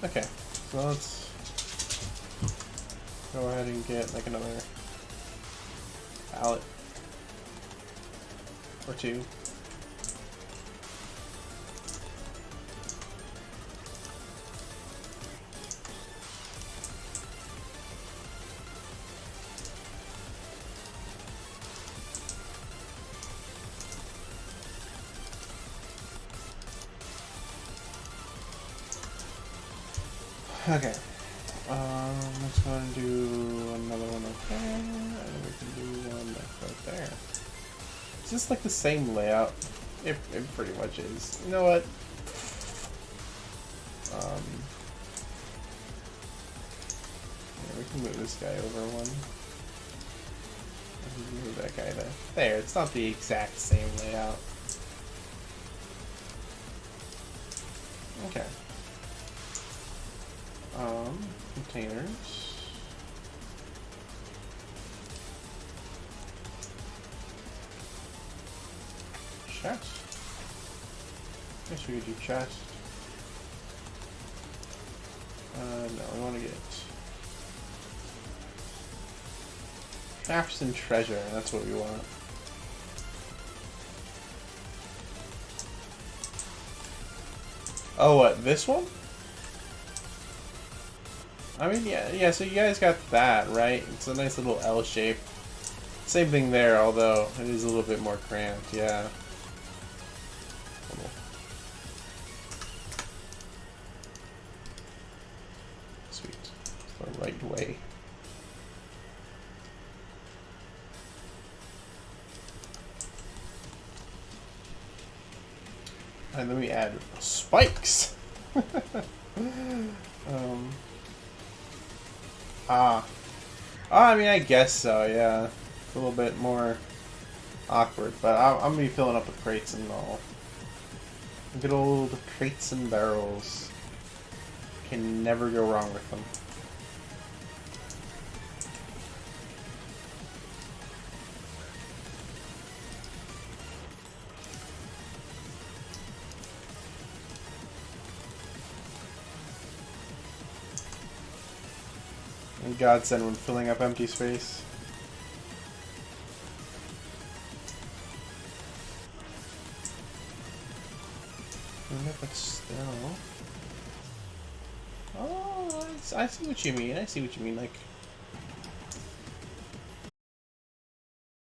Okay, so let's go ahead and get like another pallet or 2. Okay. Let's go and do another one right there, and then we can do one right there. Is this like the same layout? It pretty much is. You know what? Yeah, we can move this guy over one. And move that guy there. There, it's not the exact same layout. Okay. Containers. Chest. Guess we could do chest. No, we want to get crafts and treasure. That's what we want. Oh, what? This one? I mean, yeah, so you guys got that, right? It's a nice little L shape. Same thing there, although it is a little bit more cramped, yeah. Sweet. It's the right way. And then we add spikes! I mean, I guess so, yeah. It's a little bit more awkward, but I'm gonna be filling up with crates and all. Good old crates and barrels. Can never go wrong with them. And godsend when filling up empty space. But still, oh, I see what you mean. I see what you mean. Like